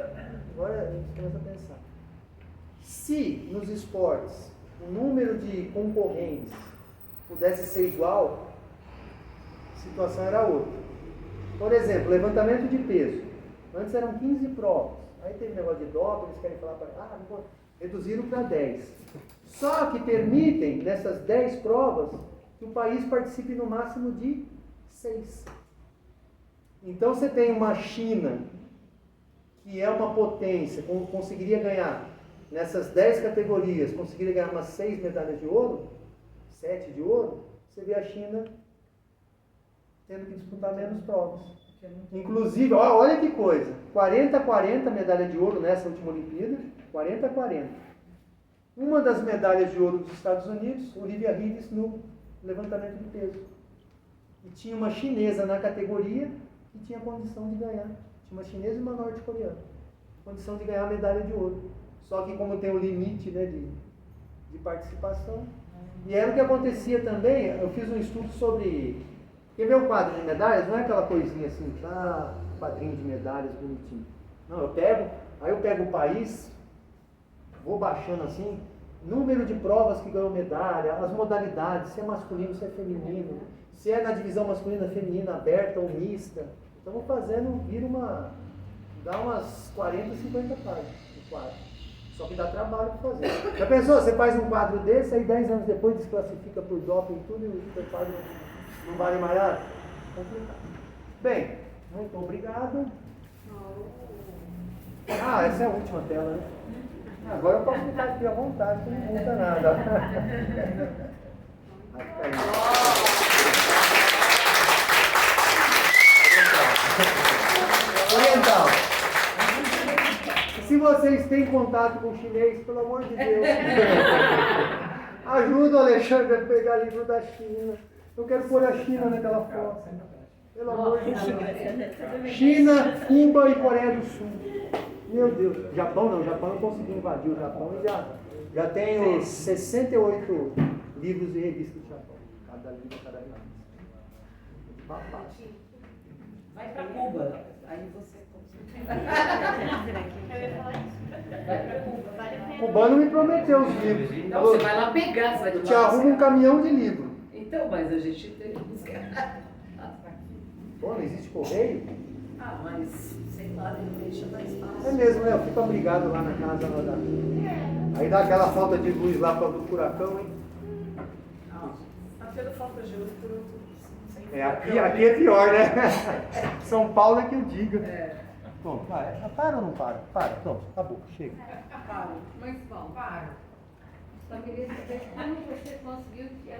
agora a gente começa a pensar. Se nos esportes o número de concorrentes pudesse ser igual, a situação era outra. Por exemplo, levantamento de peso. Antes eram 15 provas. Aí teve negócio de doping, eles querem falar para reduziram para 10. Só que permitem, nessas 10 provas, que o país participe no máximo de 6. Então você tem uma China, que é uma potência, conseguiria ganhar nessas 10 categorias, conseguiria ganhar umas 6 medalhas de ouro, 7 de ouro, você vê a China tendo que disputar menos provas. Inclusive, olha que coisa, 40-40 medalha de ouro nessa última Olimpíada, 40-40. Uma das medalhas de ouro dos Estados Unidos, Olivia Rives, no levantamento de peso. E tinha uma chinesa na categoria que tinha condição de ganhar. Tinha uma chinesa e uma norte-coreana. Condição de ganhar a medalha de ouro. Só que como tem o limite, né, de participação. E era o que acontecia também, eu fiz um estudo sobre... Porque meu quadro de medalhas não é aquela coisinha assim, quadrinho de medalhas bonitinho. Não, eu pego o país, vou baixando assim, número de provas que ganhou medalha, as modalidades, se é masculino, se é feminino, se é na divisão masculina, feminina, aberta ou mista. Então vou fazendo, dá umas 40, 50 páginas no quadro. Só que dá trabalho para fazer. Já pensou, você faz um quadro desse, aí 10 anos depois desclassifica por doping e tudo, e o seu quadro não vale mais nada? Complicado. Bem, muito obrigado. Essa é a última tela, né? Agora eu posso ficar aqui à vontade, que não muda nada. Oriental. Se vocês têm contato com o chinês, pelo amor de Deus, ajuda o Alexandre a pegar livro da China. Eu quero pôr a China naquela foto. Pelo amor de Deus. China, Cuba e Coreia do Sul. Meu Deus. Japão não, Japão eu consegui invadir o Japão e já tenho 68 livros e revistas do Japão. Cada livro, cada revista. Vai para Cuba, aí você O cubano me prometeu os livros. Então você vai lá pegar, você vai Eu te arrumo um caminhão de livro. Então, mas a gente tem que buscar. Pô, não existe correio? Mas sei lá, ele deixa mais fácil. É mesmo, né? Eu fico obrigado lá na casa. Aí dá aquela falta de luz lá para o furacão, hein? Tá tendo falta de luz por outro. Aqui é pior, né? São Paulo é que eu digo. Bom, vai. Para ou não para? Para, pronto, acabou, chega. Paro. Muito bom. Paro. Só queria saber como você conseguiu que